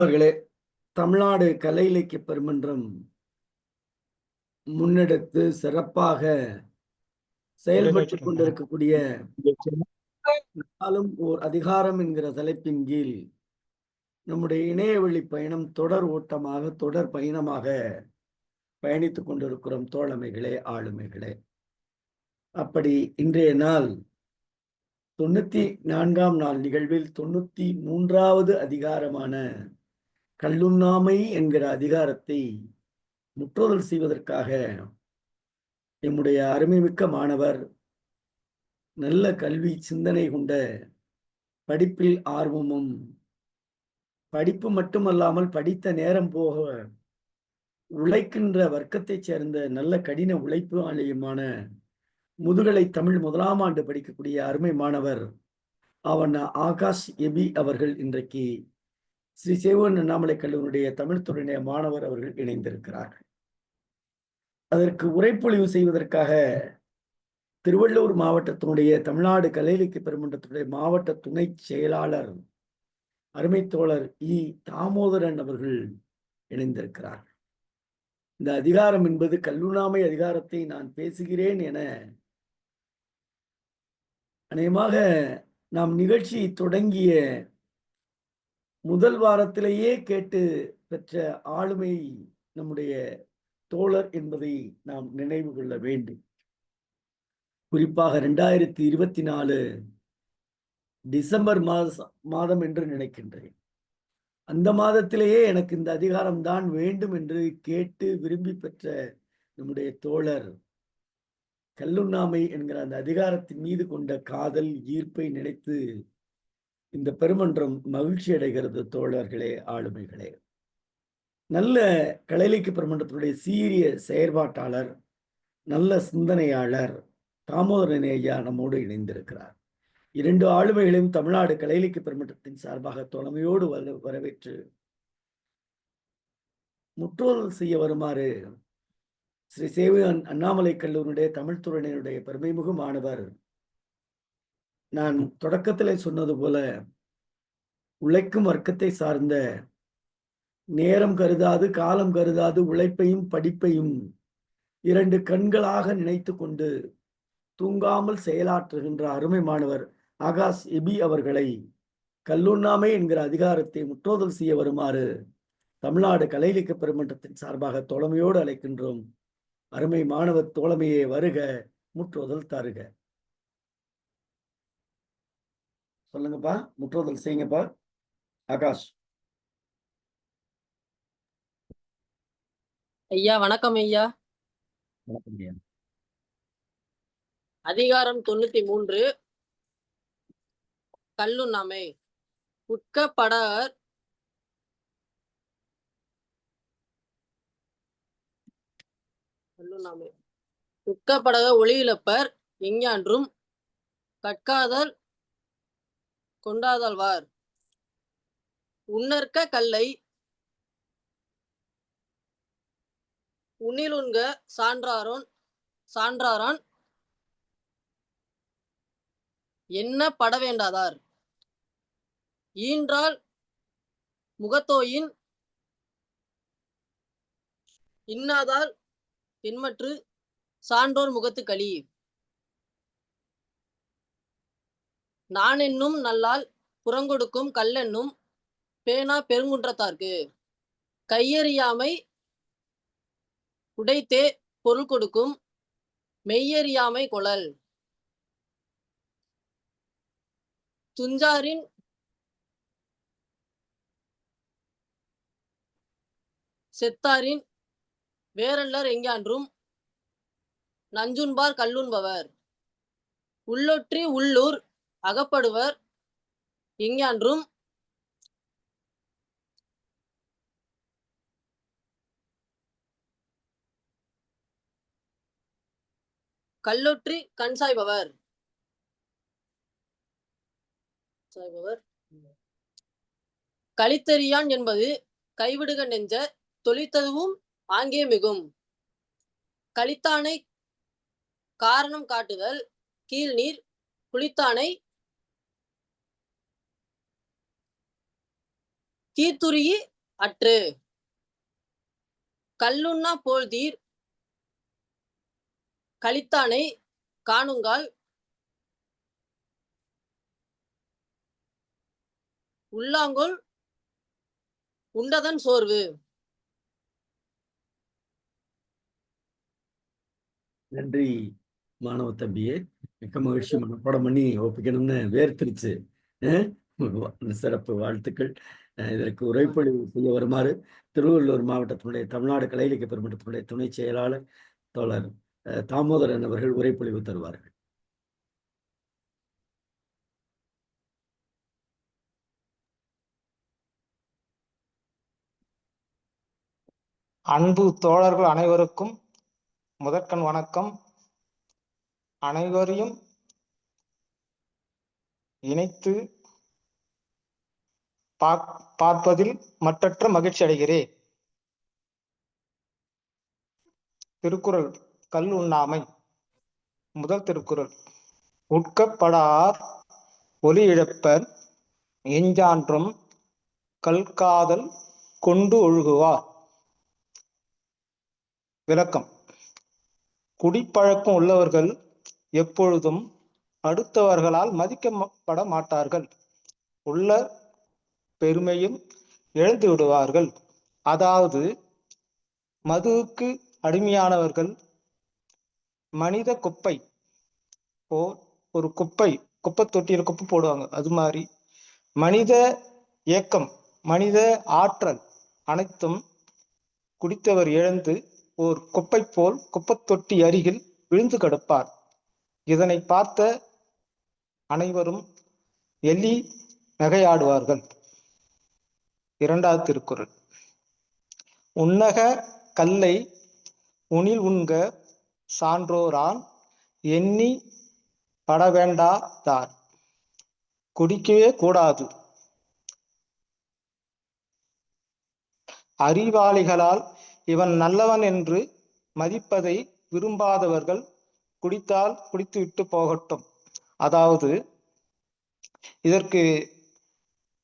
அவர்களே, தமிழ்நாடு கலை இலக்கிய பெருமன்றம் முன்னெடுத்து சிறப்பாக செயல்பட்டுக் கொண்டிருக்கக்கூடிய நாளும் ஓர் அதிகாரம் என்கிற தலைப்பின் கீழ் நம்முடைய இணையவழி பயணம் தொடர் ஓட்டமாக தொடர் பயணமாக பயணித்துக் கொண்டிருக்கிறோம். தோழமைகளே, ஆளுமைகளே, அப்படி இன்றைய நாள் 94ஆம் நாள் நிகழ்வில் 93வது அதிகாரமான கல்லுண்ணாமை என்கிற அதிகாரத்தை முற்றுதல் செய்வதற்காக நம்முடைய அருமைமிக்க மாணவர், நல்ல கல்வி சிந்தனை கொண்ட, படிப்பில் ஆர்வமும், படிப்பு மட்டுமல்லாமல் படித்த நேரம் போக உழைக்கின்ற வர்க்கத்தைச் சேர்ந்த நல்ல கடின உழைப்பு ஆலயமான முதுகலை தமிழ் 1ஆம் ஆண்டு படிக்கக்கூடிய அருமை மாணவர் ஆகாஷ் எபி அவர்கள் இன்றைக்கு ஸ்ரீ சேவன் அண்ணாமலை கல்லூரியுடைய தமிழ்துறையின மாணவர் அவர்கள் இணைந்திருக்கிறார்கள். அதற்கு உரைப்பொழிவு செய்வதற்காக திருவள்ளூர் மாவட்டத்தினுடைய தமிழ்நாடு கலை இலக்கிய பெருமன்றத்துடைய மாவட்ட துணை செயலாளர் அருமை தோழர் தாமோதரன் அவர்கள் இணைந்திருக்கிறார். இந்த அதிகாரம் என்பது கல்லுண்ணாமை அதிகாரத்தை நான் பேசுகிறேன் என அநேகமாக நாம் நிகழ்ச்சி தொடங்கிய முதல் வாரத்திலேயே கேட்டு பெற்ற ஆளுமை நம்முடைய தோழர் என்பதை நாம் நினைவு கொள்ள வேண்டும். குறிப்பாக 2024 டிசம்பர் மாதம் என்று நினைக்கின்றேன். அந்த மாதத்திலேயே எனக்கு இந்த அதிகாரம் தான் வேண்டும் என்று கேட்டு விரும்பி பெற்ற நம்முடைய தோழர் கல்லுண்ணாமை என்கிற அந்த அதிகாரத்தின் மீது கொண்ட காதல் ஈர்ப்பை நினைத்து இந்த பெருமன்றம் மகிழ்ச்சி அடைகிறது. தோழர்களே, ஆளுமைகளே, நல்ல கலை இலக்கிய பெருமன்றத்தினுடைய சீரிய செயற்பாட்டாளர், நல்ல சிந்தனையாளர் தாமோதரன் ஐயா நம்மோடு இணைந்திருக்கிறார். 2 ஆளுமைகளையும் தமிழ்நாடு கலை இலக்கிய பெருமன்றத்தின் சார்பாக தலைமையோடு வரவேற்று முற்றோதல் செய்ய வருமாறு ஸ்ரீ சேவன் அண்ணாமலை கல்லூரியுடைய தமிழ்துறையினுடைய பெருமைமிகு மாணவர், நான் தொடக்கத்திலே சொன்னது போல உழைக்கும் வர்க்கத்தை சார்ந்த, நேரம் கருதாது காலம் கருதாது உழைப்பையும் படிப்பையும் 2 கண்களாக நினைத்து கொண்டு தூங்காமல் செயலாற்றுகின்ற அருமை மாணவர் ஆகாஷ் எபி அவர்களை கல்லுண்ணாமை என்கிற அதிகாரத்தை முற்றோதல் செய்ய வருமாறு தமிழ்நாடு கலை இலக்கிய பெருமன்றத்தின் சார்பாக தோழமையோடு அழைக்கின்றோம். அருமை மாணவர் தோழமையே, வருக, முற்றோதல் தருக. சொல்லுங்கப்பா, முற்றோதல் செய்யுங்கப்பா. ஆகாஷ் ஐயா, வணக்கம் ஐயா. வணக்கம். அதிகாரம் 93 கல்லுண்ணாமை. உட்கப்படர் கல்லுண்ணாமை உட்கப்படக ஒளியிழப்பர் எஞ்ஞான்றும் கற்காதல் கொண்டாதல்வார் உன்னற்க கல்லை உன்னிலுண்க சான்றாரான் என்ன பட வேண்டாதார் ஈன்றால் முகத்தோயின் இன்னாதால் பின்மற்று சான்றோர் முகத்து களி. நான் என்னும் நல்லால் புறங்கொடுக்கும் கல்லென்னும் பேனா பெருங்குன்றத்தார்க்கு கையறியாமை உடைத்தே பொருள் கொடுக்கும் மெய்யறியாமை கொளல். துஞ்சாரின் செத்தாரின் வேறல்லர் எஞ்ஞான்றும் நஞ்சுண்பார் கல்லுண்பவர் உள்ளொற்றி உள்ளூர் அகப்படுவர் எஞ்ஞான்றும் கல்லொற்றி கண் சாய்பவர். களித்தறியான் என்பது கைவிடுக நெஞ்ச தொழித்ததுவும் ஆங்கே மிகும். களித்தானை காரணம் காட்டுதல் கீழ்நீர் குளித்தானை தீத்துருகி அற்று. கல்லுண்ணா போழ்தீர் கலித்தானை காணுங்கால் உள்ளாங்கொல் உண்டதன் சோர்வு. நன்றி மாணவ தம்பியே, மிக்க மகிழ்ச்சி. மனப்பாடம் பண்ணி ஒப்பிக்கணும்னு வேர்த்திருச்சு. சிறப்பு, வாழ்த்துக்கள். இதற்கு உரைப்பொழிவு செய்ய வருமாறு திருவள்ளூர் மாவட்டத்தினுடைய தமிழ்நாடு கலை இலக்கிய பெருமன்றத்தினுடைய துணை செயலாளர் தோழர் தாமோதரன் அவர்கள் உரைப்பொழிவு தருவார்கள். அன்பு தோழர்கள் அனைவருக்கும் முதற்கண் வணக்கம். அனைவரையும் இணைத்து பார்ப்பதில் மற்றற்ற மகிழ்ச்சி அடைகிறேன். திருக்குறள் கல் உண்ணாமை. முதல் திருக்குறள். உட்கப்படார் ஒலி இழப்பர் எஞ்சான்றும் கல்காதல் கொண்டு ஒழுகுவார். விளக்கம். குடிப்பழக்கம் உள்ளவர்கள் எப்பொழுதும் அடுத்தவர்களால் மதிக்கப்பட மாட்டார்கள். உள்ள பெருமையும் இழந்து விடுவார்கள். அதாவது மதுவுக்கு அடிமையானவர்கள் மனித குப்பை ஒரு குப்பை தொட்டியில் குப்பை போடுவாங்க. அது மாதிரி மனித இயக்கம், மனித ஆற்றல் அனைத்தும் குடித்தவர் இழந்து ஓர் குப்பை போல் குப்பை தொட்டி அருகில் விழுந்து கிடப்பார். இதனை பார்த்த அனைவரும் எள்ளி நகையாடுவார்கள். இரண்டாவது திருக்குறள். உன்னக கல்லை உணில் உண்க சான்றோரான் எண்ணி பட வேண்டாதார். குடிக்கவே கூடாது. அறிவாளிகளால் இவன் நல்லவன் என்று மதிப்பதை விரும்பாதவர்கள் குடித்தால் குடித்துவிட்டு போகட்டும். அதாவது இதற்கு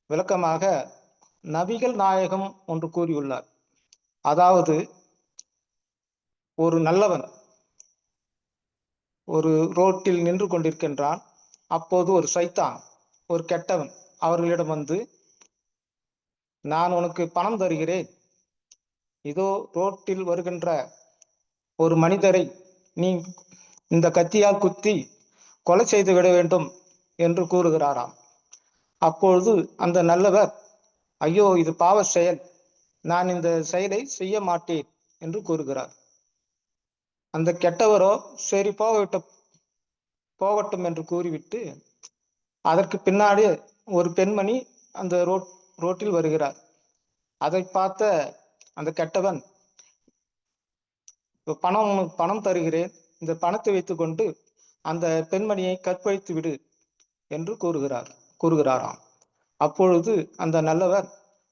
விளக்கமாக நபிகள் நாயகம் ஒன்று கூறியுள்ளார். அதாவது ஒரு நல்லவன் ஒரு ரோட்டில் நின்று கொண்டிருக்கின்றான். அப்போது ஒரு சைத்தான், ஒரு கெட்டவன் அவர்களிடம் வந்து, நான் உனக்கு பணம் தருகிறேன், இதோ ரோட்டில் வருகின்ற ஒரு மனிதரை நீ இந்த கத்தியால் குத்தி கொலை செய்து விட வேண்டும் என்று கூறுகிறாராம். அப்பொழுது அந்த நல்லவர், ஐயோ இது பாவ செயல், நான் இந்த செயலை செய்ய மாட்டேன் என்று கூறுகிறார். அந்த கெட்டவரோ சரி போகட்டும் என்று கூறிவிட்டு அதற்கு பின்னாடி ஒரு பெண்மணி அந்த ரோட்டில் வருகிறார். அதை பார்த்த அந்த கெட்டவன், பணம் தருகிறேன், இந்த பணத்தை வைத்துக் கொண்டு அந்த பெண்மணியை கற்பழித்து விடு என்று கூறுகிறாராம். அப்பொழுது அந்த நல்லவர்,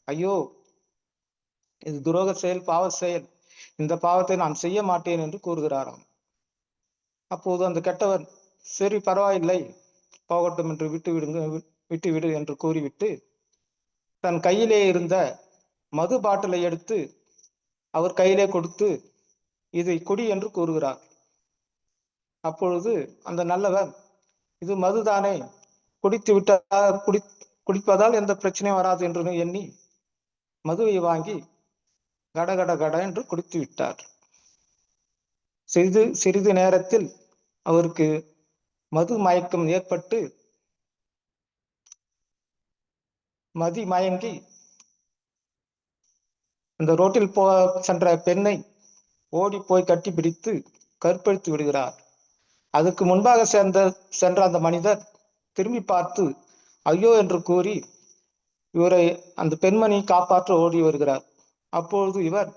ஐயோ இது துரோக செயல், பாவ செயல், இந்த பாவத்தை நான் செய்ய மாட்டேன் என்று கூறுகிறாராம். அப்போது அந்த கெட்டவர், சரி பரவாயில்லை போகட்டும் என்று விட்டுவிடு என்று கூறிவிட்டு தன் கையிலே இருந்த மது பாட்டிலை எடுத்து அவர் கையிலே கொடுத்து, இதை குடி என்று கூறுகிறார். அப்பொழுது அந்த நல்லவர், இது மதுதானே, குடிப்பதால் எந்த பிரச்சனையும் வராது என்று எண்ணி மதுவை வாங்கி கட என்று குடித்து விட்டார். சிறிது நேரத்தில் அவருக்கு மது மயக்கம் ஏற்பட்டு மயங்கி அந்த ரோட்டில் சென்ற பெண்ணை ஓடி போய் கட்டி பிடித்து கற்பழித்து விடுகிறார். அதுக்கு முன்பாக சென்ற அந்த மனிதர் திரும்பி பார்த்து ஐயோ என்று கூறி இவரை அந்த பெண்மணி காப்பாற்ற ஓடி வருகிறார். அப்பொழுது இவர்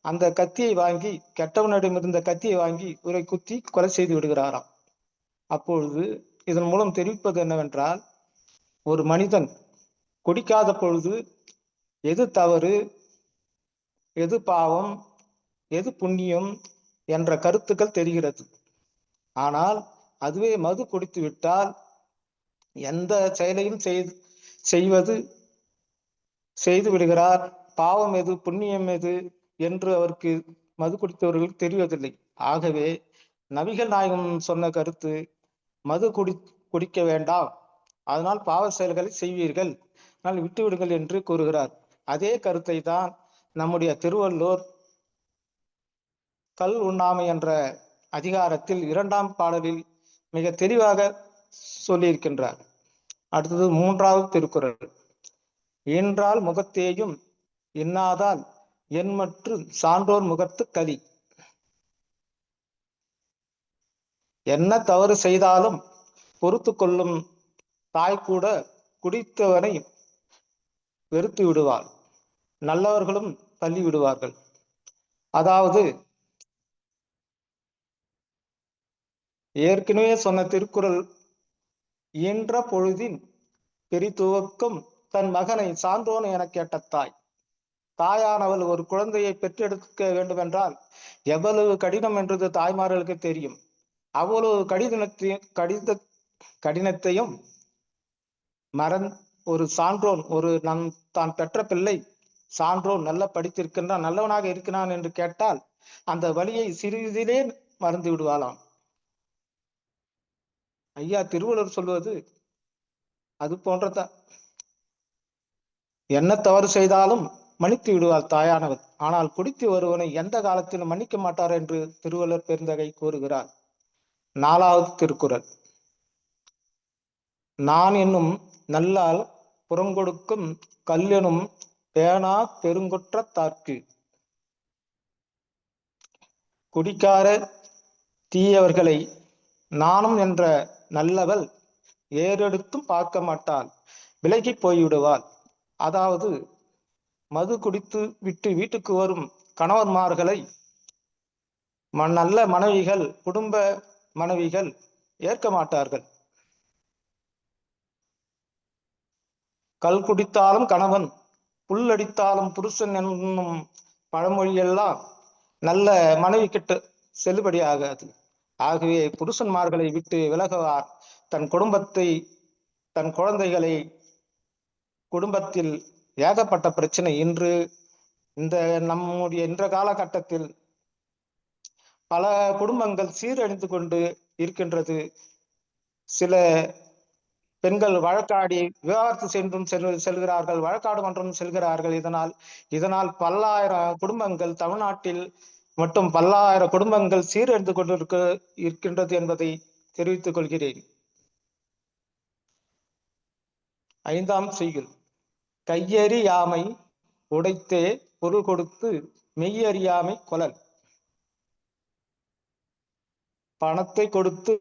அந்த கத்தியை வாங்கி, கெட்டவனிடமிருந்த கத்தியை வாங்கி இவரை குத்தி கொலை செய்து விடுகிறாராம். அப்பொழுது இதன் மூலம் தெரிவிப்பது என்னவென்றால், ஒரு மனிதன் குடிக்காத பொழுது எது தவறு, எது பாவம், எது புண்ணியம் என்ற கருத்துக்கள் தெரிகிறது. ஆனால் அதுவே மது குடித்து விட்டால் எந்த செயலையும் செய்து விடுகிறார். பாவம் எது புண்ணியம் எது என்று அவருக்கு மது குடித்தவர்களுக்கு தெரிவதில்லை. ஆகவே நபிகள் நாயகம் சொன்ன கருத்து மது குடிக்க வேண்டாம், அதனால் பாவ செயல்களை செய்வீர்கள், அதனால் விட்டு விடுங்கள் என்று கூறுகிறார். அதே கருத்தை தான் நம்முடைய திருவள்ளுவர் கல் உண்ணாமை என்ற அதிகாரத்தில் 2ஆம் பாடலில் மிக தெளிவாக சொல்லியிருக்கின்றார். அடுத்தது 3வது திருக்குறள். ஈன்றால் முகத்தேயும் இன்னாதால் என்மற்று சான்றோர் முகத்து களி. என்ன தவறு செய்தாலும் பொறுத்து கொள்ளும் தாய் கூட குடித்தவனை வெறுத்து விடுவாள், நல்லவர்களும் தள்ளி விடுவார்கள். அதாவது ஏற்கனவே சொன்ன திருக்குறள், இயன்ற பொழுதின் பெரிதுவக்கும் தன் மகனை சான்றோன் என கேட்ட தாய். தாயானவள் ஒரு குழந்தையை பெற்றெடுக்க வேண்டும் என்றால் எவ்வளவு கடினம் என்றது தாய்மார்களுக்கு தெரியும். அவ்வளவு கடினத்தையும் ஒரு சான்றோன், தான் பெற்ற பிள்ளை சான்றோன் நல்ல படித்திருக்கின்றான், நல்லவனாக இருக்கிறான் என்று கேட்டால் அந்த வழியை சிறிதிலே மறந்து விடுவாளாம். ஐயா திருவள்ளுவர் சொல்வது அது போன்றதான். என்ன தவறு செய்தாலும் மன்னித்து விடுவாள் தாயானவர், ஆனால் குடித்து வருவனை எந்த காலத்திலும் மன்னிக்க மாட்டார் என்று திருவள்ளுவர் பெருந்தகை கூறுகிறார். 4வது திருக்குறள். நான் என்னும் நல்லால் புறங்கொடுக்கும் கல்லெனும் பேணா பெருங்குற்றத்தார்க்கு. குடிக்கார தீயவர்களை நானும் என்ற நல்லவள் ஏறெடுத்தும் பார்க்க மாட்டாள், விலகி போய்விடுவாள். அதாவது மது குடித்து விட்டு வீட்டுக்கு வரும் கணவன்மார்களை நல்ல மனைவிகள், குடும்ப மனைவிகள் ஏற்க மாட்டார்கள். கல் குடித்தாலும் கணவன், புல்லடித்தாலும் புருஷன் என்னும் பழமொழியெல்லாம் நல்ல மனைவி கிட்ட செல்லுபடி ஆகாது. ஆகவே புருஷன்மார்களை விட்டு விலகுவார். தன் குடும்பத்தை, தன் குழந்தைகளை, குடும்பத்தில் ஏகப்பட்ட பிரச்சனை. இன்று நம்முடைய இன்ற காலகட்டத்தில் பல குடும்பங்கள் சீரழிந்து கொண்டு இருக்கின்றது. சில பெண்கள் வழக்காடி விவாகரத்து சென்றும் செல்கிறார்கள், வழக்காடு மன்றம் செல்கிறார்கள். இதனால் பல்லாயிரம் குடும்பங்கள், தமிழ்நாட்டில் மட்டும் பல்லாயிரம் குடும்பங்கள் சீரழிந்து இருக்கின்றது என்பதை தெரிவித்துக் கொள்கிறேன். 5ஆம் செய்யுள். கையறியாமை உடைத்தே பொருள் கொடுத்து மெய்யறியாமை கொளல். பணத்தை கொடுத்து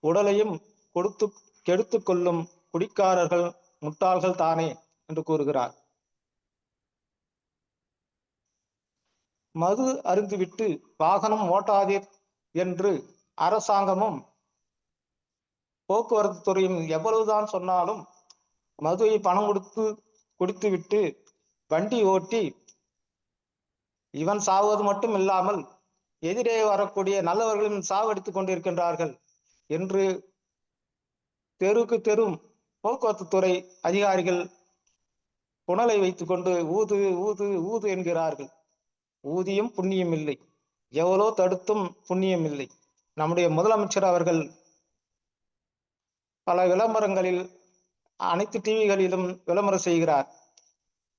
உடலையும் கொடுத்து கெடுத்து கொள்ளும் குடிக்காரர்கள் முட்டாள்கள் தானே என்று கூறுகிறார். மது அருந்துவிட்டு வாகனம் ஓட்டாதீர் என்று அரசாங்கமும் போக்குவரத்து துறையும் எவ்வளவுதான் சொன்னாலும் மதுவை பணம் கொடுத்து குடித்துவிட்டு வண்டி ஓட்டி இவன் சாவது மட்டும் இல்லாமல் எதிரே வரக்கூடிய நல்லவர்களும் சாவடித்துக் கொண்டிருக்கின்றார்கள் என்று தெருக்கு தெரும் போக்குவரத்து துறை அதிகாரிகள் புனலை வைத்துக் கொண்டு ஊது ஊது ஊது என்கிறார்கள். ஊதியும் புண்ணியம் இல்லை, எவ்வளோ தடுத்தும் புண்ணியம் இல்லை. நம்முடைய முதலமைச்சர் அவர்கள் பல விளம்பரங்களில், அனைத்து டிவிகளிலும் விளம்பரம் செய்கிறார்.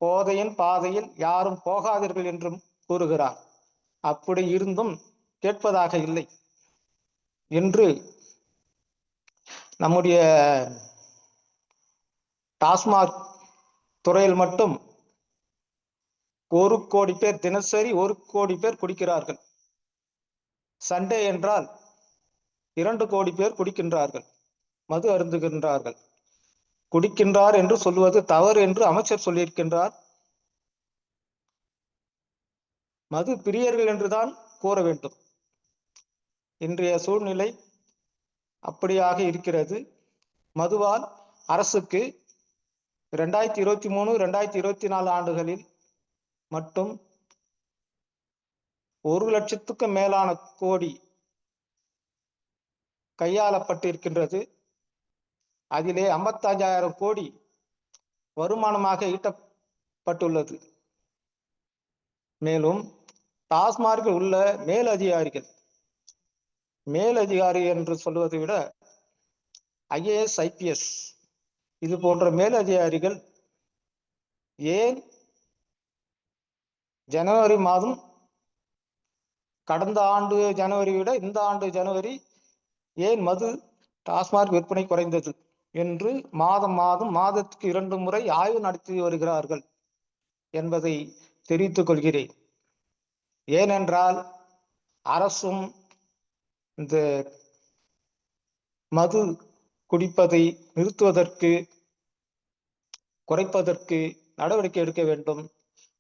போதையின் பாதையில் யாரும் போகாதீர்கள் என்றும் கூறுகிறார். அப்படி இருந்தும் கேட்பதாக இல்லை என்று நம்முடைய டாஸ்மாக் துறையில் மட்டும் 1 கோடி பேர், தினசரி 1 கோடி பேர் குடிக்கிறார்கள். சண்டே என்றால் 2 கோடி பேர் குடிக்கின்றார்கள், மது அருந்துகின்றார்கள். குடிக்கின்றார் என்று சொல்வது தவறு என்று அமைச்சர் சொல்லியிருக்கின்றார். மது பிரியர்கள் என்றுதான் கூற வேண்டும். இன்றைய சூழ்நிலை அப்படியாக இருக்கிறது. மதுவால் அரசுக்கு 2023, 2024 ஆண்டுகளில் மட்டும் 1 லட்சத்துக்கும் மேலான கோடி கையாளப்பட்டிருக்கின்றது. அதிலே 55,000 கோடி வருமானமாக ஈட்டப்பட்டுள்ளது. மேலும் டாஸ்மார்க்கில் உள்ள மேலதிகாரி என்று சொல்வதை விட IAS IPS இது போன்ற மேலதிகாரிகள் ஏன் ஜனவரி மாதம் கடந்த ஆண்டு ஜனவரி விட இந்த ஆண்டு ஜனவரி ஏன் டாஸ்மார்க் விற்பனை குறைந்தது என்று மாதத்துக்கு 2 முறை ஆய்வு நடத்தி வருகிறார்கள் என்பதை தெரிவித்துக் கொள்கிறேன். ஏனென்றால் அரசும் இந்த மது குடிப்பதை நிறுத்துவதற்கு குறைப்பதற்கு நடவடிக்கை எடுக்க வேண்டும்.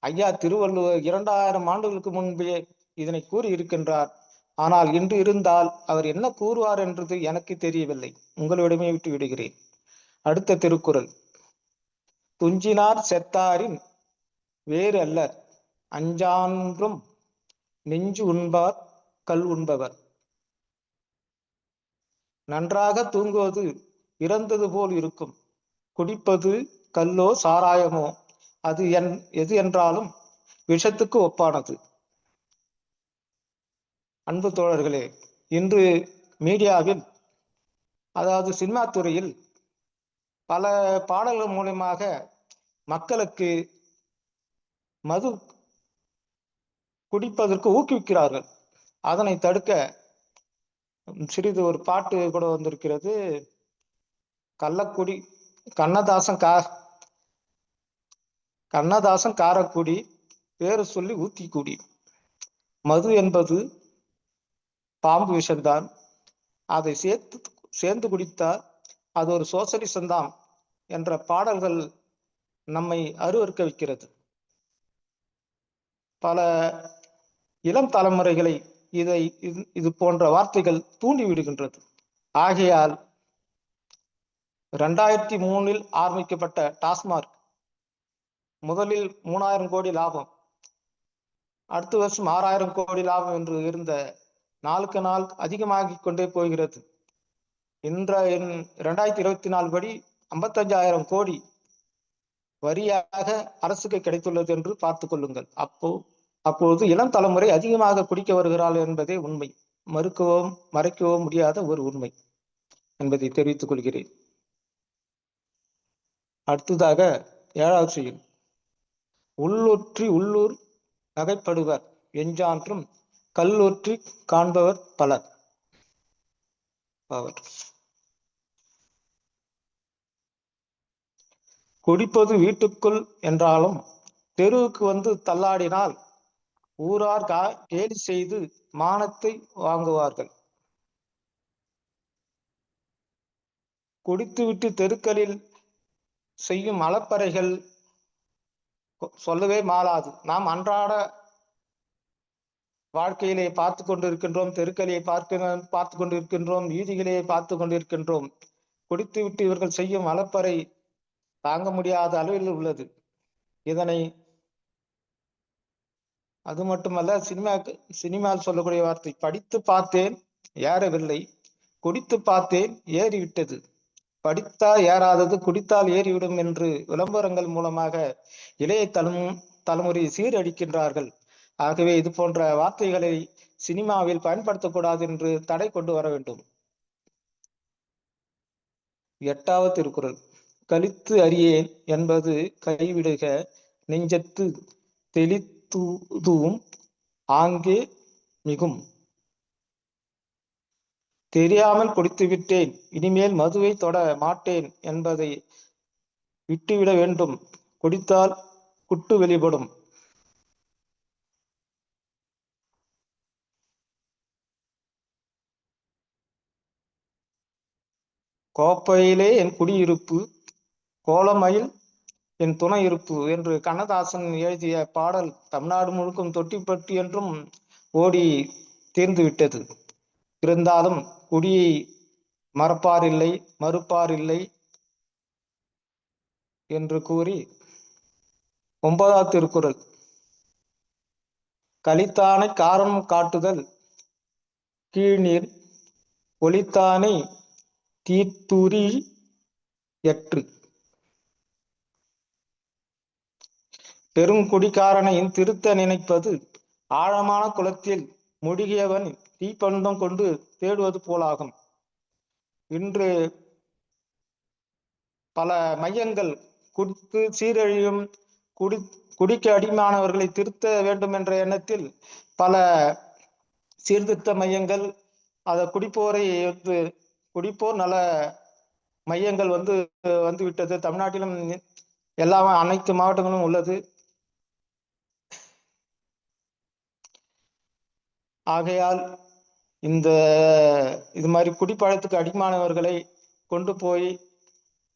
ஐயா திருவள்ளுவர் 2000 ஆண்டுகளுக்கு முன்பே இதனை கூறி இருக்கின்றார். ஆனால் இன்று இருந்தால் அவர் என்ன கூறுவார் என்றது எனக்கு தெரியவில்லை. உங்களிடமே விட்டு விடுகிறேன். அடுத்த திருக்குறள். துஞ்சினார் செத்தாரின் வேறு அல்லர் அஞ்சான்றும் நெஞ்சு உண்பார் கல் உண்பவர். நன்றாக தூங்குவது இறந்தது போல் இருக்கும். குடிப்பது கல்லோ சாராயமோ அது எது என்றாலும் விஷத்துக்கு ஒப்பானது. அன்பு தோழர்களே, இன்று மீடியாவில் அதாவது சினிமா துறையில் பல பாடல்கள் மூலமாக மக்களுக்கு மது குடிப்பதற்கு ஊக்குவிக்கிறார்கள். அதனை தடுக்க சிறிது ஒரு பாட்டு கூட வந்திருக்கிறது. கள்ளக்குடி கண்ணதாசன் காரக்குடி பேரு சொல்லி ஊத்தி குடி. மது என்பது பாம்பு விஷம்தான். அதை சேர்ந்து குடித்தால் அது ஒரு சோசலிசம் தான் என்ற பாடல்கள் நம்மை அருவருக்க வைக்கிறது. பல இளம் தலைமுறைகளை இது போன்ற வார்த்தைகள் தூண்டி விடுகின்றது. ஆகையால் 2003 ஆரம்பிக்கப்பட்ட டாஸ்மார்க் முதலில் 3000 கோடி லாபம், அடுத்த வருஷம் 6000 கோடி லாபம் என்று இருந்த நாளுக்கு நாள் அதிகமாகிக் கொண்டே போகிறது. 2024 படி 55,000 கோடி வரியாக அரசுக்கு கிடைத்துள்ளது என்று பார்த்துக் கொள்ளுங்கள். அப்போது இளம் தலைமுறை அதிகமாக குடிக்க வருகிறார்கள் என்பதே உண்மை. மறைக்கவோ முடியாத ஒரு உண்மை என்பதை தெரிவித்துக் கொள்கிறேன். அடுத்ததாக 7வது செய்யுள். உள்ளூர் நகைப்படுவர் எஞ்சான்றும் கல்லொற்றி காண்பவர் பலர். குடிப்பது வீட்டுக்குள் என்றாலும் தெருவுக்கு வந்து தள்ளாடினால் ஊரார் கேலி செய்து மானத்தை வாங்குவார்கள். குடித்துவிட்டு தெருக்களில் செய்யும் அலப்பறைகள் சொல்லவே மாளாது. நாம் அன்றாட வாழ்க்கையிலே பார்த்து கொண்டிருக்கின்றோம், தெருக்களை பார்த்து கொண்டிருக்கின்றோம், வீதிகளே பார்த்து கொண்டிருக்கின்றோம். குடித்துவிட்டு இவர்கள் செய்யும் அலப்பறை தாங்க முடியாத அளவில் உள்ளது. இதனை அது மட்டுமல்ல, சினிமாவில் சொல்லக்கூடிய வார்த்தை, படித்து பார்த்தேன் ஏறவில்லை, குடித்து பார்த்தேன் ஏறிவிட்டது. படித்தால் ஏறாதது குடித்தால் ஏறிவிடும் என்று விளம்பரங்கள் மூலமாக இளைய தலைமுறை சீரழிக்கின்றார்கள். ஆகவே இது போன்ற வார்த்தைகளை சினிமாவில் பயன்படுத்தக்கூடாது என்று தடை கொண்டு வர வேண்டும். 8வது திருக்குறள். கலித்து அறியேன் என்பது கைவிடுக நெஞ்சத்து தெளித்துதுவும் ஆங்கே மிகும். தெரியாமல் குடித்து விட்டேன், இனிமேல் மதுவை தொட மாட்டேன் என்பதை விட்டுவிட வேண்டும். குடித்தால் குட்டு வெளிப்படும். கோப்பையிலே என் குடியிருப்பு, கோலமயில் என் துணை இருப்பு என்று கண்ணதாசன் எழுதிய பாடல் தமிழ்நாடு முழுக்கும் தொட்டிப்பட்டு என்றும் ஓடி தீர்ந்து விட்டது. இருந்தாலும் குடியை மறப்பார் இல்லை, மறுப்பார் இல்லை என்று கூறி 9வது திருக்குறள். கலித்தானை காரணம் காட்டுதல் கீழ்நீர் ஒலித்தானை தீத்துரி எற்று. பெருங்குடிக்காரனை திருத்த நினைப்பது ஆழமான குளத்தில் முழுகியவன் தீப்பந்தம் கொண்டு தேடுவது போலாகும். இன்று பல மையங்கள் குடித்து சீரழியும் குடிக்க அடிமையானவர்களை திருத்த வேண்டும் என்ற எண்ணத்தில் பல சீர்திருத்த மையங்கள் குடிப்போர் நல மையங்கள் வந்து விட்டது. தமிழ்நாட்டிலும் அனைத்து மாவட்டங்களும் உள்ளது. ஆகையால் இது மாதிரி குடிப்பழத்துக்கு அடிமானவர்களை கொண்டு போய்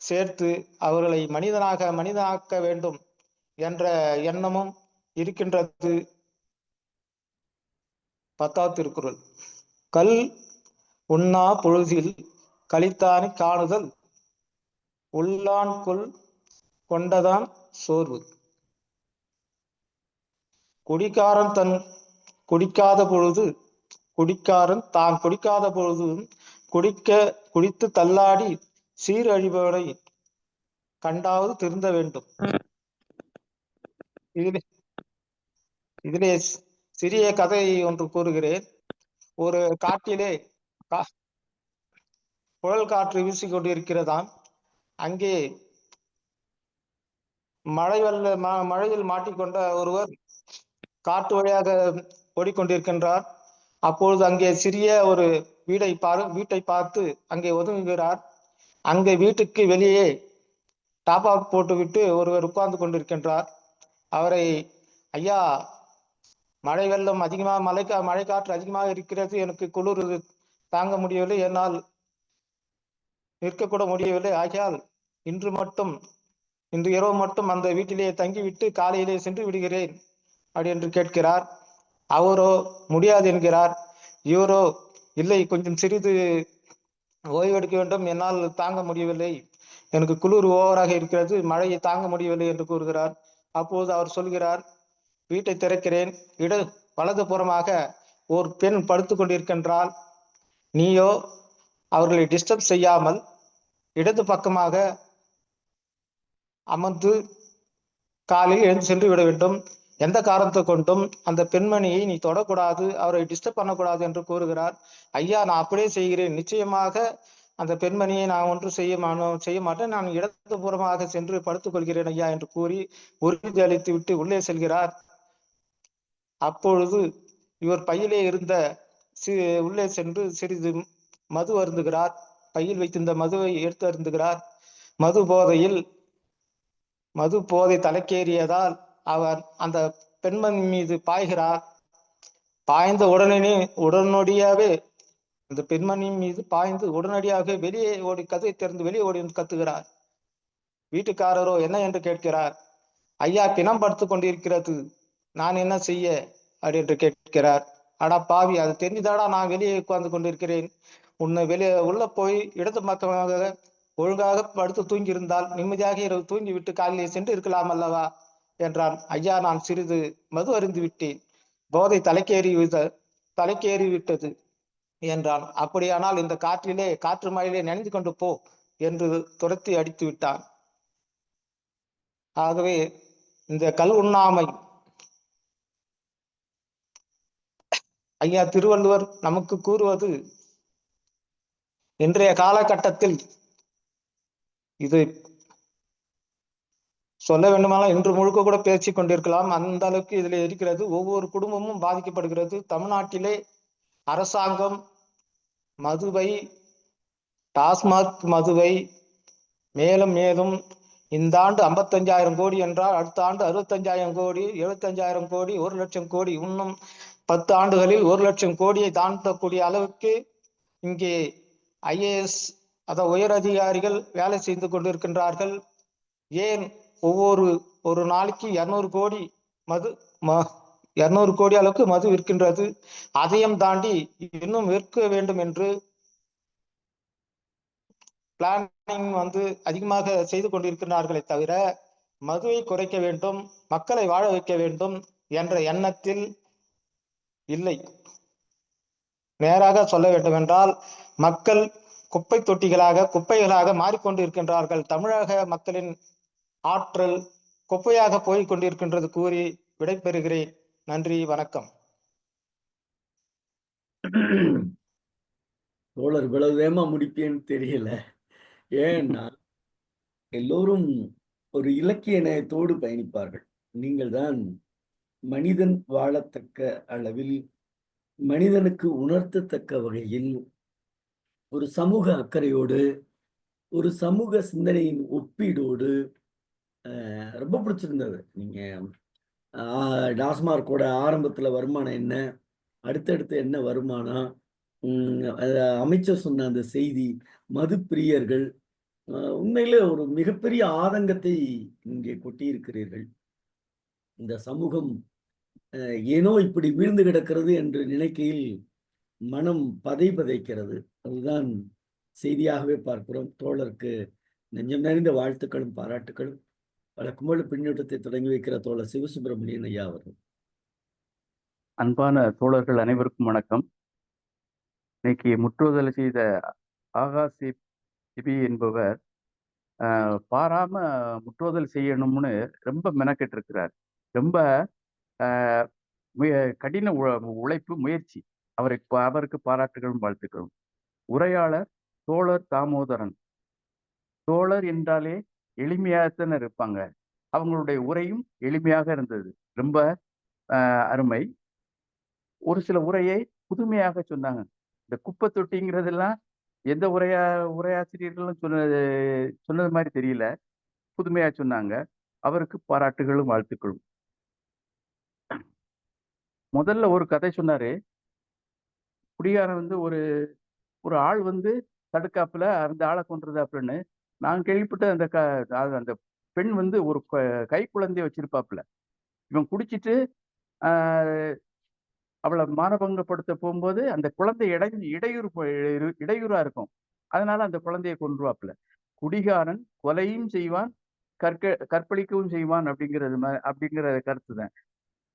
சேர்த்து அவர்களை மனிதனாக்க வேண்டும் என்ற எண்ணமும் இருக்கின்றது. 10வது திருக்குறள். கல் உண்ணா பொழுதில் கலித்தானை காணுதல் உள்ளான் கொல் கொண்டதான் சோர்வு. குடிக்காரன் தான் குடிக்காத பொழுதும் குடித்து தள்ளாடி சீரழிபவனை கண்டாவது திருந்த வேண்டும். இதிலே சிறிய கதை ஒன்று கூறுகிறேன். ஒரு காட்டிலே புழல் காற்று வீசிக் கொண்டிருக்கிறதாம். அங்கே மழையில் மாட்டிக்கொண்ட ஒருவர் காட்டு வழியாக ஓடிக்கொண்டிருக்கின்றார். அப்பொழுது அங்கே சிறிய ஒரு வீட்டை பார்த்து அங்கே ஒதுங்குகிறார். அங்கே வீட்டுக்கு வெளியே டாப்பா போட்டுவிட்டு ஒருவர் உட்கார்ந்து கொண்டிருக்கின்றார். அவரை, ஐயா, மழை வெள்ளம் அதிகமாக மழை காற்று அதிகமாக இருக்கிறது, எனக்கு குளிர் தாங்க முடியவில்லை, என்னால் நிற்கக்கூட முடியவில்லை, ஆகையால் இன்று இரவு மட்டும் அந்த வீட்டிலே தங்கிவிட்டு காலையிலே சென்று விடுகிறேன் அப்படி என்று கேட்கிறார். அவரோ முடியாது என்கிறார். இவரோ, இல்லை, கொஞ்சம் சிறிது ஓய்வெடுக்க வேண்டும், என்னால் தாங்க முடியவில்லை, எனக்கு குளிர் ஓவராக இருக்கிறது, மழையை தாங்க முடியவில்லை என்று கூறுகிறார். அப்போது அவர் சொல்கிறார், வீட்டை திறக்கிறேன், வலது புறமாக ஒரு பெண் படுத்து கொண்டிருக்கின்றாள், நீயோ அவர்களை டிஸ்டர்ப் செய்யாமல் இடது பக்கமாக அமர்ந்து காலையில் எழுந்து சென்று விட வேண்டும். எந்த காரணத்தை கொண்டும் அந்த பெண்மணியை நீ தொடக்கூடாது, அவரை டிஸ்டர்ப் பண்ணக்கூடாது என்று கூறுகிறார். ஐயா, நான் அப்படியே செய்கிறேன், நிச்சயமாக அந்த பெண்மணியை நான் ஒன்று செய்ய மாட்டேன், நான் இடது புறமாக சென்று படுத்துக் கொள்கிறேன் ஐயா என்று கூறி உறுதி அளித்து விட்டு உள்ளே செல்கிறார். அப்பொழுது இவர் பையிலே இருந்த உள்ளே சென்று சிறிது மது அருந்துகிறார். பையில் வைத்திருந்த மதுவை எடுத்து அருந்துகிறார். மது போதை தலைக்கேறியதால் அவர் அந்த பெண்மணி மீது பாய்கிறார். பாய்ந்த உடனடியாகவே அந்த பெண்மணி மீது பாய்ந்து உடனடியாக வெளியே ஓடி கதவை திறந்து வெளியே ஓடி கத்துகிறார். வீட்டுக்காரரோ என்ன என்று கேட்கிறார். ஐயா, பிணம் படுத்து கொண்டிருக்கிறது, நான் என்ன செய்ய அப்படி என்று கேட்கிறார். அடா பாவி, அது தெரிஞ்சுதாடா நான் வெளியே உட்கார்ந்து கொண்டிருக்கிறேன், உன்னை உள்ள போய் இடது பக்கமாக ஒழுங்காக படுத்து தூங்கி இருந்தால் நிம்மதியாக இரவு தூங்கி விட்டு காலையிலே சென்று இருக்கலாம் அல்லவா என்றான். ஐயா, நான் சிறிது மது அருந்து விட்டேன், போதை தலைக்கேறி விட்டது என்றான். அப்படியானால் இந்த காற்று மழையிலே நனைந்து கொண்டு போ என்று துரத்தி அடித்து விட்டான். ஆகவே இந்த கல் உண்ணாமை ஐயா திருவள்ளுவர் நமக்கு கூறுவது, இன்றைய காலகட்டத்தில் இது சொல்ல வேண்டுமானால் இன்று முழுக்க கூட பேசிக் கொண்டிருக்கலாம், அந்த அளவுக்கு இதில் இருக்கிறது. ஒவ்வொரு குடும்பமும் பாதிக்கப்படுகிறது. தமிழ்நாட்டிலே அரசாங்கம் டாஸ்மாக் மதுவை மேலும் இந்த ஆண்டு 55,000 கோடி என்றால் அடுத்த ஆண்டு 65,000 கோடி, 75,000 கோடி, 1,00,000 கோடி, இன்னும் 10 ஆண்டுகளில் 1,00,000 கோடியை தாண்டக்கூடிய அளவுக்கு இங்கே IAS உயர் அதிகாரிகள் வேலை செய்து கொண்டிருக்கின்றார்கள். ஏன் ஒரு நாளைக்கு 200 கோடி அளவுக்கு மது விற்கின்றது. அதையும் தாண்டி இன்னும் விற்க வேண்டும் என்று பிளானிங் அதிகமாக செய்து கொண்டிருக்கிறார்களே தவிர மதுவை குறைக்க வேண்டும், மக்களை வாழ வைக்க வேண்டும் என்ற எண்ணத்தில் இல்லை. நேராக சொல்ல வேண்டும் என்றால் மக்கள் குப்பைகளாக மாறிக்கொண்டு இருக்கின்றார்கள். தமிழக மக்களின் ஆற்றல், குப்பையாக போய் கொண்டிருக்கின்றது கூறி விடைபெறுகிறேன். நன்றி, வணக்கம். தோழர் இவ்வளவு வேகமா முடிப்பேன்னு தெரியல. ஏன்னா எல்லோரும் ஒரு இலக்கிய நயத்தோடு பயணிப்பார்கள். நீங்கள் தான் மனிதன் வாழத்தக்க அளவில், மனிதனுக்கு உணர்த்தத்தக்க வகையில், ஒரு சமூக அக்கறையோடு, ஒரு சமூக சிந்தனையின் ஒப்பீடோடு ரொம்ப பிடிச்சிருந்தது. நீங்க டாஸ்மார்க்கோட ஆரம்பத்துல வருமானம் என்ன, அடுத்தடுத்து என்ன வருமானம், அமைச்சர் சொன்ன அந்த செய்தி, மது பிரியர்கள், உண்மையிலே ஒரு மிகப்பெரிய ஆதங்கத்தை இங்கே கொட்டியிருக்கிறீர்கள். இந்த சமூகம் ஏனோ இப்படி வீழ்ந்து கிடக்கிறது என்று நினைக்கையில் மனம் பதைக்கிறது. அதுதான் செய்தியாகவே பார்க்கிறோம். தோழருக்கு நெஞ்சம் நிறைந்த வாழ்த்துக்களும் பாராட்டுக்களும். வழக்கம்போல பின்னூட்டத்தை தொடங்கி வைக்கிற தோழர் சிவசுப்பிரமணியன் ஐயா அவர்கள். அன்பான தோழர்கள் அனைவருக்கும் வணக்கம். இன்னைக்கு முற்றுதல் செய்த ஆகாஷ் சிபி என்பவர் பாராம முற்றுதல் செய்யணும்னு ரொம்ப மெனக்கெட்டு இருக்கிறார். ரொம்ப கடின உழைப்பு, முயற்சி. அவருக்கு பாராட்டுகளும் வாழ்த்துக்களும். உரையாளர் தோழர் தாமோதரன். தோழர் என்றாலே எளிமையாகத்தானே இருப்பாங்க. அவங்களுடைய உரையும் எளிமையாக இருந்தது. ரொம்ப அருமை. ஒரு சில உரையை புதுமையாக சொன்னாங்க. இந்த குப்பை தொட்டிங்கிறதெல்லாம் எந்த உரையாசிரியர்களும் சொன்னது மாதிரி தெரியல. புதுமையா சொன்னாங்க. அவருக்கு பாராட்டுகளும் வாழ்த்துக்களும். முதல்ல ஒரு கதை சொன்னாரு. குடிகாரன் ஒரு ஆள் தடுக்காப்புல அந்த ஆளை கொன்றுதாப்புலன்னு. நான் கேள்விப்பட்ட அந்த பெண் ஒரு கை குழந்தைய வச்சிருப்பாப்புல. இவன் குடிச்சிட்டு அவளை மானபங்கப்படுத்த போகும்போது அந்த குழந்தை இடையூறா இருக்கும். அதனால அந்த குழந்தையை கொன்றுவாப்புல. குடிகாரன் கொலையும் செய்வான், கற்பழிக்கவும் செய்வான் அப்படிங்கிற கருத்து தான்.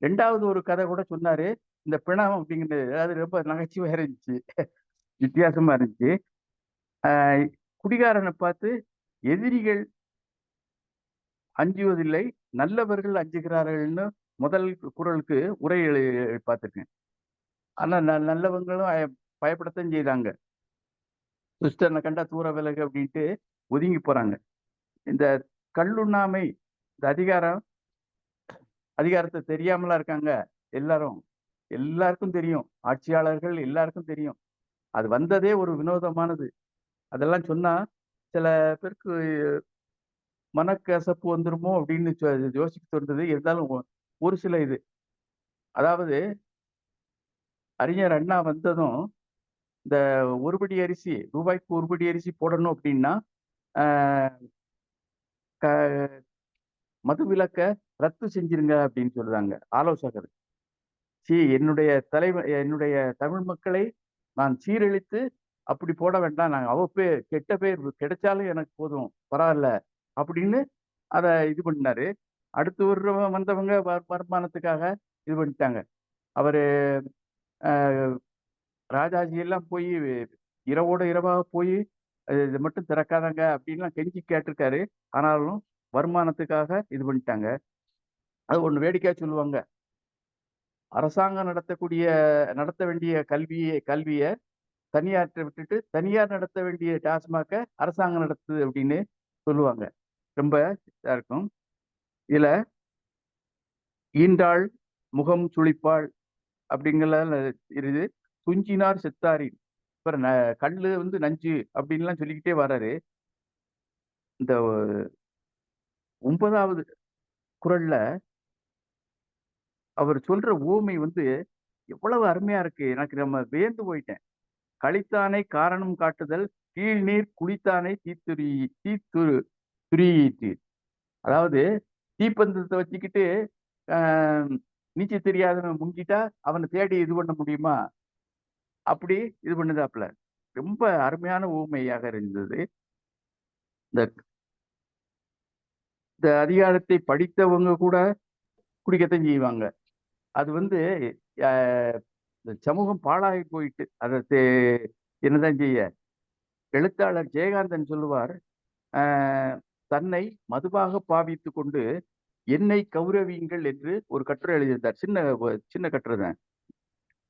2வது ஒரு கதை கூட சொன்னாரு. இந்த பிணம் அப்படிங்கிறது அது ரொம்ப நகைச்சுவையா இருந்துச்சு, வித்தியாசமா இருந்துச்சு. குடிகாரனை பார்த்து எதிரிகள் அஞ்சுவதில்லை, நல்லவர்கள் அஞ்சுகிறார்கள்னு முதல் குறளுக்கு உரை பார்த்துருக்கேன். ஆனா நல்லவங்களும் பயப்படத்தான் செய்தாங்க. துஷ்டனை கண்டா தூர விலகு அப்படின்ட்டு ஒதுங்கி போறாங்க. இந்த கல்லுண்ணாமை, இந்த அதிகாரத்தை தெரியாமலா இருக்காங்க எல்லாருக்கும் தெரியும். ஆட்சியாளர்கள் எல்லாருக்கும் தெரியும். அது வந்ததே ஒரு வினோதமானது. அதெல்லாம் சொன்னா சில பேருக்கு மனக்கசப்பு வந்துருமோ அப்படின்னு யோசிக்க தோன்றது. இருந்தாலும் ஒரு சில இது, அதாவது அறிஞர் அண்ணா வந்ததும் இந்த ஒருபடி அரிசி, ரூபாய்க்கு ஒருபடி அரிசி போடணும் அப்படின்னா மது விலக்க ரத்து செஞ்சிருங்க அப்படின்னு சொல்றாங்க ஆலோசகர். என்னுடைய தமிழ் மக்களை நான் சீரழித்து அப்படி போட வேண்டாம், நாங்க கெட்ட பேர் கிடைச்சாலும் எனக்கு போதும், பரவாயில்ல அப்படின்னு அதை இது பண்ணாரு. அடுத்து வந்தவங்க வருமானத்துக்காக இது பண்ணிட்டாங்க. அவரு ராஜாஜி எல்லாம் போய் இரவோட இரவாக போய் இது மட்டும் திறக்காதாங்க அப்படின்லாம் கெஞ்சி கேட்டிருக்காரு. ஆனாலும் வருமானத்துக்காக இது பண்ணிட்டாங்க. அது ஒண்ணு வேடிக்கையா சொல்லுவாங்க. அரசாங்கம் நடத்த வேண்டிய கல்வியை தனியார்ட்ட விட்டுட்டு தனியார் நடத்த வேண்டிய டாஸ்மாக அரசாங்கம் நடத்துது அப்படின்னு சொல்லுவாங்க. ரொம்ப இதா இருக்கும். இதுல ஈண்டாள் முகம் சுழிப்பாள் அப்படிங்கலாம் இருக்குது. துஞ்சினார் செத்தாரின் கல்லு நஞ்சு அப்படின்லாம் சொல்லிக்கிட்டே வர்றாரு. இந்த 9வது குறள்ல அவர் சொல்ற ஊமை எவ்வளவு அருமையா இருக்கு. எனக்கு நம்ம வியந்து போயிட்டேன். கழித்தானை காரணம் காட்டுதல், கீழ் நீர் குளித்தானை துரியீட்டு. அதாவது தீப்பந்தத்தை வச்சுக்கிட்டு நீச்சல் தெரியாதவன் முங்கிட்டா அவனை தேடி இது பண்ண முடியுமா? அப்படி இது பண்ணுதாப்புல. ரொம்ப அருமையான ஊமையாக இருந்தது. இந்த அதிகாரத்தை படித்தவங்க கூட குடிக்கத்தான் செய்வாங்க. அது சமூகம் பாழாகி போயிட்டு அதை என்னதான் செய்ய. எழுத்தாளர் ஜெயகாந்தன் சொல்லுவார், தன்னை மதுவாக பாவித்து கொண்டு என்னை கௌரவியுங்கள் என்று ஒரு கட்டுரை எழுதியிருந்தார். சின்ன கட்டுரை தான்.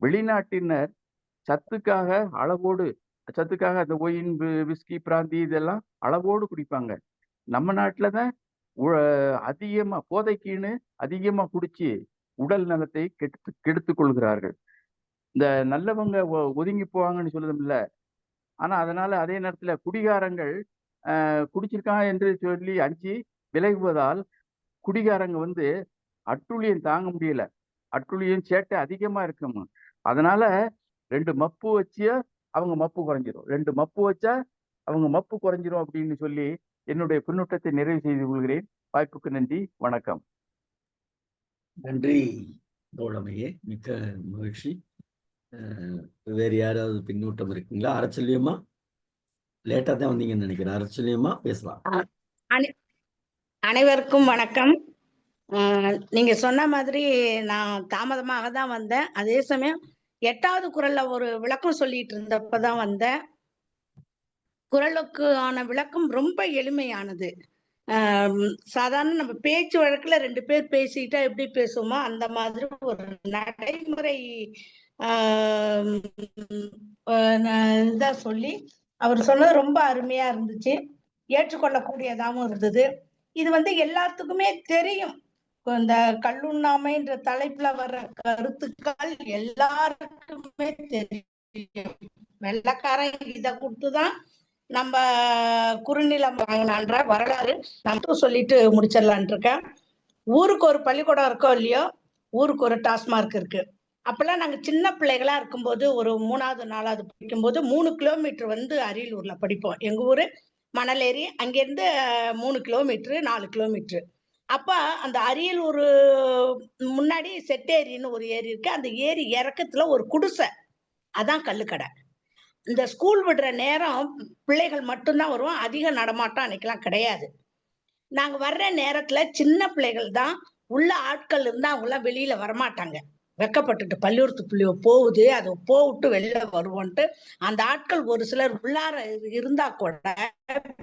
வெளிநாட்டினர் சத்துக்காக அந்த ஒயின், விஸ்கி, பிராந்தி இதெல்லாம் அளவோடு குடிப்பாங்க. நம்ம நாட்டுல தான் அதிகமா போதைக்குன்னு அதிகமா குடிச்சு உடல் நலத்தை கெடுத்துக் கொள்கிறார்கள். இந்த நல்லவங்க ஒதுங்கி போவாங்கன்னு சொல்லுதும்ல. ஆனா அதனால அதே நேரத்துல குடிகாரங்கள் குடிச்சிருக்கான் என்று சொல்லி அடிச்சு விலகுவதால் குடிகாரங்க அட்டுழியம் தாங்க முடியல. அட்டுழியம் சேட்டை அதிகமா இருக்கும். அதனால 2 மப்பு வச்சா அவங்க மப்பு குறைஞ்சிரும், 2 மப்பு வச்சா அவங்க மப்பு குறைஞ்சிரும் அப்படின்னு சொல்லி என்னுடைய பின்னூட்டத்தை நிறைவு செய்து கொள்கிறேன். வாய்ப்புக்கு நன்றி, வணக்கம். நன்றி தோழமையே, மிக்க மகிழ்ச்சி. வேறு யாராவது பின்னூட்டம் இருக்குங்களா? அரச்சல்வியம்மா, லேட்டா தான் வந்தீங்கன்னு நினைக்கிறேன். அரச்சல்வியம்மா பேசலாம். அனைவருக்கும் வணக்கம். நீங்க சொன்ன மாதிரி நான் தாமதமாக தான் வந்தேன். அதே சமயம் 8வது குறள்ல ஒரு விளக்கம் சொல்லிட்டு இருந்தப்பதான் வந்தேன். குறளுக்கு ஆன விளக்கம் ரொம்ப எளிமையானது. சாதாரண நம்ம பேச்சு வழக்குல 2 பேர் பேசிட்டா எப்படி பேசுவோமோ அந்த மாதிரி ஒரு நடைமுறை இதான் சொல்லி அவர் சொன்னது ரொம்ப அருமையா இருந்துச்சு, ஏற்றுக்கொள்ளக்கூடியதாகவும் இருந்தது. இது எல்லாத்துக்குமே தெரியும். இந்த கல்லுண்ணாமைன்ற தலைப்புல வர்ற கருத்துக்கள் எல்லாருக்குமே தெரியும். வெள்ளக்காரன் இதை கொடுத்துதான் நம்ம குறுநிலம் வாங்கினான்ற வரலாறு நம்ம சொல்லிட்டு முடிச்சிடலான் இருக்கேன். ஊருக்கு ஒரு பள்ளிக்கூடம் இருக்கோ இல்லையோ, ஊருக்கு ஒரு டாஸ்மார்க் இருக்கு. அப்பெல்லாம் நாங்க சின்ன பிள்ளைகளா இருக்கும்போது, ஒரு 3வது 4வது படிக்கும்போது 3 கிலோமீட்டர் அரியலூர்ல படிப்போம். எங்க ஊரு மணலேரி, அங்கிருந்து 3 கிலோமீட்டர் 4 கிலோமீட்டர். அப்ப அந்த அரியலூர் முன்னாடி செட்டேரின்னு ஒரு ஏரி இருக்கு. அந்த ஏரி இறக்கத்துல ஒரு குடிசை, அதான் கல்லுக்கடை. இந்த ஸ்கூல் விடுற நேரம் பிள்ளைகள் மட்டும்தான் வருவோம், அதிக நடமாட்டம் அன்னைக்கெல்லாம் கிடையாது. நாங்க வர்ற நேரத்துல சின்ன பிள்ளைகள் தான், உள்ள ஆட்கள் இருந்தா அவங்க எல்லாம் வெளியில வரமாட்டாங்க, வெக்கப்பட்டுட்டு. பள்ளிக்கூடத்து பிள்ளையோ போகுது, அதை போவிட்டு வெளியில வருவோன்ட்டு அந்த ஆட்கள் ஒரு சிலர் உள்ளார இருந்தா கூட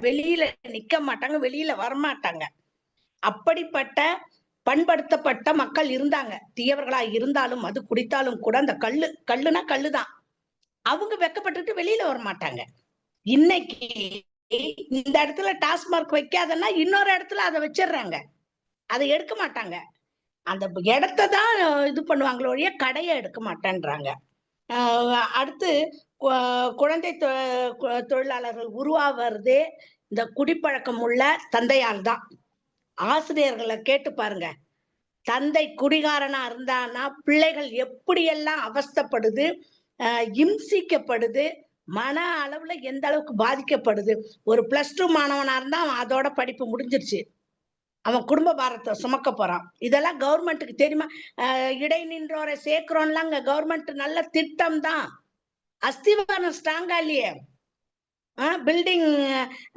வெளியில நிக்க மாட்டாங்க, வெளியில வரமாட்டாங்க. அப்படிப்பட்ட பண்படுத்தப்பட்ட மக்கள் இருந்தாங்க. தீயவர்களா இருந்தாலும் அது குடித்தாலும் கூட அந்த கல்லுனா கல்லுதான், அவங்க வெக்கப்பட்டுட்டு வெளியில வர மாட்டாங்க. இன்னைக்கு இந்த இடத்துல டாஸ்மார்க் வைக்காதன்னா இன்னொரு இடத்துல அதை வச்சிடுறாங்க, அதை எடுக்க மாட்டாங்க. அந்த இடத்தை தான் இது பண்ணுவாங்களோ ஒழிய கடையை எடுக்க மாட்டேன்றாங்க. அடுத்து குழந்தை தொழிலாளர்கள் உருவாவதே இந்த குடிப்பழக்கம் உள்ள தந்தையால் தான். ஆசிரியர்களை கேட்டு பாருங்க, தந்தை குடிகாரனா இருந்தான்னா பிள்ளைகள் எப்படியெல்லாம் அவஸ்தைப்படுது, இம்சிக்கப்படுது, மன அளவுல எந்த அளவுக்கு பாதிக்கப்படுது. ஒரு +2 மாணவனா இருந்தா அவன் அதோட படிப்பு முடிஞ்சிருச்சு, அவன் குடும்ப பாரத்தை சுமக்க போறான். இதெல்லாம் கவர்மெண்ட்டுக்கு தெரியுமா? இடைநின்றோரை சேர்க்கிறோம்லாம் கவர்மெண்ட் நல்ல திட்டம் தான். அஸ்திவாரம் ஸ்ட்ராங்கா இல்லையே, பில்டிங்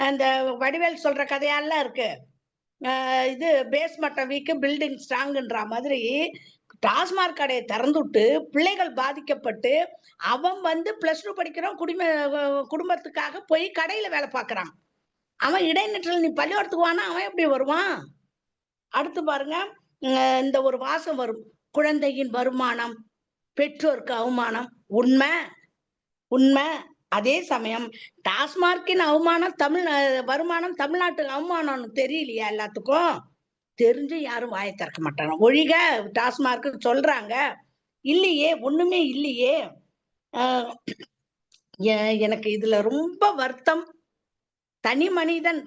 அந்த வடிவேல் சொல்ற கதையெல்லாம் இருக்கு. இது பேஸ் மட்டம் வீக்கு, பில்டிங் ஸ்ட்ராங்குன்ற மாதிரி டாஸ்மார்க் கடையை திறந்துட்டு பிள்ளைகள் பாதிக்கப்பட்டு அவன் +2 படிக்கிறான், குடும்பத்துக்காக போய் கடையில வேலை பார்க்கறான். அவன் இடைநிற்றல், நீ பள்ளிக்கூடத்துக்கு வானா அவன் எப்படி வருவான்? அடுத்து பாருங்க, இந்த ஒரு வாசம் வரும், குழந்தையின் வருமானம் பெற்றோருக்கு அவமானம். உண்மை உண்மை. அதே சமயம் டாஸ்மார்க்கின் அவமானம் வருமானம் தமிழ்நாட்டுக்கு அவமானம்னு தெரியலையா? எல்லாத்துக்கும் தெரிஞ்சு யாரும் வாயை திறக்க மாட்டாங்க. ஒழிக டாஸ்மார்க் சொல்றாங்க, இல்லையே, ஒண்ணுமே இல்லையே. எனக்கு இதுல ரொம்ப வருத்தம். தனி மனிதன்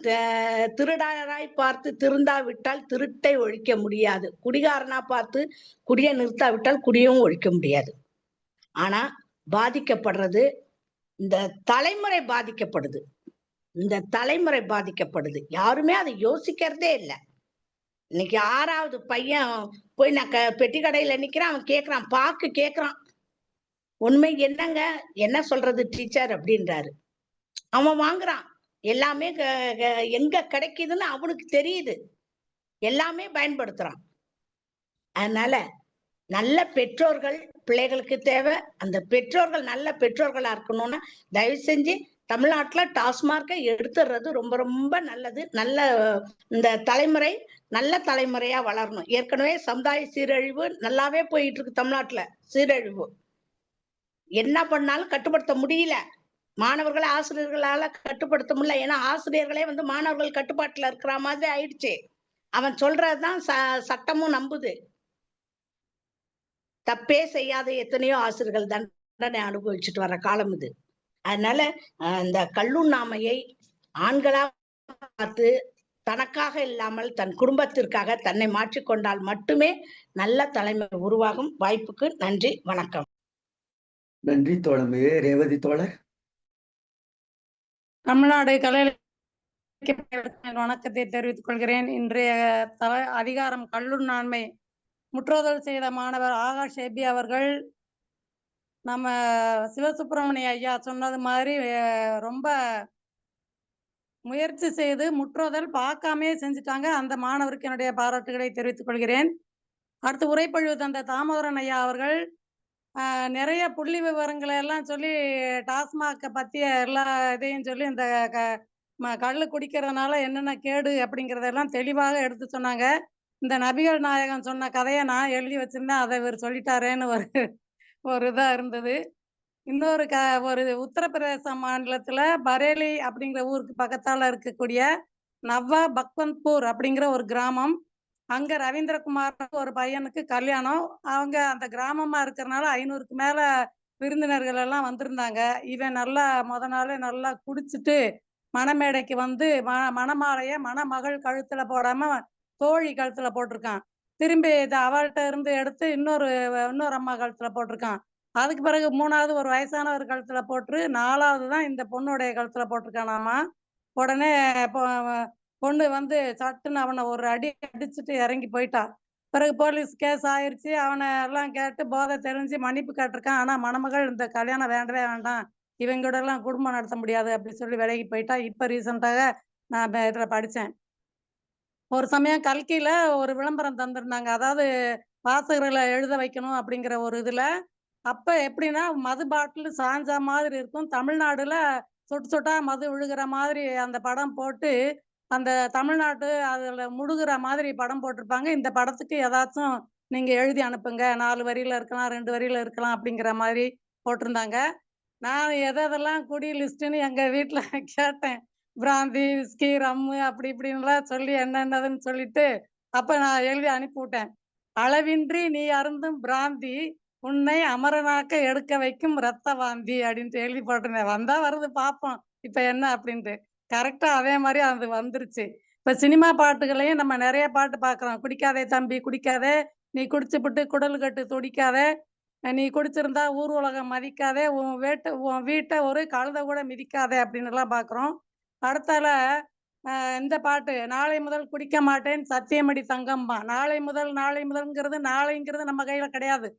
திருடாராய் பார்த்து திருந்தாவிட்டால் திருட்டை ஒழிக்க முடியாது, குடிகாரனா பார்த்து குடியை நிறுத்தாவிட்டால் குடியும் ஒழிக்க முடியாது. ஆனா பாதிக்கப்படுறது இந்த தலைமுறை, பாதிக்கப்படுது. யாருமே அதை யோசிக்கிறதே இல்லை. இன்னைக்கு 6வது பையன் போய் நான் பெட்டி கடையில நிக்கிறான், அவன் கேக்குறான், பாக்கு கேக்குறான். உண்மை என்னங்க, என்ன சொல்றது டீச்சர் அப்படின்றாரு. அவன் வாங்குறான், எல்லாமே எங்க கிடைக்குதுன்னு அவனுக்கு தெரியுது, எல்லாமே பயன்படுத்துறான். அதனால நல்ல பெற்றோர்கள் பிள்ளைகளுக்கு தேவை. அந்த பெற்றோர்கள் நல்ல பெற்றோர்களா இருக்கணும்னா தயவு செஞ்சு தமிழ்நாட்டுல டாஸ்மார்க்கை எடுத்துடுறது ரொம்ப ரொம்ப நல்லது. நல்ல இந்த தலைமுறை நல்ல தலைமுறையா வளரணும். ஏற்கனவே சமுதாய சீரழிவு நல்லாவே போயிட்டு இருக்கு தமிழ்நாட்டுல. சீரழிவு என்ன பண்ணாலும் கட்டுப்படுத்த முடியல. மாணவர்கள ஆசிரியர்களால கட்டுப்படுத்த முடியல. ஏன்னா ஆசிரியர்களே வந்து மாணவர்கள் கட்டுப்பாட்டுல இருக்கிற மாதிரி ஆயிடுச்சு. அவன் சொல்றதுதான் சட்டமும் நம்புது. தப்பே செய்யாத எத்தனையோ ஆசிரியர்கள் தண்டனை அனுபவிச்சுட்டு வர்ற காலம் இது. அதனால இந்த கல்லுண்ணாமையை ஆண்களா பார்த்து தனக்காக இல்லாமல் தன் குடும்பத்திற்காக தன்னை மாற்றிக்கொண்டால் மட்டுமே நல்ல தலைமை உருவாகும். வாய்ப்புக்கு நன்றி, வணக்கம். நன்றி தோழமையே. ரேவதி தோழர். தமிழ்நாடு கலை வணக்கத்தை தெரிவித்துக் கொள்கிறேன். இன்றைய அதிகாரம் கல்லுண்ணாண்மை முற்றோதல் செய்த மாணவர் ஆகாஷ் ஏபி அவர்கள் நம்ம சிவசுப்பிரமணிய ஐயா சொன்னது மாதிரி ரொம்ப முயற்சி செய்து முற்றோதல் பார்க்காமே செஞ்சுட்டாங்க. அந்த மாணவருக்கு என்னுடைய பாராட்டுகளை தெரிவித்துக் கொள்கிறேன். அடுத்து உரைப்பொழிவு தந்த தாமோதரன் ஐயா அவர்கள் நிறைய புள்ளி விவரங்களை எல்லாம் சொல்லி டாஸ்மாக் பத்திய எல்லா இதையும் சொல்லி இந்த கள்ளு குடிக்கிறதுனால என்னென்ன கேடு அப்படிங்கிறதெல்லாம் தெளிவாக எடுத்து சொன்னாங்க. இந்த நபிகள் நாயகம் சொன்ன கதையை நான் எழுதி வச்சிருந்தேன், அதை இவர் சொல்லிட்டாரேன்னு ஒரு இதா இருந்தது. இன்னொரு ஒரு உத்தரப்பிரதேச மாநிலத்துல பரேலி அப்படிங்கிற ஊருக்கு பக்கத்தால இருக்கக்கூடிய நவ்வா பக்வந்த்பூர் அப்படிங்கிற ஒரு கிராமம். அங்க ரவீந்திரகுமார் ஒரு பையனுக்கு கல்யாணம். அவங்க அந்த கிராமமா இருக்கிறனால 500க்கு மேல விருந்தினர்கள் எல்லாம் வந்திருந்தாங்க. இவன் நல்லா நாளே நல்லா குடிச்சிட்டு மணமேடைக்கு வந்து மணமாலைய மணமகள் கழுத்துல போடாம தோழி கழுத்துல போட்டிருக்கான். திரும்பி அவள்கிட்ட இருந்து எடுத்து இன்னொரு அம்மா கழுத்துல போட்டிருக்கான். அதுக்கு பிறகு 3வது ஒரு வயசானவர் கழுத்துல போட்டு 4வது தான் இந்த பொண்ணுடைய கழுத்துல போட்டிருக்கானாமா. உடனே பொண்ணு வந்து சட்டுன்னு அவனை ஒரு அடி அடிச்சுட்டு இறங்கி போயிட்டா. பிறகு போலீஸ் கேஸ் ஆயிடுச்சு. அவனை எல்லாம் கேட்டு போதை தெரிஞ்சு மன்னிப்பு கேட்டிருக்கான். ஆனா மணமகள் இந்த கல்யாணம் வேண்டவே வேண்டாம், இவங்களோட எல்லாம் குடும்பம் நடத்த முடியாது அப்படின்னு சொல்லி விலகி போயிட்டா. இப்ப ரீசெண்டாக நான் இதுல படிச்சேன். ஒரு சமயம் கல்கியில ஒரு விளம்பரம் தந்திருந்தாங்க. அதாவது வாசகர்களை எழுத வைக்கணும் அப்படிங்கிற ஒரு இதுல. அப்ப எப்படின்னா மது பாட்டில் சாஞ்ச மாதிரி இருக்கும். தமிழ்நாடுல சொட்டு சொட்டா மது விழுகிற மாதிரி அந்த படம் போட்டு அந்த தமிழ்நாட்டு அதுல முழுகிற மாதிரி படம் போட்டிருப்பாங்க. இந்த படத்துக்கு ஏதாச்சும் நீங்க எழுதி அனுப்புங்க, 4 வரியில இருக்கலாம், 2 வரியில இருக்கலாம் அப்படிங்கிற மாதிரி போட்டிருந்தாங்க. நான் எதெல்லாம் குடி லிஸ்ட்டுன்னு எங்க வீட்டுல கேட்டேன். பிராந்தி, விஸ்கி, ரம்மு அப்படி இப்படின்லாம் சொல்லி என்னென்னதுன்னு சொல்லிட்டு அப்ப நான் எழுதி அனுப்பிவிட்டேன். அளவின்றி நீ அருந்தும் பிராந்தி உன்னை அமரனாக்க எடுக்க வைக்கும் ரத்த வாந்தி அப்படின்ட்டு எழுதி போட்டிருந்தேன். வந்தா வருது பார்ப்போம் இப்ப என்ன அப்படின்ட்டு. கரெக்டா அதே மாதிரி அது வந்துருச்சு. இப்ப சினிமா பாட்டுகளையும் நம்ம நிறைய பாட்டு பார்க்கிறோம். குடிக்காதே தம்பி குடிக்காதே, நீ குடிச்சுப்புட்டு குடல் கட்டு துடிக்காதே, நீ குடிச்சிருந்தா ஊர் உலகம் மதிக்காதே, உன் வீட்டை ஒரு கழுதை கூட மிதிக்காதே அப்படின்னு எல்லாம் பார்க்குறோம். அடுத்தால இந்த பாட்டு நாளை முதல் குடிக்க மாட்டேன் சத்தியமடி தங்கம்மா. நாளை முதல்ங்கிறது நாளைங்கிறது நம்ம கையில கிடையாது.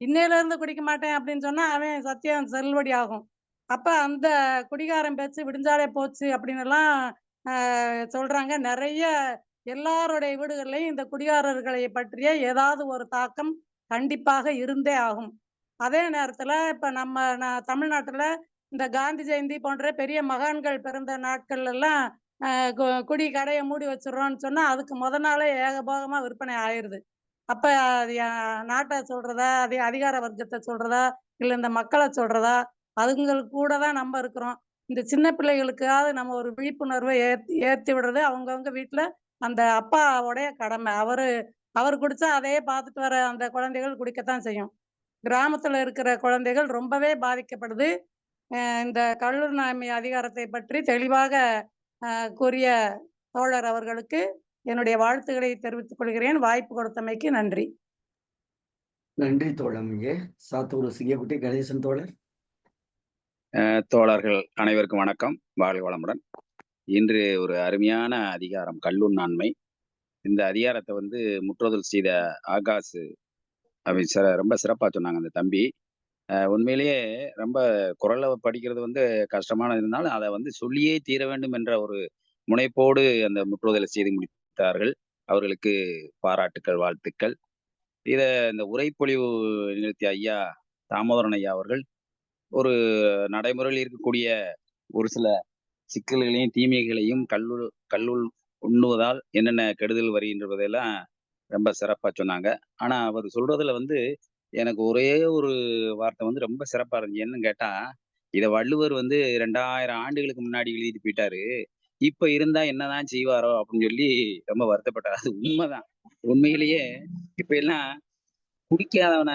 இன்னையில இருந்து குடிக்க மாட்டேன் அப்படின்னு சொன்னா அவன் சத்தியம் செல்லுபடி ஆகும். அப்ப அந்த குடிகாரன் பேச்சு விடிஞ்சாலே போச்சு அப்படின்னு எல்லாம் சொல்றாங்க. நிறைய எல்லாருடைய வீடுகள்லையும் இந்த குடிகாரர்களை பற்றிய ஏதாவது ஒரு தாக்கம் கண்டிப்பாக இருந்தே ஆகும். அதே நேரத்துல இப்ப நம்ம தமிழ்நாட்டுல இந்த காந்தி ஜெயந்தி போன்ற பெரிய மகான்கள் பிறந்த நாட்கள் எல்லாம் குடி கடையை மூடி வச்சிடறோம்னு சொன்னா அதுக்கு நாளே ஏகபோகமா விற்பனை ஆயிருது. அப்ப அது நாட்டை சொல்றதா, அது அதிகார வர்க்கத்தை சொல்றதா, இல்ல இந்த மக்களை சொல்றதா, அதுங்களுக்கு கூட தான் நம்ம இருக்கிறோம். இந்த சின்ன பிள்ளைகளுக்காவது நம்ம ஒரு விழிப்புணர்வை ஏத்தி விடுறது அவங்கவுங்க வீட்டுல அந்த அப்பாவுடைய கடமை. அவர் குடிச்சா அதையே பார்த்துட்டு வர அந்த குழந்தைகள் குடிக்கத்தான் செய்யும். கிராமத்துல இருக்கிற குழந்தைகள் ரொம்பவே பாதிக்கப்படுது. இந்த கல்லுண்ணாமை அதிகாரத்தை பற்றி தெளிவாக கூறிய தோழர் அவர்களுக்கு என்னுடைய வாழ்த்துக்களை தெரிவித்துக் கொள்கிறேன். வாய்ப்பு கொடுத்தமைக்கு நன்றி. நன்றி தோழமையே. சாத்தூர் சிங்கக்குட்டி கணேசன் தோழர். தோழர்கள் அனைவருக்கும் வணக்கம், வாழ்க வளமுடன். இன்று ஒரு அருமையான அதிகாரம் கல்லுண்ணாண்மை. இந்த அதிகாரத்தை முற்றுதல் செய்த ஆகாஷ் ரொம்ப சிறப்பா சொன்னாங்க அந்த தம்பி. உண்மையிலேயே ரொம்ப குரலை படிக்கிறது கஷ்டமான இருந்தாலும் அதை சொல்லியே தீர வேண்டும் என்ற ஒரு முனைப்போடு அந்த முற்றுதலை செய்து முடித்தார்கள். அவர்களுக்கு பாராட்டுக்கள், வாழ்த்துக்கள். இந்த உரைப்பொழிவு நிறுத்திய ஐயா தாமோதரன் ஐயா அவர்கள் ஒரு நடைமுறையில் இருக்கக்கூடிய ஒரு சில சிக்கல்களையும் தீமைகளையும் கல்லுள் உண்ணுவதால் என்னென்ன கெடுதல் வருகின்றதெல்லாம் ரொம்ப சிறப்பா சொன்னாங்க. ஆனா அவர் சொல்றதுல வந்து எனக்கு ஒரே ஒரு வார்த்தை வந்து ரொம்ப சிறப்பா இருந்துச்சு. என்னன்னு கேட்டா, இத வள்ளுவர் வந்து 2000 ஆண்டுகளுக்கு முன்னாடி எழுதிட்டு போயிட்டாரு. இப்ப இருந்தா என்னதான் செய்வாரோ அப்படின்னு சொல்லி ரொம்ப வருத்தப்பட்டார். அது உண்மைதான். உண்மையிலேயே இப்ப எல்லாம் குடிக்காதவன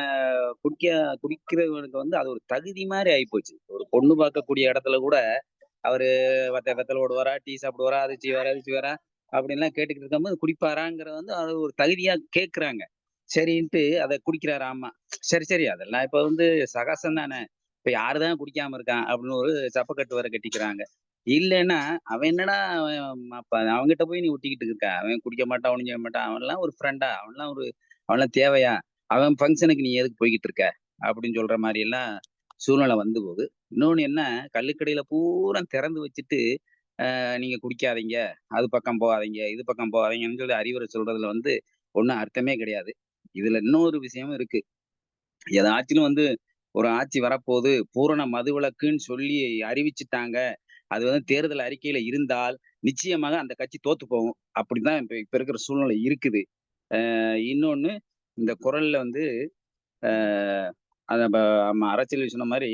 குடிக்க குடிக்கிறவனுக்கு வந்து அது ஒரு தகுதி மாரி ஆயிப்போச்சு. ஒரு பொண்ணு பார்க்கக்கூடிய இடத்துல கூட அவரு வெத்தல போடுவாரா, டீ சாப்பிடுவாரா, அது செய்வாரா, இது செய்வாரா அப்படின்லாம் கேட்டுக்கிட்டு இருக்கும்போது குடிப்பாராங்கிறத வந்து அது ஒரு தகுதியா கேட்குறாங்க. சரின்ட்டு அத குடிக்கிறாரு. ஆமா. சரி, சரி. அதெல்லாம் இப்ப வந்து சகஜம் தானே. இப்ப யாரு தான் குடிக்காம இருக்கான் அப்படின்னு ஒரு சப்பக்கட்டு வேற கட்டிக்கிறாங்க. இல்லன்னா அவன் என்னடா அப்ப அவன்கிட்ட போய் நீ ஒட்டிக்கிட்டு இருக்க. அவன் குடிக்க மாட்டான், ஒண்ணும் செய்ய மாட்டான். அவன்லாம் ஒரு ஃப்ரெண்டா? அவன்லாம் தேவையா? அவன் ஃபங்ஷனுக்கு நீ எதுக்கு போய்க்கிட்டு இருக்க? அப்படின்னு சொல்ற மாரி எல்லாம் சூழ்நிலை வந்து போகுது. இன்னொன்னு என்ன, கள்ளுக்கடையில பூரா திறந்து வச்சுட்டு, நீங்க குடிக்காதீங்க, அது பக்கம் போகாதீங்க, இது பக்கம் போகாதீங்கன்னு சொல்லி அறிவுரை சொல்றதுல வந்து ஒண்ணும் அர்த்தமே கிடையாது. இதுல இன்னொரு விஷயமும் இருக்கு. ஏதாச்சிலும் வந்து ஒரு ஆட்சி வரப்போது, பூரண மதுவிலக்குன்னு சொல்லி அறிவிச்சுட்டாங்க. அது வந்து தேர்தல் அறிக்கையில இருந்தால், நிச்சயமாக அந்த கட்சி தோத்து போகும். அப்படிதான் இப்ப இப்ப இருக்கிற சூழ்நிலை இருக்குது. இன்னொன்னு இந்த குறள்ல வந்து அ அத நம்ம அரசியல்ல சொன்ன மாரி,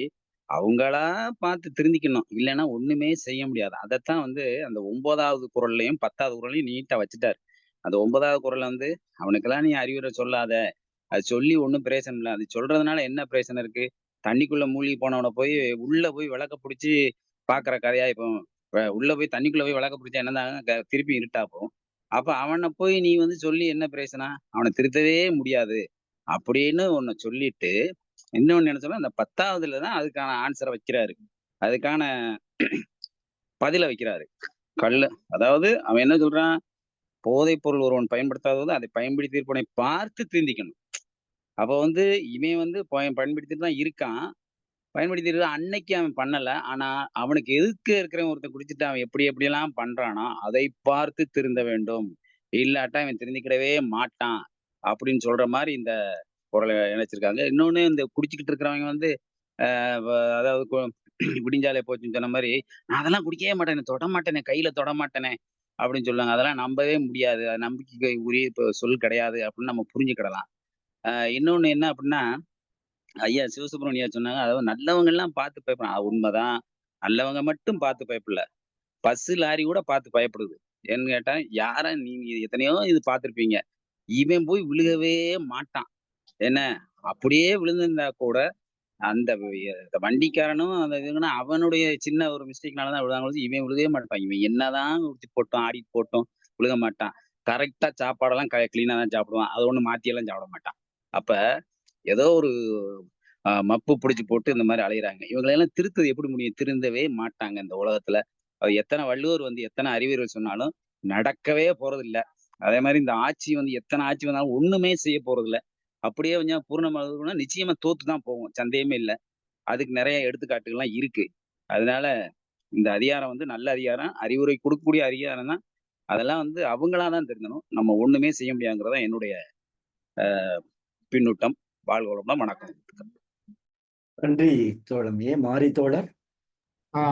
அவங்களா பார்த்து திருந்திக்கணும். இல்லன்னா ஒண்ணுமே செய்ய முடியாது. அதத்தான் வந்து அந்த 9வது குறள்லயும், 10வது குறளையும் நீட்டா வச்சுட்டாரு. அந்த 9வது குறள்ல வந்து, "அவனுக்கெல்லாம் நீ அறிவுரை சொல்லாத. அது சொல்லி ஒண்ணும் பிரயோசனம் இல்ல. அது சொல்றதுனால என்ன பிரயோசனம் இருக்கு? தண்ணிக்குள்ள மூழ்கி போனவன போய் உள்ள போய் விளக்க புடிச்சு பார்க்குற கதையா இப்போ உள்ள போய் தண்ணிக்குள்ள போய் விளக்க புடிச்சா என்னதான் திருப்பி இருட்டா போகும். அப்ப அவன போய் நீ வந்து சொல்லி என்ன பிரயோசனம்? அவன திருத்தவே முடியாது." அப்படின்னு ஒண்ண சொல்லிட்டு, இன்னொன்னு என்ன சொன்னா, அந்த 10வதுல தான் அதுக்கான ஆன்ஸர வைக்கிறாரு. அதுக்கான பதில வைக்கிறாரு. கள்ளு அதாவது அவன் என்ன சொல்றான்? "போதைப் பொருள் ஒருவன் பயன்படுத்தாதபோது, அதை பயன்படுத்தியிருப்பவனை பார்த்து திருந்திக்கணும்." அப்ப வந்து இவன் வந்து பயன்படுத்திட்டு தான் இருக்கான். பயன்படுத்திட்டு அன்னைக்கு அவன் பண்ணல. ஆனா, அவனுக்கு எதிர்க்க இருக்கிறவன் ஒருத்தன் குடிச்சுட்டு அவன் எப்படி எப்படியெல்லாம் பண்றானோ, அதை பார்த்து திருந்த வேண்டும். இல்லாட்டா இவன் திருந்திக்கிடவே மாட்டான். அப்படின்னு சொல்ற மாரி இந்த குறள இணைச்சிருக்காங்க. இன்னொன்னு இந்த குடிச்சுக்கிட்டு இருக்கிறவங்க வந்து, அ வ அதாவது விடிஞ்சாலே போச்சுன்னு சொன்ன மாரி, "நான் அதெல்லாம் குடிக்கவே மாட்டேனே, தொடமாட்டேனே, கையில தொடமாட்டேனே" அப்படின்னு சொல்லுவாங்க. அதெல்லாம் நம்பவே முடியாது. அது நம்பிக்கைக்கு உரிய சொல் கிடையாது அப்படின்னு நம்ம புரிஞ்சுக்கிடலாம். இன்னொன்னு என்ன அப்படின்னா, ஐயா சிவசுப்ரமணியா சொன்னாங்க, அதாவது நல்லவங்கலாம் பார்த்து பயப்படணும். அது உண்மதான். நல்லவங்க மட்டும் பார்த்து பயப்படல. பஸ்ஸு, லாரி கூட பார்த்து பயப்படுது. ஏன்னு கேட்டா, நீங்க எத்தனையோ இது பார்த்திருப்பீங்க. இவன் போய் விழுகவே மாட்டான். என்ன, அப்படியே விழுந்திருந்தா கூட, அந்த வண்டிக்காரனும் அந்த இதுங்கன்னா அவனுடைய சின்ன ஒரு மிஸ்டேக்னால தான் விழுதாங்க ஒழிஞ்சு, இவன் விழுகவே மாட்டான். இவன் என்னதான் குடிச்சு போட்டும், ஆடிட்டு போட்டும் விழுக மாட்டான். கரெக்ட்டா சாப்பாடெல்லாம் கிளீனா தான் சாப்பிடுவான். அது ஒண்ணும் மாத்தியெல்லாம் சாப்பிட மாட்டான். அப்ப ஏதோ ஒரு மப்பு புடிச்சு போட்டு இந்த மாரி அலையுறாங்க. இவங்களயெல்லாம் திருத்தது எப்படி முடியும்? திருந்தவே மாட்டாங்க இந்த உலகத்துல. எத்தன வள்ளுவர் வந்து எத்தன அறிவுரை சொன்னாலும் நடக்கவே போறதில்ல. அதே மாரி இந்த ஆட்சி வந்து எத்தன ஆட்சி வந்தாலும் ஒண்ணுமே செய்ய போறதில்ல. அப்படியே கொஞ்சம் பூரணமாகுதுன்னா நிச்சயமா தோத்து தான் போகும். சந்தேகமே இல்ல. அதுக்கு நெறைய எடுத்துக்காட்டுகள்லாம் இருக்கு. அதனால இந்த அதிகாரம் வந்து நல்ல அதிகாரம். அறிவுரை குடுக்கக்கூடிய அதிகாரம் தான். அதெல்லாம் வந்து அவங்களா தான் திருந்தணும். நம்ம ஒண்ணுமே செய்ய முடியாதுங்கிறது தான் என்னுடைய அ பின்னூட்டம். வாழ்க வளமுடன். வணக்கம். நன்றி தோழம். மாரி தோழர். ஆ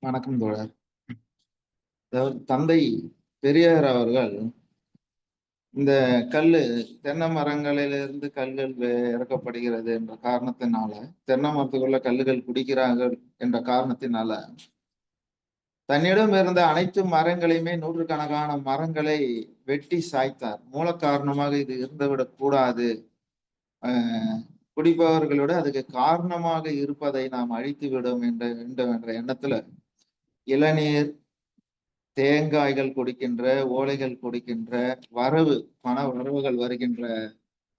வணக்கம் தோழர். அதாவது தந்தை பெரியார் அவர்கள் இந்த கல்லு தென்னை மரங்களிலிருந்து கல்கள் இறக்கப்படுகிறது என்ற காரணத்தினால, தென்னை மரத்துக்குள்ள கல்லுகள் குடிக்கிறார்கள் என்ற காரணத்தினால, தன்னிடம் இருந்த அனைத்து மரங்களையுமே நூற்றுக்கணக்கான மரங்களை வெட்டி சாய்த்தார். மூல காரணமாக இது இருந்துவிடக் கூடாது. குடிப்பவர்களோட அதுக்கு காரணமாக இருப்பதை நாம் அழித்து விடும் வேண்டும் என்ற எண்ணத்துல இளநீர், தேங்காய்கள் கொடுக்கின்ற, ஓலைகள் கொடுக்கின்ற வரவு, பண வரவுகள் வருகின்ற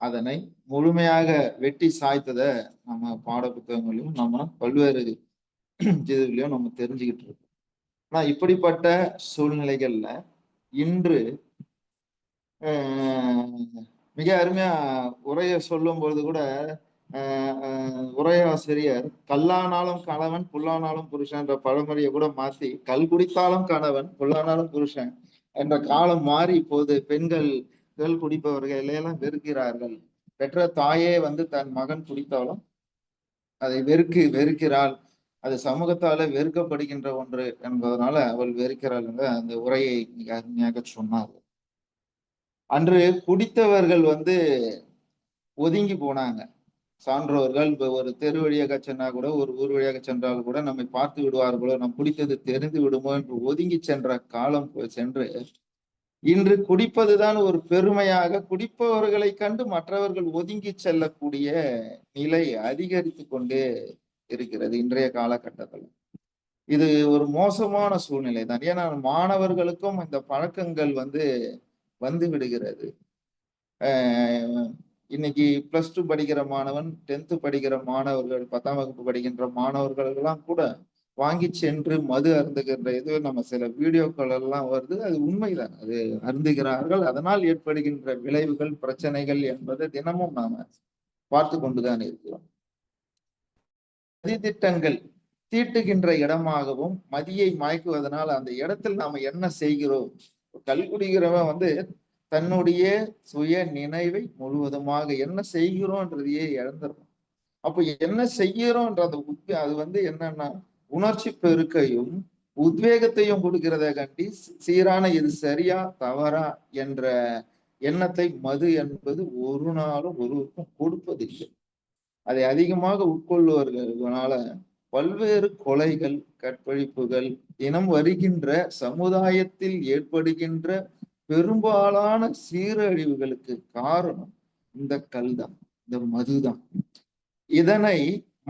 அதனை முழுமையாக வெட்டி சாய்த்ததை நம்ம பாட புத்தகங்களையும் நம்ம பல்வேறு இதுகளையும் நம்ம தெரிஞ்சுக்கிட்டு இருக்கோம். ஆனா இப்படிப்பட்ட சூழ்நிலைகள்ல இன்று மிக அருமையா உரையை சொல்லும் பொழுது கூட உரையாசிரியர் கல்லானாலும் கணவன் புல்லானாலும் புருஷன் என்ற பழமொழியை கூட மாத்தி கல் குடித்தாலும் கணவன் புல்லானாலும் புருஷன் என்ற காலம் மாறி இப்போது பெண்கள் குடிப்பவர்கள் எல்லாம் வெறுக்கிறார்கள். பெற்ற தாயே வந்து தன் மகன் குடித்தாலும் அதை வெறுக்கிறாள் அது சமூகத்தால வெறுக்கப்படுகின்ற ஒன்று என்பதனால அவள் வெறுக்கிறாள் அந்த உரையை மிக அருமையாக சொன்னார். அன்று குடித்தவர்கள் ஒதுங்கி போனாங்க. சான்றோர்கள் ஒரு தெரு வழியாக சென்றா கூட, ஒரு ஊர் வழியாக சென்றால் கூட நம்மை பார்த்து விடுவார்களோ, நம் குடித்தது தெரிந்து விடுமோ என்று ஒதுங்கி சென்ற காலம் சென்று இன்று குடிப்பதுதான் ஒரு பெருமையாக, குடிப்பவர்களை கண்டு மற்றவர்கள் ஒதுங்கி செல்லக்கூடிய நிலை அதிகரித்து கொண்டே இருக்கிறது இன்றைய காலகட்டத்தில். இது ஒரு மோசமான சூழ்நிலை தான். ஏன்னா மாணவர்களுக்கும் இந்த பழக்கங்கள் வந்து விடுகிறது. இன்னைக்கு +2 படிக்கிற மாணவன், 10th படிக்கிற மாணவர்கள், 10ஆம் வகுப்பு படிக்கின்ற மாணவர்கள் எல்லாம் கூட வாங்கி சென்று மது அருந்துகின்ற இது நம்ம சில வீடியோக்கள் எல்லாம் வருது. அது உண்மைதான். அது அருந்துகிறார்கள். அதனால் ஏற்படுகின்ற விளைவுகள், பிரச்சனைகள் என்பதை தினமும் நாம பார்த்து கொண்டுதான் இருக்கிறோம். சதித்திட்டங்கள் தீட்டுகின்ற இடமாகவும் மதியை மயக்குவதனால் அந்த இடத்தில் நாம என்ன செய்கிறோம்? கல்குடிக்கிறவன் தன்னுடைய சுய நினைவை முழுவதுமாக என்ன செய்கிறோன்றதையே இழந்துடும். அப்ப என்ன செய்கிறோன்ற அந்த அது என்னன்னா உணர்ச்சி பெருக்கையும் உத்வேகத்தையும் கொடுக்கிறத கண்டி சீரான இது சரியா தவறா என்ற எண்ணத்தை மது என்பது ஒரு நாளும் ஒருவருக்கும் கொடுப்பதில்லை. அதை அதிகமாக உட்கொள்வர்களால பல்வேறு கொலைகள், கற்பழிப்புகள், தினம் வருகின்ற சமுதாயத்தில் ஏற்படுகின்ற பெரும்பாலான சீரழிவுகளுக்கு காரணம் இந்த கல்தான், இந்த மதுதான். இதனை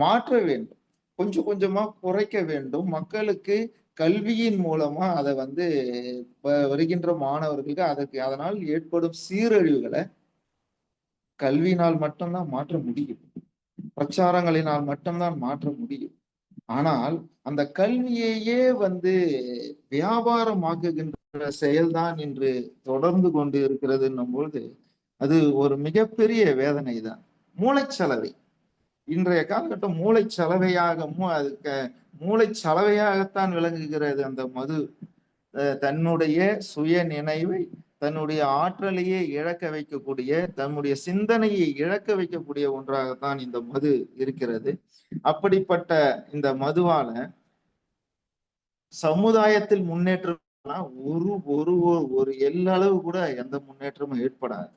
மாற்ற வேண்டும், கொஞ்சம் கொஞ்சமா குறைக்க வேண்டும். மக்களுக்கு கல்வியின் மூலமா அதை வருகின்ற மாணவர்களுக்கு அதனால் ஏற்படும் சீரழிவுகளை கல்வியினால் மட்டும்தான் மாற்ற முடியும், பிரச்சாரங்களினால் மட்டும்தான் மாற்ற முடியும். ஆனால் அந்த கல்வியையே வியாபாரமாக்குகின்ற செயல்தான் இன்று தொடர்ந்து கொண்டு இருக்கிறது பொழுது அது ஒரு மிகப்பெரிய வேதனை தான். மூளைச்சலவை இன்றைய காலகட்டம் மூளைச்சலவையாகத்தான் விளங்குகிறது அந்த மது. தன்னுடைய சுய நினைவை, தன்னுடைய ஆற்றலையே இழக்க வைக்கக்கூடிய, தன்னுடைய சிந்தனையை இழக்க வைக்கக்கூடிய ஒன்றாகத்தான் இந்த மது இருக்கிறது. அப்படிப்பட்ட இந்த மதுவால சமுதாயத்தில் முன்னேற்றம் ஒரு எல்லளவு கூட எந்த முன்னேற்றமும் ஏற்படாது.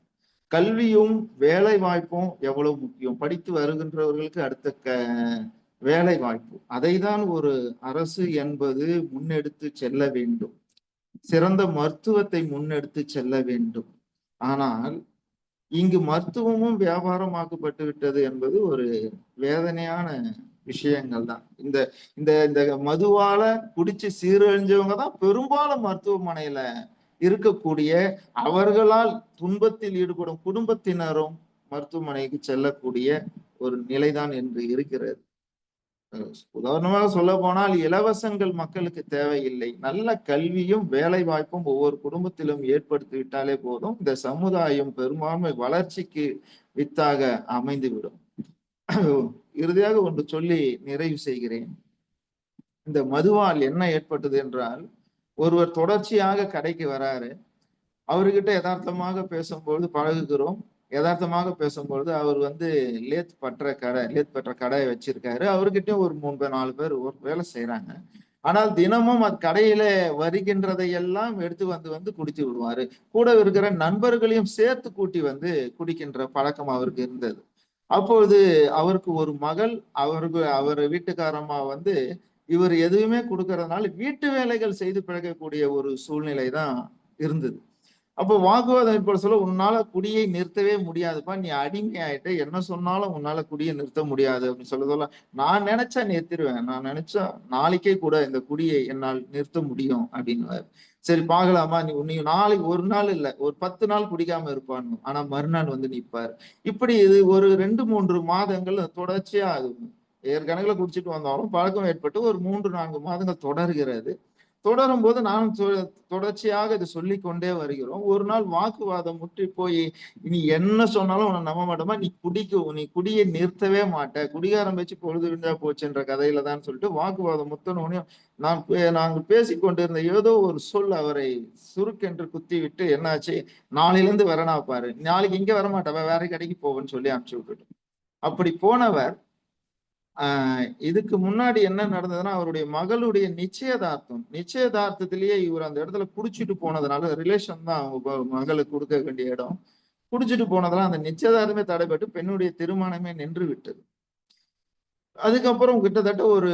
கல்வியும் வேலை வாய்ப்பும் எவ்வளவு முக்கியம். படித்து வருகின்றவர்களுக்கு அடுத்த வேலை வாய்ப்பு, அதைதான் ஒரு அரசு என்பது முன்னெடுத்து செல்ல வேண்டும். சிறந்த மருத்துவத்தை முன்னெடுத்து செல்ல வேண்டும். ஆனால் இங்கு மருத்துவமும் வியாபாரமாக்கப்பட்டு விட்டது என்பது ஒரு வேதனையான விஷயங்கள் தான். இந்த இந்த இந்த மதுவால குடிச்சு சீரழிஞ்சவங்க தான் பெரும்பாலும் மருத்துவமனையில இருக்கக்கூடிய, அவர்களால் துன்பத்தில் ஈடுபடும் குடும்பத்தினரும் மருத்துவமனைக்கு செல்லக்கூடிய ஒரு நிலைதான் என்று இருக்கிறது. உதாரணமாக சொல்ல போனால் இலவசங்கள் மக்களுக்கு தேவையில்லை. நல்ல கல்வியும் வேலை வாய்ப்பும் ஒவ்வொரு குடும்பத்திலும் ஏற்படுத்தி விட்டாலே போதும், இந்த சமுதாயம் பெரும்பான்மை வளர்ச்சிக்கு வித்தாக அமைந்துவிடும். இறுதியாக ஒன்று சொல்லி நிறைவு செய்கிறேன். இந்த மதுவால் என்ன ஏற்பட்டது என்றால், ஒருவர் தொடர்ச்சியாக கடைக்கு வராரு. அவர்கிட்ட யதார்த்தமாக பேசும்பொழுது பழகுகிறோம். யதார்த்தமாக பேசும்பொழுது அவர் லேத் பற்ற கடை வச்சிருக்காரு. அவர்கிட்டயும் ஒரு 3-4 பேர் ஒரு வேலை செய்யறாங்க. ஆனால் தினமும் அது கடையில வருகின்றதையெல்லாம் எடுத்து குடித்து விடுவாரு. கூட இருக்கிற நண்பர்களையும் சேர்த்து கூட்டி குடிக்கின்ற பழக்கம் அவருக்கு இருந்தது. அப்பொழுது அவருக்கு ஒரு மகள், அவர் வீட்டுக்காரமா இவர் எதுவுமே கொடுக்கறதுனால வீட்டு வேலைகள் செய்து பிழைக்கக்கூடிய ஒரு சூழ்நிலை தான் இருந்தது. அப்போ வாக்குவாதம் இப்போ சொல்ல, உன்னால குடியை நிறுத்தவே முடியாதுப்பா, நீ அடிமை ஆயிட்ட, என்ன சொன்னாலும் உன்னால குடியை நிறுத்த முடியாது அப்படின்னு சொல்ல, நான் நினைச்சா நிறுத்திடுவேன், நான் நினைச்சா நாளைக்கே கூட இந்த குடியை என்னால் நிறுத்த முடியும் அப்படின்னு. சரி பார்க்கலாமா, நீ நாளைக்கு ஒரு நாள் இல்ல, ஒரு 10 நாள் குடிக்காம இருப்பான்னு, ஆனா மறுநாள் நிற்பாரு. இப்படி இது ஒரு 2-3 மாதங்கள் தொடர்ச்சியா ஏற்கனவே குடிச்சிட்டு வந்தாலும் பழக்கம் ஏற்பட்டு ஒரு 3-4 மாதங்கள் தொடர்கிறது. தொடரும் போது நானும் தொடர்ச்சியாக இது சொல்லி கொண்டே வருகிறோம். ஒரு நாள் வாக்குவாதம் முற்றி போய், நீ என்ன சொன்னாலும் உன்னை நம்ப மாட்டோமா, நீ குடியை நிறுத்தவே மாட்ட, குடிகாரம் வச்சு பொழுது விழுந்தா போச்சுன்ற கதையில தான் சொல்லிட்டு வாக்குவாதம் முத்தனோனையும் நாங்கள் பேசிக்கொண்டிருந்த ஏதோ ஒரு சொல் அவரை சுருக்கென்று குத்தி விட்டு, என்னாச்சு, நாளையிலிருந்து வரனா பாரு, நாளைக்கு இங்க வரமாட்டவ, வேற கடைக்கு போவேன்னு சொல்லி அனுப்பிச்சு விட்டுட்டோம். அப்படி போனவர் இதுக்கு முன்னாடி என்ன நடந்ததுன்னா, அவருடைய மகளுடைய நிச்சயதார்த்தத்திலேயே இவர் அந்த இடத்துல குடிச்சிட்டு போனதுனால, ரிலேஷன் தான் அவங்க மகளுக்கு கொடுக்க வேண்டிய இடம். குடிச்சிட்டு போனதெல்லாம் அந்த நிச்சயதார்த்தமே தடைபட்டு பெண்ணுடைய திருமணமே நின்று விட்டது. அதுக்கப்புறம் கிட்டத்தட்ட ஒரு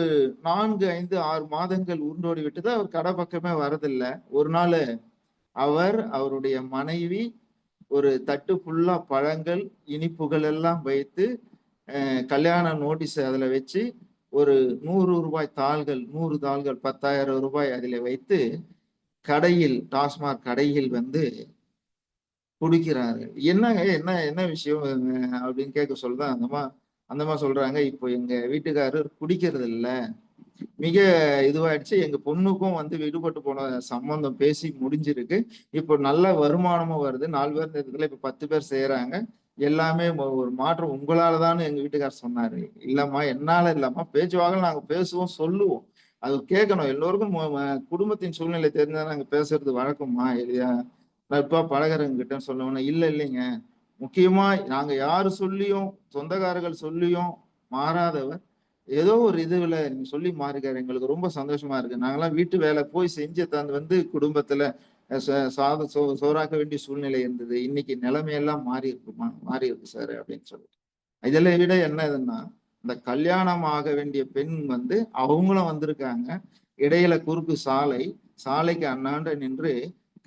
4, 5, 6 மாதங்கள் உருண்டோடி விட்டது. அவர் கடை பக்கமே வரதில்லை. ஒரு நாள் அவருடைய மனைவி ஒரு தட்டு ஃபுல்லா பழங்கள், இனிப்புகள் எல்லாம் வைத்து கல்யாண நோட்டீஸ் அதுல வச்சு ஒரு 100 ரூபாய் தாள்கள், 100 தாள்கள், 10,000 ரூபாய் அதில் வைத்து டாஸ்மாக் கடையில் வந்து குடிக்கிறார்கள். என்னங்க என்ன விஷயம் அப்படின்னு கேட்க சொல்லுதான் அந்தமா சொல்றாங்க, இப்போ எங்க வீட்டுக்காரர் குடிக்கிறது இல்ல, மிக இதுவாயிடுச்சு, எங்க பொண்ணுக்கும் வந்து விடுபட்டு போன சம்பந்தம் பேசி முடிஞ்சிருக்கு, இப்போ நல்ல வருமானமும் வருது, 4 பேர் நேரத்துல இப்ப 10 பேர் செய்யறாங்க, எல்லாமே ஒரு மாற்றம் உங்களாலதான் எங்க வீட்டுக்காரர் சொன்னாரு. இல்லம்மா, என்னால இல்லம்மா, பேச்சுவாக நாங்க பேசுவோம், சொல்லுவோம், அது கேட்கணும். எல்லோருக்கும் குடும்பத்தின் சூழ்நிலை தெரிஞ்சா நாங்க பேசுறது வழக்கமா இல்லையா, நட்பா பழகிறவங்க கிட்ட சொல்லுவோம். இல்லைங்க, முக்கியமா நாங்க யாரு சொல்லியும், சொந்தக்காரர்கள் சொல்லியும் மாறாதவர் ஏதோ ஒரு இதுல நீங்க சொல்லி மாறிக்காரு, எங்களுக்கு ரொம்ப சந்தோஷமா இருக்கு. நாங்கெல்லாம் வீட்டு வேலை போய் செஞ்சு தந்து வந்து குடும்பத்துல சாதம் சோறாக்க வேண்டிய சூழ்நிலை இருந்தது. இன்னைக்கு நிலைமையெல்லாம் மாறி இருக்கு சார் அப்படின்னு சொல்லிட்டு. இதெல்லாம் விட என்ன இதுன்னா, இந்த கல்யாணம் ஆக வேண்டிய பெண் வந்து அவங்களும் வந்திருக்காங்க. இடையில குறுக்கு சாலைக்கு அண்ணாண்ட நின்று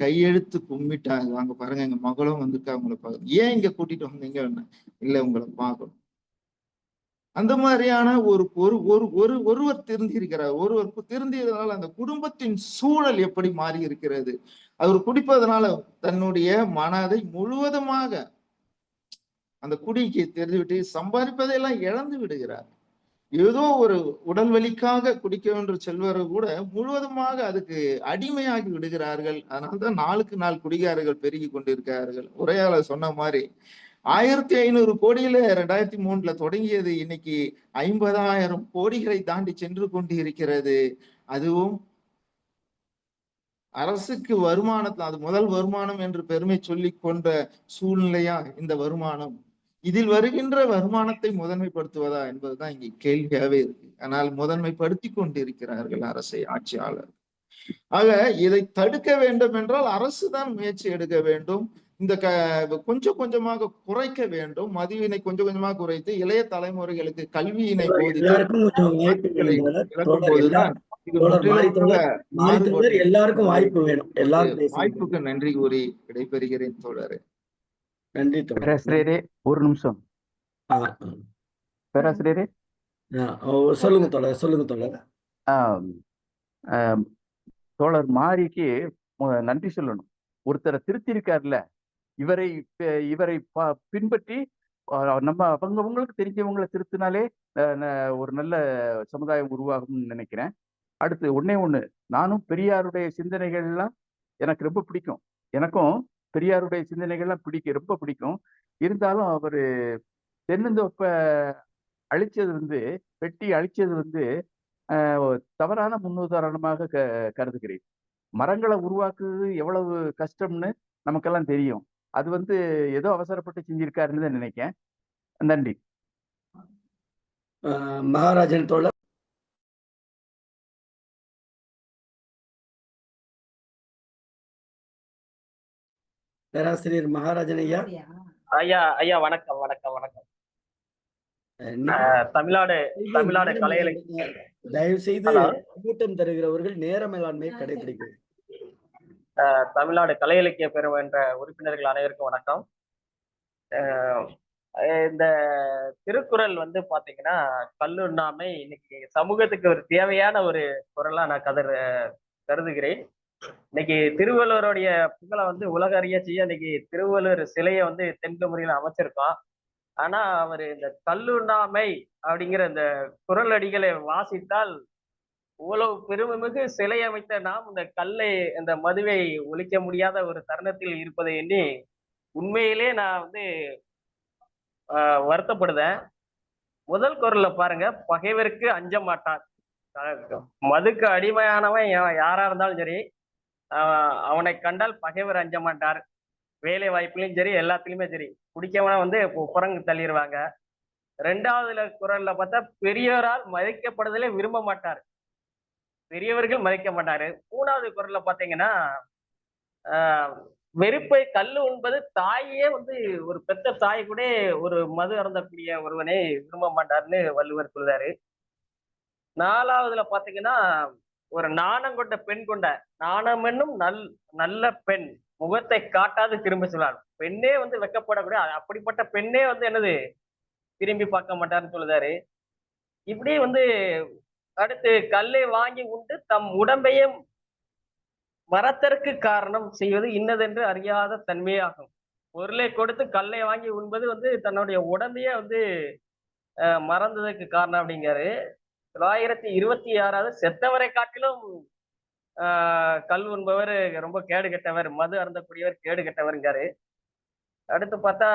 கையெழுத்து கும்பிட்டாங்க. வாங்க பாருங்க, எங்க மகளும் வந்திருக்கா, உங்களை பார்க்க. ஏன் இங்க கூட்டிட்டு வந்தீங்க? இல்ல, உங்களை பார்க்கணும். அந்த மாதிரியான ஒருவர் திருந்திருக்கிறார். ஒருவர் திருந்தியதனால அந்த குடும்பத்தின் சூழல் எப்படி மாறி இருக்கிறது. அவர் குடிப்பதனால தன்னுடைய மனதை முழுவதுமாக அந்த குடிக்கு தெரிந்துவிட்டு சம்பாதிப்பதையெல்லாம் இழந்து விடுகிறார். ஏதோ ஒரு உடல் வலிக்காக குடிக்க என்று செல்வரை கூட முழுவதுமாக அதுக்கு அடிமையாகி விடுகிறார்கள். அதனால்தான் நாளுக்கு நாள் குடிகாரர்கள் பெருகி கொண்டிருக்கிறார்கள். உரையாளர் சொன்ன மாதிரி 1500 கோடியில 2003 தொடங்கியது, இன்னைக்கு 50,000 கோடிகளை தாண்டி சென்று கொண்டு இருக்கிறது. அதுவும் அரசுக்கு வருமானத்தில் அது முதல் வருமானம் என்று பெருமை சொல்லி கொண்ட சூழ்நிலையா இந்த வருமானம்? இதில் வருகின்ற வருமானத்தை முதன்மைப்படுத்துவதா என்பதுதான் இங்கே கேள்வியாவே இருக்கு. ஆனால் முதன்மைப்படுத்தி கொண்டிருக்கிறார்கள் அரசை, ஆட்சியாளர். ஆக இதை தடுக்க வேண்டும் என்றால் அரசு தான் முயற்சி எடுக்க வேண்டும். இந்த கொஞ்சம் கொஞ்சமாக குறைக்க வேண்டும். மதுவினை கொஞ்சம் கொஞ்சமாக குறைத்து இளைய தலைமுறைகளுக்கு கல்வியினை போதித்து எல்லாருக்கும் வாய்ப்பு வேணும். வாய்ப்புக்கு நன்றி கூறி விடைபெறுகிறேன் தோழரே. நன்றி பேராசிரியரே, ஒரு நிமிஷம். பேராசிரியரே சொல்லுங்க தோழர். தோழர் மாரிக்கு நன்றி சொல்லணும். ஒருத்தரை திருத்திருக்காருல, இவரை பின்பற்றி நம்ம அவங்களுக்கு தெரிஞ்சவங்களை திருத்தினாலே ஒரு நல்ல சமுதாயம் உருவாகும்னு நினைக்கிறேன். அடுத்து ஒண்ணு, நானும் பெரியாருடைய சிந்தனைகள்லாம் எனக்கு ரொம்ப பிடிக்கும். எனக்கும் பெரியாருடைய சிந்தனைகள்லாம் ரொம்ப பிடிக்கும். இருந்தாலும் அவரு தென்னந்தோப்ப வெட்டி அழிச்சது தவறான முன்னுதாரணமாக கருதுகிறேன். மரங்களை உருவாக்குறது எவ்வளவு கஷ்டம்னு நமக்கெல்லாம் தெரியும். அது ஏதோ அவசரப்பட்டு செஞ்சிருக்காருன்னு தான் நினைக்கிறேன். நன்றி. மகாராஜன் தோழர். பேராசிரியர் மகாராஜன் ஐயா. ஐயா வணக்கம். தமிழ்நாடு கலை இலக்கிய, தயவு செய்து கூட்டம் தருகிறவர்கள் நேர மேலாண்மை கடைபிடிக்கும். தமிழ்நாடு கலை இலக்கிய பேரவை என்ற உறுப்பினர்கள் அனைவருக்கும் வணக்கம். இந்த திருக்குறள் பாத்தீங்கன்னா, கல்லுண்ணாமை இன்னைக்கு சமூகத்துக்கு ஒரு தேவையான ஒரு குறளா நான் கருதுகிறேன். இன்னைக்கு திருவள்ளுவருடைய புகழை உலக அறிய செய்ய இன்னைக்கு திருவள்ளுவர் சிலையை தென்குமரியில அமைச்சிருக்கோம். ஆனா அவர் இந்த கல்லுண்ணாமை அப்படிங்கிற இந்த குறள் அடிகளை வாசித்தால் இவ்வளவு பெருமைமிகு சிலை அமைத்த நாம் இந்த இந்த மதுவை ஒழிக்க முடியாத ஒரு தருணத்தில் இருப்பதை எண்ணி உண்மையிலே நான் வருத்தப்படுதேன். முதல் குறள்ல பாருங்க, பகைவருக்கு அஞ்ச மாட்டார். மதுக்கு அடிமையானவன் யாரா இருந்தாலும் சரி, அவனை கண்டால் பகைவர் அஞ்ச மாட்டார். வேலை வாய்ப்புலையும் சரி, எல்லாத்துலயுமே சரி, குடிக்கவன புறங்கு தள்ளிடுவாங்க. ரெண்டாவதுல குறள்ல பார்த்தா பெரியோரால் மதிக்கப்படுதலே விரும்ப மாட்டார், பெரியவர்கள் மதிக்க மாட்டாரு. மூணாவது குறள்ல பாத்தீங்கன்னா ஆஹ் வெறுப்பை கல்லு உண்பது தாயே வந்து ஒரு பெத்த தாய் கூட ஒரு மது அருந்தக்கூடிய ஒருவனை விரும்ப மாட்டார்னு வள்ளுவர் சொல்றாரு. நாலாவதுல பாத்தீங்கன்னா ஒரு நாணம் கொண்ட பெண் கொண்ட நாணம் என்னும் நல்ல பெண் முகத்தை காட்டாது திரும்ப சொல்லார். பெண்ணே வந்து வெக்கப்படக்கூடிய அப்படிப்பட்ட பெண்ணே வந்து என்னது திரும்பி பார்க்க மாட்டாருன்னு சொல்லுதாரு. இப்படி வந்து அடுத்து கல்லை வாங்கி உண்டு தம் உடம்பையே மறத்தற்கு காரணம் செய்வது இன்னதென்று அறியாத தன்மையாகும். பொருளை கொடுத்து கல்லை வாங்கி உண்பது வந்து தன்னுடைய உடம்பையே வந்து மறந்ததுக்கு காரணம் அப்படிங்கிறாரு. 926வது செத்தவரை காட்டிலும் கல் உண்பவர் ரொம்ப கேடு கெட்டவர், மது அருந்தக்கூடியவர் கேடு கெட்டவர்ங்காரு. அடுத்து பார்த்தா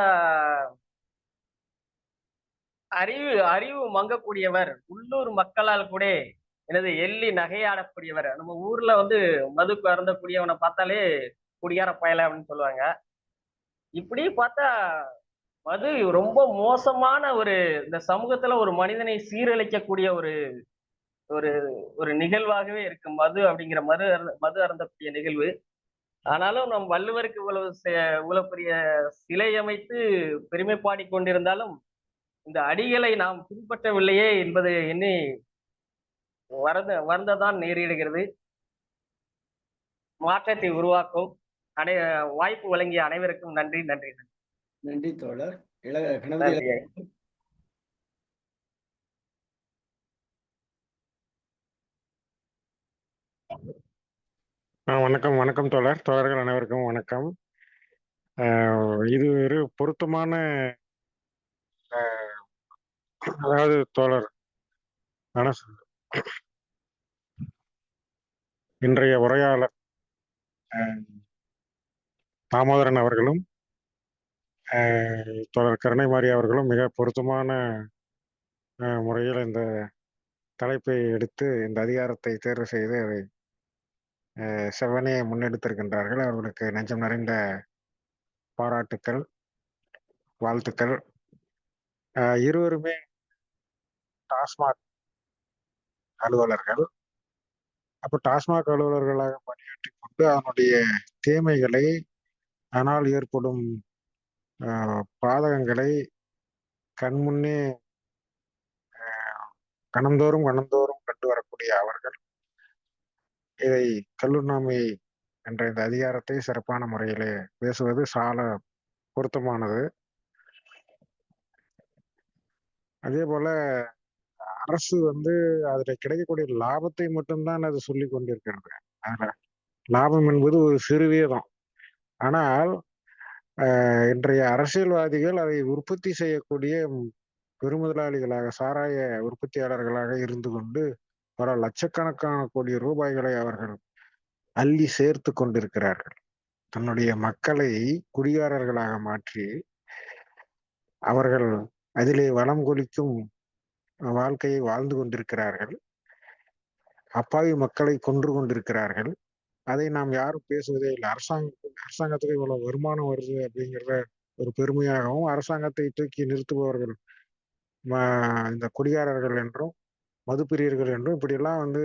அறிவு மங்கக்கூடியவர், உள்ளூர் மக்களால் கூட எனது எள்ளி நகையாடக்கூடியவர். நம்ம ஊர்ல வந்து மதுக்கு அருந்தக்கூடியவனை பார்த்தாலே குடியார பயல அப்படின்னு சொல்லுவாங்க. இப்படி பார்த்தா மது ரொம்ப மோசமான ஒரு இந்த சமூகத்துல ஒரு மனிதனை சீரழிக்கக்கூடிய ஒரு ஒரு ஒரு நிகழ்வாகவே இருக்கு மது அப்படிங்கிற மது அருந்தக்கூடிய நிகழ்வு. ஆனாலும் நம் வள்ளுவருக்கு இவ்வளவு பெரிய சிலை அமைத்து பெருமை பாடி கொண்டிருந்தாலும் இந்த அடிகளை நாம் பின்பற்றவில்லையே என்பது எண்ணி வருந்ததான் நேரிடுகிறது. மாற்றத்தை உருவாக்கும் வாய்ப்பு வழங்கிய அனைவருக்கும் நன்றி நன்றி நன்றி தோழர். கணபதி. வணக்கம் வணக்கம் தோழர்கள் அனைவருக்கும் வணக்கம். இது ஒரு பொருத்தமான அதாவது தோழர் இன்றைய உரையாளர் தாமோதரன் அவர்களும் தோழர் கருணைமாரி அவர்களும் மிக பொருத்தமான முறையில் இந்த தலைப்பை எடுத்து இந்த அதிகாரத்தை தேர்வு செய்து அதை செவ்வனே முன்னெடுத்திருக்கின்றார்கள். அவர்களுக்கு நெஞ்சம் நிறைந்த பாராட்டுக்கள், வாழ்த்துக்கள். இருவருமே டாஸ்மாக் அலுவலர்கள். அப்போ டாஸ்மாக் அலுவலர்களாக பணியாற்றி கொண்டு அதனுடைய தீமைகளை, அதனால் ஏற்படும் பாதகங்களை கண்முன்னே கணந்தோறும் கண்டு வரக்கூடிய அவர்கள் இதை கல்லுண்ணாமை என்ற இந்த அதிகாரத்தை சிறப்பான முறையிலே பேசுவது சால பொருத்தமானது. அதே போல அரசு வந்து அதுல கிடைக்கக்கூடிய லாபத்தை மட்டும்தான் அது சொல்லி கொண்டிருக்கிறது. அதுல லாபம் என்பது ஒரு சிறுவீதம். ஆனால் இன்றைய அரசியல்வாதிகள் அதை உற்பத்தி செய்யக்கூடிய பெருமுதலாளிகளாக, சாராய உற்பத்தியாளர்களாக இருந்து கொண்டு பல லட்சக்கணக்கான கோடி ரூபாய்களை அவர்கள் அள்ளி சேர்த்து கொண்டிருக்கிறார்கள். தன்னுடைய மக்களை குடிகாரர்களாக மாற்றி அவர்கள் அதிலே வளம் கொளிக்கும் வாழ்க்கையை வாழ்ந்து கொண்டிருக்கிறார்கள். அப்பாவி மக்களை கொன்று கொண்டிருக்கிறார்கள். அதை நாம் யாரும் பேசுவதே இல்லை. அரசாங்கத்துக்கு இவ்வளவு வருமானம் வருது அப்படிங்கிறத ஒரு பெருமையாகவும், அரசாங்கத்தை தூக்கி நிறுத்துபவர்கள் இந்த குடிகாரர்கள் என்றும் மதுப்பிரியர்கள் என்றும் இப்படியெல்லாம் வந்து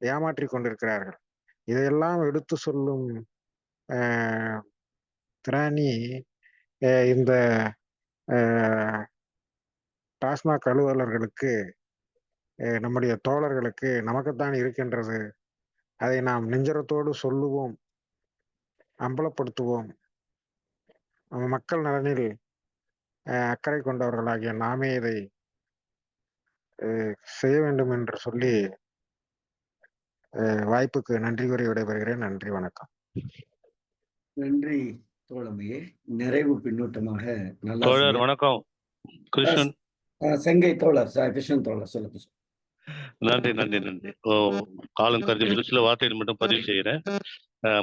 ஏமாற்றி கொண்டிருக்கிறார்கள். இதையெல்லாம் எடுத்து சொல்லும் திராணி இந்த டாஸ்மாக் அலுவலர்களுக்கு, நம்முடைய தோழர்களுக்கு நமக்குத்தான் இருக்கின்றது. அதை நாம் நெஞ்சரத்தோடு சொல்லுவோம், அம்பலப்படுத்துவோம். மக்கள் நலனில் அக்கறை கொண்டவர்களாகிய நாமே இதை செய்ய வேண்டும் என்று சொல்லி வாய்ப்புக்கு நன்றி கூறி விடைபெறுகிறேன். நன்றி, வணக்கம். நன்றி தோழமையே. நிறைவு பின்னூட்டமாக நல்லா தோழர் வணக்கம். கிருஷ்ணன் செங்கை தோழர் கிருஷ்ணன் தோழர் சொல்லுங்க. நன்றி நன்றி நன்றி. காலம் கருதி ஒரு சில வார்த்தைகள் மட்டும் பதிவு செய்கிறேன்.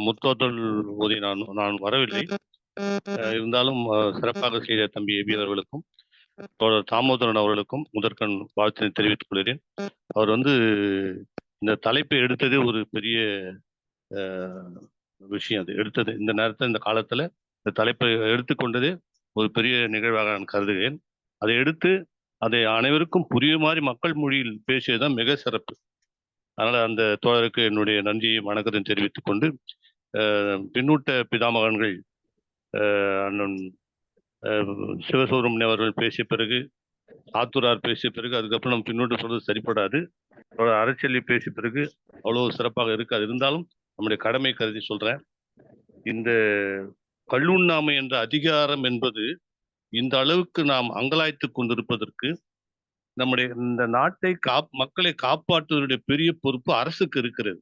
முத்தோத்தல் போதை நான் வரவில்லை. இருந்தாலும் சிறப்பாக செய்த தம்பி ஏபி அவர்களுக்கும் தோழர் தாமோதரன் அவர்களுக்கும் முதற்கண் வாழ்த்தினை தெரிவித்துக் கொள்கிறேன். அவர் வந்து இந்த தலைப்பை எடுத்ததே ஒரு பெரிய விஷயம். அது எடுத்தது இந்த நேரத்தில், இந்த காலத்துல இந்த தலைப்பை எடுத்துக்கொண்டதே ஒரு பெரிய நிகழ்வாக நான் கருதுகிறேன். அதை எடுத்து அதை அனைவருக்கும் புரிய மாதிரி மக்கள் மொழியில் பேசியதுதான் மிக சிறப்பு. அதனால அந்த தோழருக்கு என்னுடைய நன்றியை வணக்கத்தையும் தெரிவித்துக் கொண்டு பின்னூட்ட பிதாமகன்கள் அண்ணன் சிவசுப்ரமணியம் அவர்கள் பேசிய பிறகு, ஆத்தூரார் பேசிய பிறகு, அதுக்கப்புறம் நம்ம பின்னூட்டு சொல்றது சரிப்படாது. அரசியலி பேசிய பிறகு அவ்வளவு சிறப்பாக இருக்காது. இருந்தாலும் நம்முடைய கடமை கருதி சொல்றேன். இந்த கல்லுண்ணாமை என்ற அதிகாரம் என்பது இந்த அளவுக்கு நாம் அங்கலாய்த்து கொண்டிருப்பதற்கு நம்முடைய இந்த நாட்டை மக்களை காப்பாற்றுவதனுடைய பெரிய பொறுப்பு அரசுக்கு இருக்கிறது.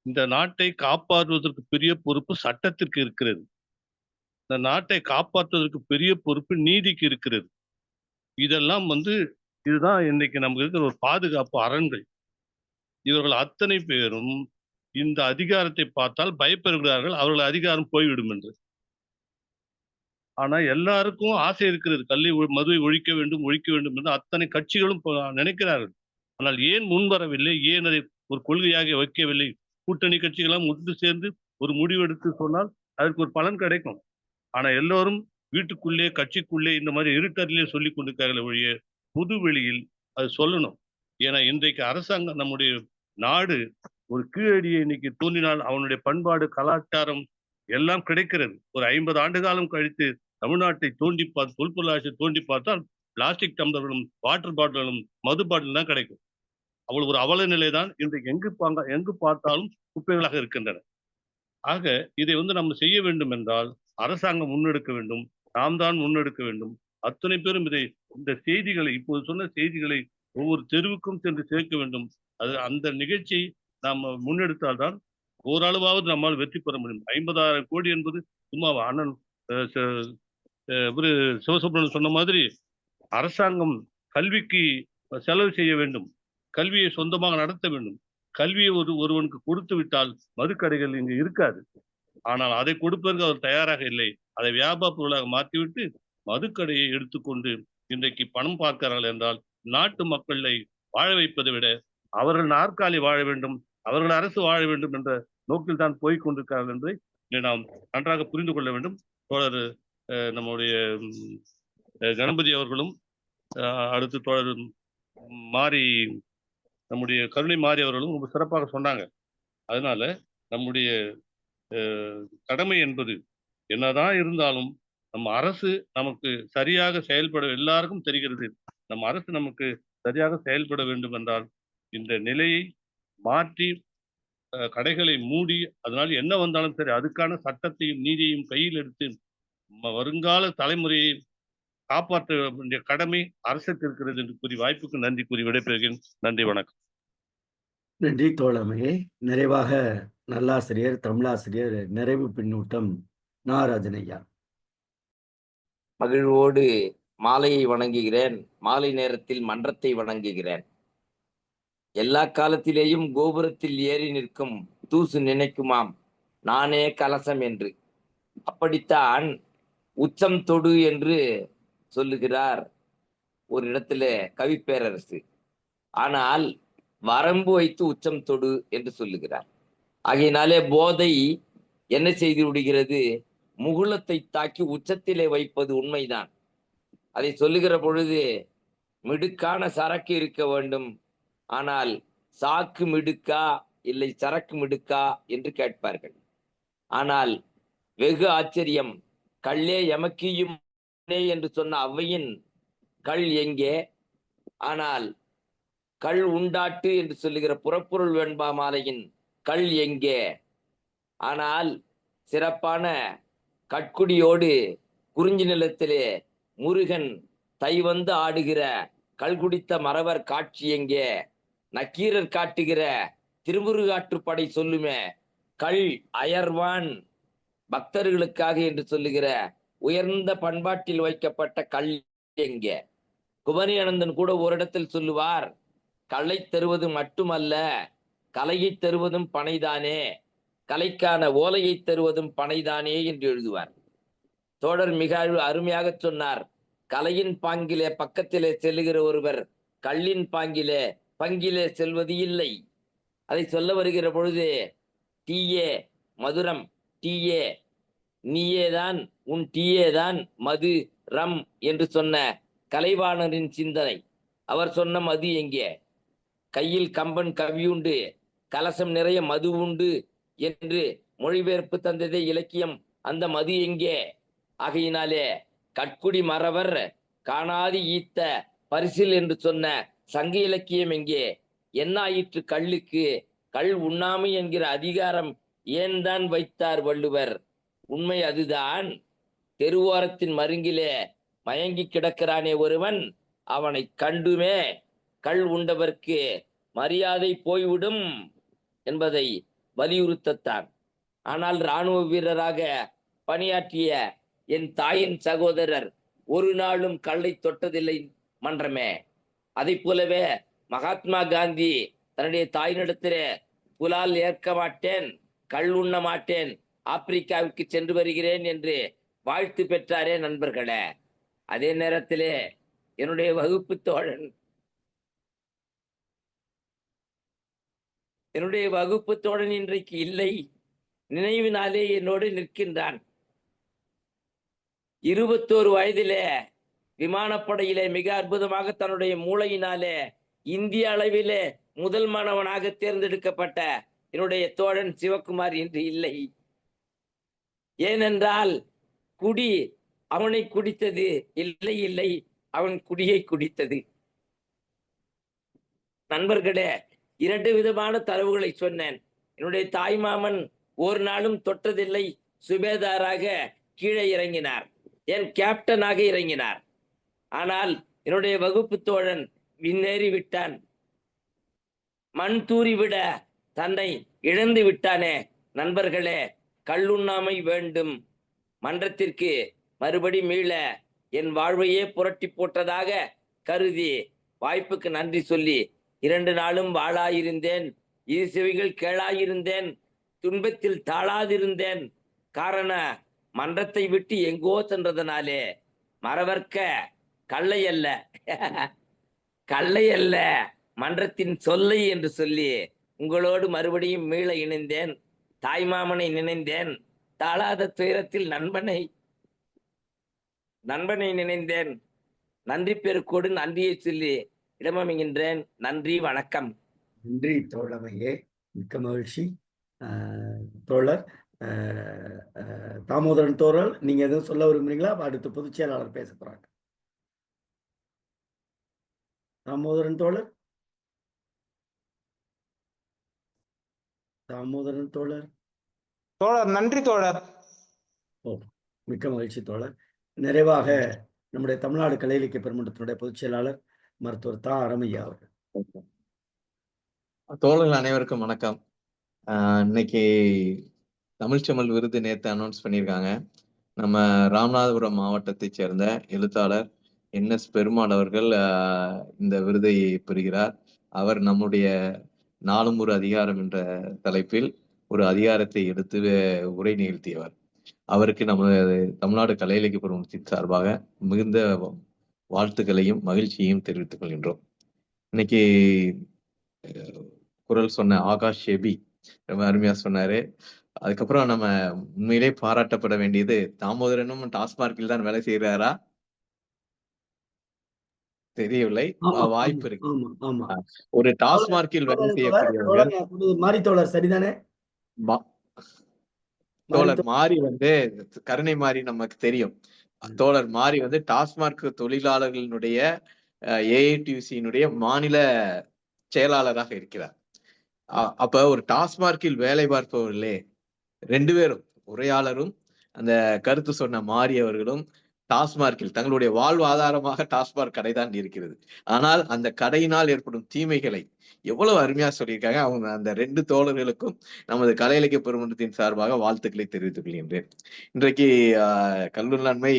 இந்த நாட்டை காப்பாற்றுவதற்கு பெரிய பொறுப்பு சட்டத்திற்கு இருக்கிறது. இந்த நாட்டை காப்பாற்றுவதற்கு பெரிய பொறுப்பு நீதிக்கு இருக்கிறது. இதெல்லாம் இதுதான் இன்னைக்கு நமக்கு இருக்கிற ஒரு பாதுகாப்பு அரண்கள். இவர்கள் அத்தனை பேரும் இந்த அதிகாரத்தை பார்த்தால் பயப்படுகிறார்கள், அவர்கள் அதிகாரம் போய்விடும் என்று. ஆனா எல்லாருக்கும் ஆசை இருக்கிறது, மதுவை ஒழிக்க வேண்டும் என்று அத்தனை கட்சிகளும் நினைக்கிறார்கள். ஆனால் ஏன் முன்வரவில்லை? ஏன் அதை ஒரு கொள்கையாக வைக்கவில்லை? கூட்டணி கட்சிகளாம் ஒன்று சேர்ந்து ஒரு முடிவெடுத்து சொன்னால் அதற்கு ஒரு பலன் கிடைக்கும். ஆனா எல்லோரும் வீட்டுக்குள்ளே, கட்சிக்குள்ளே இந்த மாதிரி இருட்டறிலே சொல்லிக் கொண்டிருக்கார்கள் ஒழிய பொது வெளியில் அது சொல்லணும். ஏன்னா இன்றைக்கு அரசாங்கம், நம்முடைய நாடு ஒரு கீழடியை இன்னைக்கு தோன்றினால் அவனுடைய பண்பாடு, கலாச்சாரம் எல்லாம் கிடைக்கிறது. ஒரு 50 ஆண்டு காலம் கழித்து தமிழ்நாட்டை தோண்டி பார்த்து, தொல்பொருளாட்சியை தோண்டி பார்த்தால் பிளாஸ்டிக் டம்ளர்களும், வாட்டர் பாட்டிலும், மது பாட்டில் தான் கிடைக்கும். அவ்வளவு ஒரு அவல நிலைதான் இன்றைக்கு எங்கு பார்த்தாலும் குப்பைகளாக இருக்கின்றன. ஆக இதை நம்ம செய்ய வேண்டும் என்றால் அரசாங்கம் முன்னெடுக்க வேண்டும், நாம் தான் முன்னெடுக்க வேண்டும். அத்தனை பேரும் இந்த செய்திகளை, இப்போது சொன்ன செய்திகளை ஒவ்வொரு தெருவுக்கும் சென்று சேர்க்க வேண்டும். அந்த நிகழ்ச்சியை நாம் முன்னெடுத்தால்தான் ஓரளவாவது நம்மால் வெற்றி பெற முடியும். 50,000 கோடி என்பது சும்மா அண்ணன் சிவசுப்ரமணியன் சொன்ன மாதிரி அரசாங்கம் கல்விக்கு செலவு செய்ய வேண்டும், கல்வியை சொந்தமாக நடத்த வேண்டும். கல்வியை ஒருவனுக்கு கொடுத்து விட்டால் மதுக்கடைகள் இங்கு இருக்காது. ஆனால் அதை கொடுப்பதற்கு அவர் தயாராக இல்லை. அதை வியாபார பொருளாக மாற்றிவிட்டு மதுக்கடையை எடுத்துக்கொண்டு இன்றைக்கு பணம் பார்க்கிறார்கள் என்றால் நாட்டு மக்களை வாழ வைப்பதை விட அவர்கள் நாற்காலி வாழ வேண்டும், அவர்கள் அரசு வாழ வேண்டும் என்ற நோக்கில் தான் போய் கொண்டிருக்கிறார்கள் என்பதை நாம் நன்றாக புரிந்து கொள்ள வேண்டும். தோழர் நம்முடைய கணபதி அவர்களும், அடுத்து தோழர் மாறி, நம்முடைய கருணை மாறி அவர்களும் ரொம்ப சிறப்பாக சொன்னாங்க. அதனால நம்முடைய கடமை என்பது என்னதான் இருந்தாலும் நம்ம அரசு நமக்கு சரியாக செயல்பட, எல்லாருக்கும் தெரிகிறது, நம்ம அரசு நமக்கு சரியாக செயல்பட வேண்டும் என்றால் இந்த நிலையை மாற்றி கடைகளை மூடி, அதனால் என்ன வந்தாலும் சரி அதுக்கான சட்டத்தையும் நீதியையும் கையில் எடுத்து வருங்கால தலைமுறையை காப்பாற்ற வேண்டிய கடமை அரசுக்கு இருக்கிறது என்று கூறி வாய்ப்புக்கு நன்றி கூறி விடைபெறுகிறேன். நன்றி, வணக்கம். நன்றி தோழமையே. நிறைவாக நல்லாசிரியர், தமிழாசிரியர் நிறைவு பின்னூட்டம் நாகராஜன் ஐயா. மகிழ்வோடு மாலையை வணங்குகிறேன். மாலை நேரத்தில் மன்றத்தை வணங்குகிறேன். எல்லா காலத்திலேயும் கோபுரத்தில் ஏறி நிற்கும் தூசு நினைக்குமாம் நானே கலசம் என்று. அப்படித்தான் உச்சம் தொடு என்று சொல்லுகிறார் ஒரு இடத்துல கவிப்பேரரசு. ஆனால் வரம்பு வைத்து உச்சம் தொடு என்று சொல்லுகிறார். ஆகையினாலே போதை என்ன செய்து விடுகிறது? முகுளத்தை தாக்கி உச்சத்திலே வைப்பது உண்மைதான். அதை சொல்லுகிற பொழுது மிடுக்கான சரக்கு இருக்க வேண்டும், ஆனால் சாக்கு மிடுக்கா இல்லை சரக்கு மிடுக்கா என்று கேட்பார்கள். ஆனால் வெகு ஆச்சரியம், கள்ளே எமக்கியும் என்று சொன்ன ஔவையின் கள் எங்கே? ஆனால் கள் உண்டாட்டு என்று சொல்லுகிற புறப்பொருள் வெண்பா மாலையின் கள் எங்கே? ஆனால் சிறப்பான கட்குடியோடு குறிஞ்சி நிலத்திலே முருகன் தை வந்து ஆடுகிற கல்குடித்த மறவர் காட்சி எங்கே? நக்கீரர் காட்டுகிற திருமுருகாற்றுப்படை சொல்லுமே கள் அயர்வான் பக்தர்களுக்காக என்று சொல்லுகிற உயர்ந்த பண்பாட்டில் வைக்கப்பட்ட கல் எங்கே? குமரி அனந்தன் கூட ஒரு இடத்தில் சொல்லுவார், கலை தருவது மட்டுமல்ல கலையை தருவதும் பனைதானே, கலைக்கான ஓலையை தருவதும் பனைதானே என்று எழுதுவார். தோழர் மிக அருமையாக சொன்னார், கலையின் பாங்கிலே பக்கத்திலே செல்லுகிற ஒருவர் கல்லின் பங்கிலே செல்வது இல்லை. அதை சொல்ல வருகிற பொழுது டீயே மதுரம், டீயே நீயேதான், உன் டீயே தான் மது ரம் என்று சொன்ன கலைவாணரின் சிந்தனை. அவர் சொன்ன மது எங்கே? கையில் கம்பன் கவியுண்டு, கலசம் நிறைய மது உண்டு என்று மொழிபெயர்ப்பு தந்ததே இலக்கியம். அந்த மது எங்கே? ஆகையினாலே கட்குடி மறவர் காணாது ஈத்த பரிசில் என்று சொன்ன சங்க இலக்கியம் எங்கே? என்ன ஆயிற்று கள்ளுக்கு? கள் உண்ணாமை என்கிற அதிகாரம் ஏன் தான் வைத்தார் வள்ளுவர்? உண்மை அதுதான். தெருவோரத்தின் மருங்கிலே மயங்கி கிடக்கிறானே ஒருவன், அவனை கண்டுமே கள் உண்டவர்க்கு மரியாதை போய்விடும் என்பதை வலியுறுத்தத்தான். ஆனால் இராணுவ வீரராக பணியாற்றிய என் தாயின் சகோதரர் ஒரு நாளும் கல்லை தொட்டதில்லை மன்றமே. அதை போலவே மகாத்மா காந்தி தன்னுடைய தாயினிடத்திலே புலால் ஏற்க மாட்டேன், கள் உண்ண மாட்டேன், ஆப்பிரிக்காவுக்கு சென்று வருகிறேன் என்று வாழ்த்து பெற்றாரே நண்பர்களே. அதே நேரத்திலே என்னுடைய வகுப்பு தோழன் இன்றைக்கு இல்லை, நினைவினாலே என்னோடு நிற்கின்றான். 21 வயதிலே விமானப்படையிலே மிக அற்புதமாக தன்னுடைய மூளையினாலே இந்திய அளவிலே முதல் மாணவனாக தேர்ந்தெடுக்கப்பட்ட என்னுடைய தோழன் சிவகுமார் இன்று இல்லை. ஏனென்றால் குடி அவனை குடித்தது இல்லை, அவன் குடியை குடித்தது. நண்பர்களே, 2 விதமான தரவுகளை சொன்னேன். என்னுடைய தாய்மாமன் ஒரு நாளும் தொட்டதில்லை, சுபேதாராக கீழே இறங்கினார், என் கேப்டனாக இறங்கினார். ஆனால் என்னுடைய வகுப்பு தோழன் விண்ணேறி விட்டான், மண் தூறிவிட தன்னை இழந்து விட்டானே. நண்பர்களே, கள்ளுண்ணாமை வேண்டும். மன்றத்திற்கு மறுபடி மீள என் வாழ்வையே புரட்டி போட்டதாக கருதி வாய்ப்புக்கு நன்றி சொல்லி 2 நாளும் வாழாயிருந்தேன், இரு செவிகள் கேளாயிருந்தேன், துன்பத்தில் தாழாதிருந்தேன். காரண மன்றத்தை விட்டு எங்கோ சென்றதனாலே. மறவர்க்க கல்லை அல்ல மன்றத்தின் சொல்லை என்று சொல்லி உங்களோடு மறுபடியும் மீள இணைந்தேன். தாய்மாமனை நினைந்தேன், தாழாத துயரத்தில் நண்பனை நினைந்தேன். நன்றி பெருக்கோடு நன்றியை சொல்லி இடமமைகின்றேன். நன்றி, வணக்கம். நன்றி தோழமையே, மிக்க மகிழ்ச்சி. தோழர் தாமோதரன் தோழர், நீங்க எதுவும் சொல்ல விரும்புறீங்களா? அடுத்து பொதுச் செயலாளர் பேச போறாங்க. தாமோதரன் தோழர். நன்றி தோழர். மிக்க மகிழ்ச்சி தோழர். நிறைவாக நம்முடைய தமிழ்நாடு கலை இலக்கிய பெருமன்றத்தினுடைய பொதுச் செயலாளர் மருத்துவர் தா. அரமையா அவர்கள். தோழர்கள் அனைவருக்கும் வணக்கம். இன்னைக்கு தமிழ்ச்செம்மல் விருது நேற்று அனௌன்ஸ் பண்ணியிருக்காங்க. நம்ம ராமநாதபுரம் மாவட்டத்தை சேர்ந்த எழுத்தாளர் NS பெருமாள் அவர்கள் இந்த விருதை பெறுகிறார். அவர் நம்முடைய நாளும் ஒரு அதிகாரம் என்ற தலைப்பில் ஒரு அதிகாரத்தை எடுத்து உரை நிகழ்த்தியவர். அவருக்கு நமது தமிழ்நாடு கலை இலக்கிய பெருமன்றத்தின் சார்பாக மிகுந்த வாழ்த்துக்களையும் மகிழ்ச்சியையும் தெரிவித்துக் கொள்கின்றோம். இன்னைக்கு குரல் சொன்ன ஆகாஷ் ஷெபி ரொம்ப அருமையா சொன்னாரு. அதுக்கப்புறம் நம்ம உண்மையிலே பாராட்டப்பட வேண்டியது, தாமோதரனும் டாஸ்மார்க்கில் தான் வேலை செய்யறாரா தெரியவில்லை, வாய்ப்பு இருக்கு. ஒரு டாஸ்மார்க்கில் வேலை செய்யக்கூடியவர்கள் மாரித்தோழர் சரிதானே? தோழர் மாறி கருணை மாறி நமக்கு தெரியும். தோழர் மாறி டாஸ்மார்க் தொழிலாளர்களினுடைய AITUC மாநில செயலாளராக இருக்கிறார். அப்ப ஒரு டாஸ்மார்க்கில் வேலை பார்ப்பவர்களே 2 பேரும், உரையாளரும் அந்த கருத்து சொன்ன மாறி அவர்களும் டாஸ்மார்க்கில் தங்களுடைய வாழ்வாதாரமாக டாஸ்மார்க் கடை தான் இருக்கிறது. ஆனால் அந்த கடையினால் ஏற்படும் தீமைகளை எவ்வளவு அருமையா சொல்லியிருக்காங்க. அவங்க அந்த 2 தோழர்களுக்கும் நமது கலை இலக்கிய பெருமன்றத்தின் சார்பாக வாழ்த்துக்களை தெரிவித்துக் கொள்கின்றேன். இன்றைக்கு கல்லுண்ணாண்மை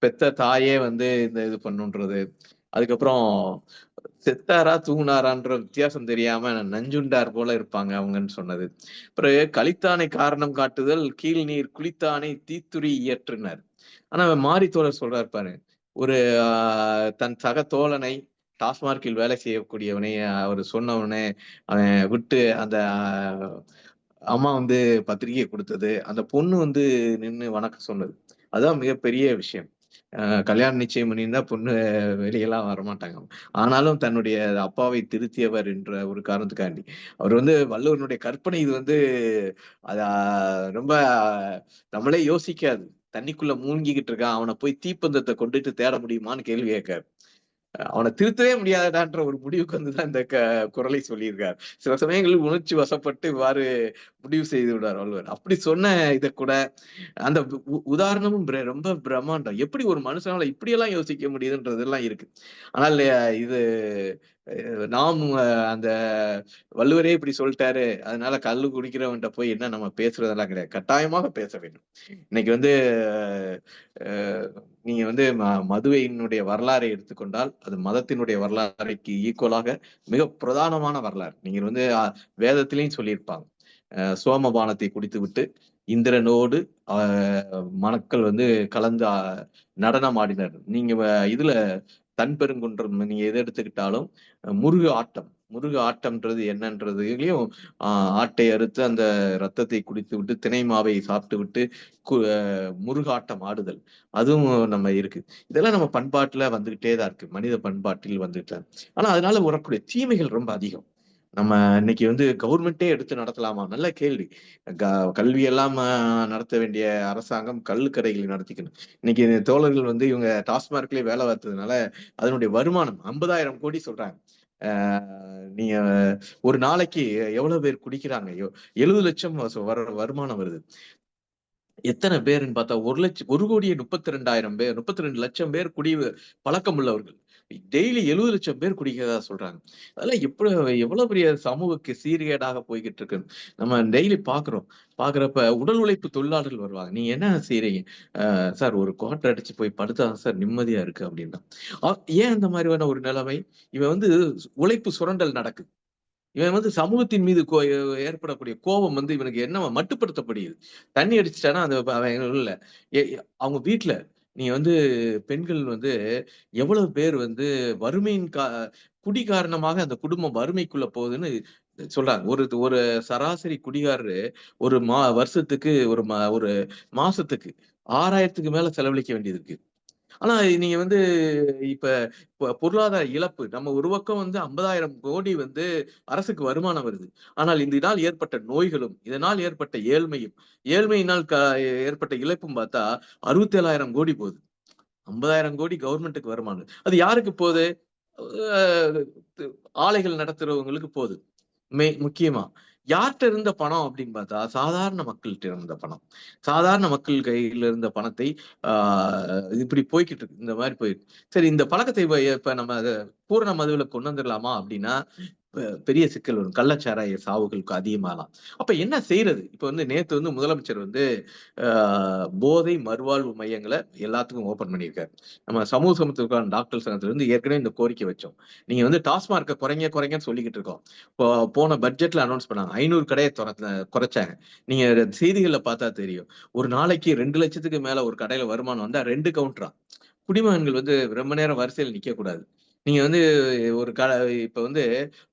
பெத்த தாயே இந்த இது பண்ணுன்றது, அதுக்கப்புறம் செத்தாரா தூங்குனாரான்ற வித்தியாசம் தெரியாம நஞ்சுண்டார் போல இருப்பாங்க அவங்கன்னு சொன்னது. பிறகு கலித்தானை காரணம் காட்டுதல், கீழ் நீர் குளித்தானை தீத்துரி இயற்றினர். ஆனா மாறி தோழர் சொல்றாரு பாரு, ஒரு தன் சக தோழனை டாஸ்மார்க்கில் வேலை செய்யக்கூடியவனை அவர் சொன்னவனே அவன் விட்டு அந்த அம்மா பத்திரிகை கொடுத்தது, அந்த பொண்ணு நின்று வணக்கம் சொன்னது, அதுதான் மிகப்பெரிய விஷயம். கல்யாணம் நிச்சயம் பண்ணியிருந்தா பொண்ணு வெளியெல்லாம் வரமாட்டாங்க. ஆனாலும் தன்னுடைய அப்பாவை திருத்தியவர் என்ற ஒரு காரணத்துக்காண்டி அவர் வந்து வள்ளுவனுடைய கற்பனை இது வந்து அத ரொம்ப நம்மளே யோசிக்காது. தண்ணிக்குள்ள மூழ்கிக்கிட்டு இருக்கான், அவனை போய் தீப்பந்தத்தை கொண்டுட்டு தேட முடியுமான்னு கேள்வி கேட்காரு. அவனை திருத்தவே முடியாதான்ற ஒரு முடிவுக்கு வந்துதான் இந்த குறளை சொல்லியிருக்கார். சில சமயங்களில் உணர்ச்சி வசப்பட்டு இவ்வாறு முடிவு செய்து விடார் வள்ளுவர். அப்படி சொன்ன இதை கூட அந்த உதாரணமும் ரொம்ப பிரம்மாண்டம். எப்படி ஒரு மனுஷனால இப்படியெல்லாம் யோசிக்க முடியுதுன்றதெல்லாம் இருக்கு. ஆனால் இது நாம் அந்த வள்ளுவரே இப்படி சொல்லிட்டாரு, அதனால கல்லு குடிக்கிறவன்ட்ட போய் என்ன நம்ம பேசுறதெல்லாம் கிடையாது. கட்டாயமாக பேச வேண்டும். இன்னைக்கு வந்து நீங்க வந்து மதுவையினுடைய வரலாறை எடுத்துக்கொண்டால் அது மதத்தினுடைய வரலாறைக்கு ஈக்குவலாக மிக பிரதானமான வரலாறு. நீங்க வந்து வேதத்திலையும் சொல்லியிருப்பாங்க. சோமபானத்தை குடித்து விட்டு இந்திரனோடு மணக்கள் வந்து கலந்து நடனம் ஆடினர். நீங்க இதுல தன்பெருங்குன்றம் நீங்க எதை எடுத்துக்கிட்டாலும் முருகு ஆட்டம்ன்றது என்னன்றதுலயும் ஆட்டை அறுத்து அந்த ரத்தத்தை குடித்து விட்டு திணை மாவை சாப்பிட்டு விட்டு முருகாட்டம் ஆடுதல் அதுவும் நம்ம இருக்கு. இதெல்லாம் நம்ம பண்பாட்டுல வந்துகிட்டே தான் இருக்கு, மனித பண்பாட்டில் வந்துட்டு. ஆனா அதனால வரக்கூடிய தீமைகள் ரொம்ப அதிகம். நம்ம இன்னைக்கு வந்து கவர்மெண்டே எடுத்து நடத்தலாமா? நல்ல கேள்வி. கல்வி எல்லாம் நடத்த வேண்டிய அரசாங்கம் கள்ளுக்கடைகளை நடத்திக்கணும். இன்னைக்கு தோழர்கள் வந்து இவங்க டாஸ்மார்க்லயே வேலை பார்த்ததுனால அதனுடைய வருமானம் 50,000 கோடி சொல்றாங்க. நீங்க ஒரு நாளைக்கு எவ்வளவு பேர் குடிக்கிறாங்க? 70 லட்சம் வருமானம் வருது. எத்தனை பேருன்னு பார்த்தா 1,32,000 பேர், 32 லட்சம் பேர் பழக்கம் உள்ளவர்கள். டெய்லி 70 லட்சம் பேர் குடிக்கிறதா சொல்றாங்க. அதெல்லாம் எவ்வளவு பெரிய சமூக சீர்கேடாக போய்கிட்டு இருக்கு. நம்ம டெய்லி பாக்குறப்ப உடல் உழைப்பு தொழிலாளர்கள் வருவாங்க. நீங்க என்ன செய்யறீங்க? சார் ஒரு குவார்டர் அடிச்சு போய் படுத்தாதான் சார் நிம்மதியா இருக்கு அப்படின்னா. ஏன் அந்த மாதிரியான ஒரு நிலைமை? இவன் வந்து உழைப்பு சுரண்டல் நடக்குது. இவன் வந்து சமூகத்தின் மீது ஏற்படக்கூடிய கோபம் வந்து இவனுக்கு என்ன மட்டுப்படுத்தப்படுகிறது. தண்ணி அடிச்சுட்டானா அந்த இல்ல அவங்க வீட்டுல நீங்க வந்து பெண்கள் வந்து எவ்வளவு பேர் வந்து வறுமையின் குடி காரணமாக அந்த குடும்பம் வறுமைக்குள்ள போகுதுன்னு சொல்றாங்க. ஒரு சராசரி குடிகாரரு ஒரு வருஷத்துக்கு ஒரு மாசத்துக்கு 6,000க்கு மேல செலவழிக்க வேண்டியது இருக்கு. ஆனா நீங்க வந்து இப்ப பொருளாதார இழப்பு நம்ம ஒரு பக்கம் வந்து 50,000 கோடி வந்து அரசுக்கு வருமானம் வருது. ஆனால் இதனால் ஏற்பட்ட நோய்களும் இதனால் ஏற்பட்ட ஏழ்மையினால் ஏற்பட்ட இழப்பும் பார்த்தா 67,000 கோடி போகுது. 50,000 கோடி கவர்மெண்ட்டுக்கு வருமானம். அது யாருக்கு போகுது? ஆலைகள் நடத்துறவங்களுக்கு போகுது. முக்கியமா யார்கிட்ட இருந்த பணம் அப்படின்னு பார்த்தா சாதாரண மக்கள்கிட்ட இருந்த பணம். சாதாரண மக்கள் கையில இருந்த பணத்தை இப்படி போய்கிட்டு இருக்கு. இந்த மாதிரி போயிருக்கு. சரி, இந்த பழக்கத்தை இப்ப நம்ம அதை பூரண மதுவில கொண்டு வந்துடலாமா அப்படின்னா பெரிய சிக்கல் வரும். கள்ளச்சாராய சாவுகளுக்கு அதிகமாகலாம். அப்ப என்ன செய்யறது? இப்ப வந்து நேத்து வந்து முதலமைச்சர் வந்து போதை மறுவாழ்வு மையங்களை எல்லாத்துக்கும் ஓபன் பண்ணியிருக்காரு. நம்ம சமூக சமத்துவத்துக்கான டாக்டர் சங்கத்துல இருந்து ஏற்கனவே இந்த கோரிக்கை வச்சோம். நீங்க வந்து டாஸ்மார்க்கை குறைங்கன்னு சொல்லிக்கிட்டு இருக்கோம். போன பட்ஜெட்ல அனௌன்ஸ் பண்ணாங்க 500 கடையை குறைச்சாங்க. நீங்க செய்திகள்ல பார்த்தா தெரியும். ஒரு நாளைக்கு 2 லட்சத்துக்கு மேல ஒரு கடையில வருமானம் வந்தா 2 கவுண்டரா. குடிமகன்கள் வந்து ரொம்ப நேரம் வரிசையில் நிக்க கூடாது. நீங்க வந்து ஒரு இப்ப வந்து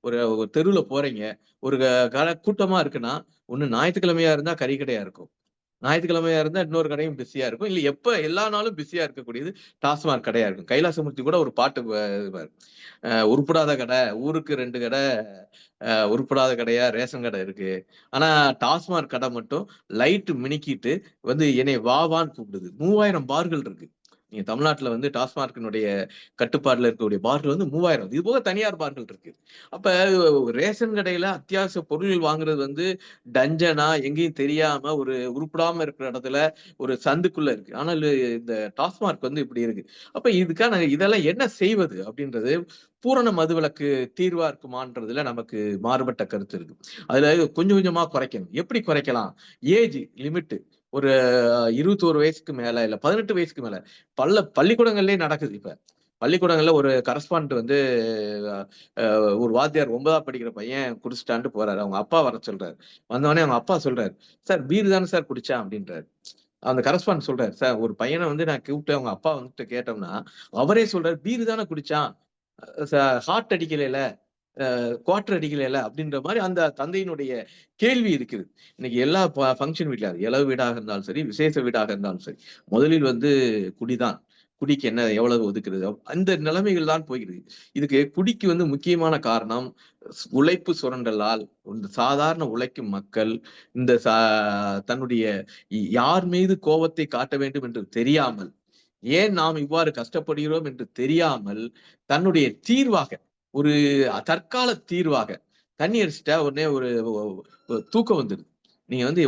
ஒரு தெருவுல போறீங்க, ஒரு கடை கூட்டமா இருக்குன்னா ஒண்ணு ஞாயிற்றுக்கிழமையா இருந்தா கறி கடையா இருக்கும், ஞாயிற்றுக்கிழமையா இருந்தா இன்னொரு கடையும் பிஸியா இருக்கும். இல்ல எப்ப எல்லா நாளும் பிஸியா இருக்கக்கூடியது டாஸ்மாக் கடையா இருக்கும். கைலாசமூர்த்தி கூட ஒரு பாட்டு உருப்படாத கடை, ஊருக்கு 2 கடை உருப்படாத கடையா ரேஷன் கடை இருக்கு. ஆனா டாஸ்மாக் கடை மட்டும் லைட் மினுக்கிட்டு வந்து என்னை வான்னு கூப்பிடுது. 3000 பார்கள் இருக்கு. நீங்க தமிழ்நாட்டுல வந்து டாஸ்மார்க்கினுடைய கட்டுப்பாடுல இருக்கக்கூடிய பார்கள் வந்து 3000. இது போக தனியார் பார்கள் இருக்கு. அப்ப ரேஷன் கடையில அத்தியாவசிய பொருட்கள் வாங்குறது வந்து டஞ்சனா எங்கேயும் தெரியாம ஒரு உருப்படாம இருக்கிற இடத்துல ஒரு சந்துக்குள்ள இருக்கு. ஆனால் இந்த டாஸ்மார்க் வந்து இப்படி இருக்கு. அப்ப இதுக்கான இதெல்லாம் என்ன செய்வது அப்படின்றது பூரண மதுவிலக்கு தீர்வா இருக்குமான்றதுல நமக்கு மாறுபட்ட கருத்து இருக்கு. அதுல கொஞ்சம் கொஞ்சமா குறைக்கணும். எப்படி குறைக்கலாம்? ஏஜ் லிமிட் ஒரு 21 வயசுக்கு மேல இல்ல 18 வயசுக்கு மேல பள்ளிக்கூடங்கள்லயே நடக்குது. இப்ப பள்ளிக்கூடங்கள்ல ஒரு கரஸ்பாண்ட் வந்து ஒரு வாத்தியார் 9ஆம் படிக்கிற பையன் குடிச்சிட்டான்ட்டு போறாரு. அவங்க அப்பா வர சொல்றாரு. வந்தவொடனே அவங்க அப்பா சொல்றாரு, சார் பீர் தானே சார் குடிச்சான் அப்படின்றாரு. அந்த கரஸ்பாண்ட் சொல்றாரு, சார் ஒரு பையனை வந்து நான் கூப்பிட்டு அவங்க அப்பா வந்துட்டு கேட்டோம்னா அவரே சொல்றாரு பீர் தானே குடிச்சான், ஹார்ட் அடிக்கல, குவார்டர் அடிக்கல அப்படின்ற மாதிரி அந்த தந்தையினுடைய கேள்வி இருக்குது. இன்னைக்கு எல்லா ஃபங்க்ஷன் வீட்ல இளவு வீடாக இருந்தாலும் சரி, விசேஷ வீடாக இருந்தாலும் சரி, முதலில் வந்து குடிதான். குடிக்கு என்ன எவ்வளவு ஒதுக்குறது, அந்த நிலைமைகள் தான் போகிறது. இதுக்கு குடிக்கு வந்து முக்கியமான காரணம் உழைப்பு சுரண்டலால் இந்த சாதாரண உழைக்கும் மக்கள் இந்த தன்னுடைய யார் மீது கோபத்தை காட்ட வேண்டும் என்று தெரியாமல், ஏன் நாம் இவ்வாறு கஷ்டப்படுகிறோம் என்று தெரியாமல், தன்னுடைய தீர்வாக ஒரு தற்கால தீர்வாக தண்ணி அடிச்சுட்டா உடனே ஒரு தூக்கம் வந்துடுது. நீங்க வந்து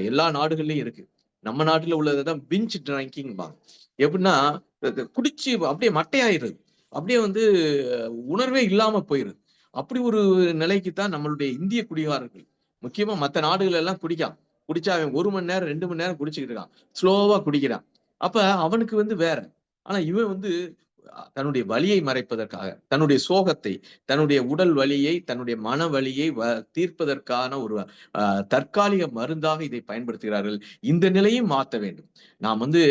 எல்லா நாடுகள்லயும் இருக்கு. நம்ம நாட்டுல உள்ளதுதான் பிஞ்ச் ட்ரிங்கிங் பாங்க. எப்படின்னா குடிச்சு அப்படியே மட்டையாயிருது, அப்படியே வந்து உணர்வே இல்லாம போயிருது. அப்படி ஒரு நிலைக்கு தான் நம்மளுடைய இந்திய குடிகாரர்கள், முக்கியமா மற்ற நாடுகள் எல்லாம் குடிச்சா அவன் 1 மணி நேரம் 2 மணி நேரம் குடிச்சுக்கிட்டு இருக்கான், ஸ்லோவா குடிக்கிறான். அப்ப அவனுக்கு வந்து வேற. ஆனா இவன் வந்து தன்னுடைய வலியை மறைப்பதற்காக, தன்னுடைய சோகத்தை, தன்னுடைய உடல் வலியை, தன்னுடைய மன வலியை தீர்ப்பதற்கான ஒரு தற்காலிக மருந்தாக இதை பயன்படுத்துகிறார்கள். இந்த நிலையை மாற்ற வேண்டும். நாம் வந்து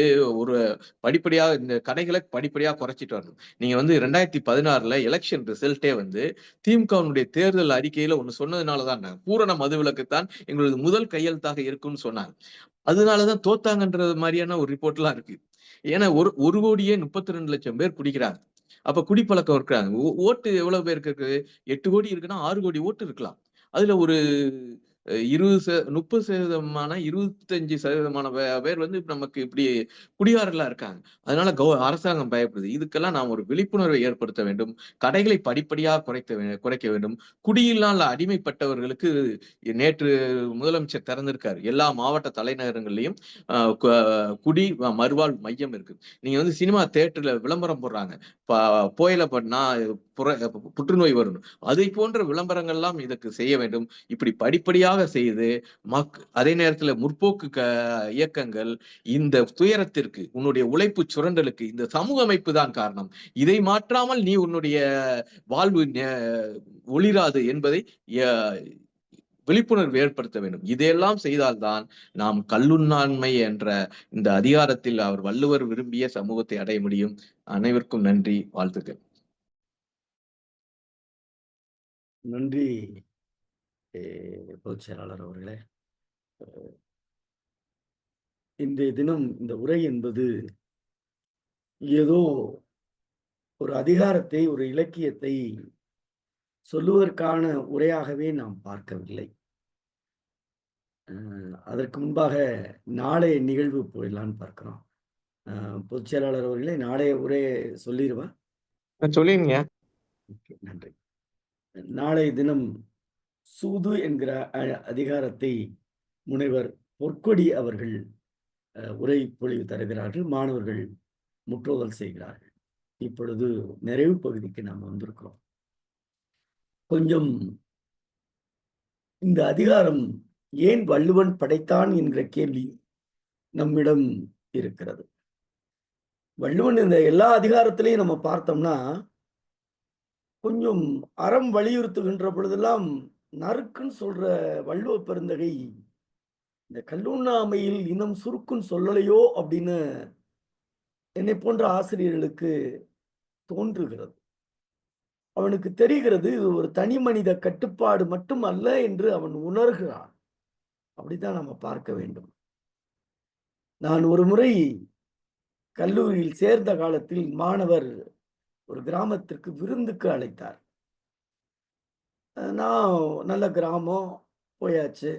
ஒரு படிப்படியாக இந்த கடைகளை படிப்படியாக குறைச்சிட்டு வரணும். நீங்க வந்து 2016 எலெக்ஷன் ரிசல்ட்டே வந்து திமுகவுடைய தேர்தல் அறிக்கையில ஒண்ணு சொன்னதுனாலதான், பூரண மதுவிலக்குத்தான் எங்களது முதல் கையெழுத்தாக இருக்கும்னு சொன்னாங்க. அதனாலதான் தோத்தாங்கன்றது மாதிரியான ஒரு ரிப்போர்ட் எல்லாம் இருக்கு. ஏன்னா 1,32,00,000 பேர் குடிக்கிறாங்க. அப்ப குடிப்பழக்கம் இருக்கிறாங்க. ஓட்டு எவ்வளவு பேருக்கு இருக்கு? 8 கோடி இருக்குன்னா 6 கோடி ஓட்டு இருக்கலாம். அதுல ஒரு 30% 25% பேர் வந்து நமக்கு இப்படி குடிகாரர்களா இருக்காங்க. அதனால அரசாங்கம் பயப்படுது. இதுக்கெல்லாம் நாம் ஒரு விழிப்புணர்வை ஏற்படுத்த வேண்டும். கடைகளை படிப்படியாக குறைக்க வேண்டும். குடியினால் அடிமைப்பட்டவர்களுக்கு நேற்று முதலமைச்சர் திறந்திருக்காரு. எல்லா மாவட்ட தலைநகரங்கள்லயும் குடி மறுவாழ் மையம் இருக்கு. நீங்க வந்து சினிமா தியேட்டர்ல விளம்பரம் போடுறாங்க, போயில பண்ணா புற்றுநோய் வரும். அதை போன்ற விளம்பரங்கள் எல்லாம் இதற்கு செய்ய வேண்டும். இப்படி படிப்படியாக செய்து அதே நேரத்துல முற்போக்கு இயக்கங்கள் இந்த துயரத்திற்கு, உன்னுடைய உழைப்பு சுரண்டலுக்கு இந்த சமூக அமைப்பு தான் காரணம், இதை மாற்றாமல் நீ உன்னுடைய வாழ்வு ஒளிராது என்பதை விழிப்புணர்வு ஏற்படுத்த வேண்டும். இதையெல்லாம் செய்தால்தான் நாம் கல்லுண்ணாண்மை என்ற இந்த அதிகாரத்தில் அவர் வள்ளுவர் விரும்பிய சமூகத்தை அடைய முடியும். அனைவருக்கும் நன்றி, வாழ்த்துக்கள். நன்றி பொதுச் செயலாளர் அவர்களே. இன்றைய தினம் இந்த உரை என்பது ஏதோ ஒரு அதிகாரத்தை, ஒரு இலக்கியத்தை சொல்லுவதற்கான உரையாகவே நாம் பார்க்கவில்லை. அதற்கு முன்பாக நாளைய நிகழ்வு போயிடலான்னு பார்க்கிறோம். பொதுச் செயலாளர் அவர்களே, நாளைய உரையை சொல்லிடுவா? சொல்லிருங்க. நன்றி. நாளைய தினம் சூது என்கிற அதிகாரத்தை முனைவர் பொற்கொடி அவர்கள் உரை பொழிவு தருகிறார்கள். மாணவர்கள் முற்றோதல் செய்கிறார்கள். இப்பொழுது நிறைவு பகுதிக்கு நாம் வந்திருக்கிறோம். கொஞ்சம் இந்த அதிகாரம் ஏன் வள்ளுவன் படைத்தான் என்கிற கேள்வி நம்மிடம் இருக்கிறது. வள்ளுவன் இந்த எல்லா அதிகாரத்திலையும் நம்ம பார்த்தோம்னா கொஞ்சம் அறம் வலியுறுத்துகின்ற பொழுதெல்லாம் நறுக்குன்னு சொல்ற வள்ளுவ பெருந்தகை இந்த கல்லுண்ணாமையில் இனம் சுருக்குன்னு சொல்லலையோ அப்படின்னு என்னை போன்ற ஆசிரியர்களுக்கு தோன்றுகிறது. அவனுக்கு தெரிகிறது இது ஒரு தனி மனித கட்டுப்பாடு மட்டும் அல்ல என்று அவன் உணர்கிறான். அப்படித்தான் நம்ம பார்க்க வேண்டும். நான் ஒரு முறை கல்லூரியில் சேர்ந்த காலத்தில் மாணவர் ஒரு கிராமத்திற்கு விருந்துக்கு அழைத்தார். நான் நல்ல கிராமம் போயாச்சு.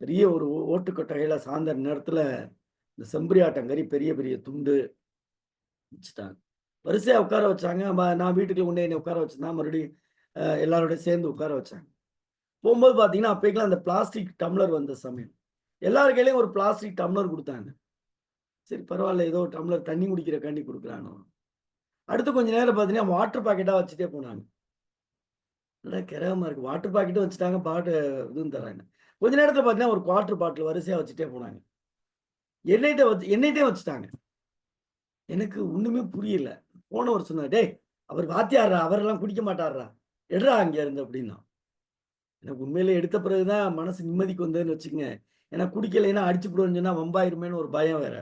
பெரிய ஒரு ஓட்டுக்கொட்டகையில சாயந்தர நேரத்துல இந்த செம்பரியாட்டங்கறி பெரிய பெரிய துண்டு வச்சுட்டாங்க. வரிசையா உட்கார வச்சாங்க. நான் வீட்டுக்குள்ள கொண்டு என்னை உட்கார வச்சுதான் மறுபடியும் எல்லாரோட சேர்ந்து உட்கார வச்சாங்க. போகும்போது பார்த்தீங்கன்னா அப்பைக்கெல்லாம் அந்த பிளாஸ்டிக் டம்ளர் வந்த சமயம் எல்லார் கையிலையும் ஒரு பிளாஸ்டிக் டம்ளர் கொடுத்தாங்க. சரி பரவாயில்ல, ஏதோ டம்ளர் தண்ணி குடிக்கிற கண்ணி கொடுக்குறானோ. அடுத்து கொஞ்ச நேரம் பார்த்தீங்கன்னா வாட்டர் பாக்கெட்டாக வச்சுட்டே போனாங்க. நல்லா கிரகமாக இருக்கு, வாட்டர் பாக்கெட்டும் வச்சுட்டாங்க, பாட்டு இதுவும் தராங்க. கொஞ்ச நேரத்தில் பார்த்தீங்கன்னா ஒரு குவார்டர் பாட்டில் வரிசையாக வச்சுட்டே போனாங்க. எண்ணெய்ட்டே வச்சுட்டாங்க. எனக்கு ஒன்றுமே புரியல. போனவர் சொன்னார், டே அவர் வாத்தியாரா, அவரெல்லாம் குடிக்க மாட்டாரா, எடுறா அங்கே இருந்து அப்படின்னா. எனக்கு உண்மையில எடுத்த பிறகுதான் மனசு நிம்மதிக்கு வந்ததுன்னு வச்சுக்கோங்க. ஏன்னா குடிக்கலைன்னா அடிச்சு போடுவேன்னு சொன்னா வம்பாயிருமேன்னு ஒரு பயம் வேற.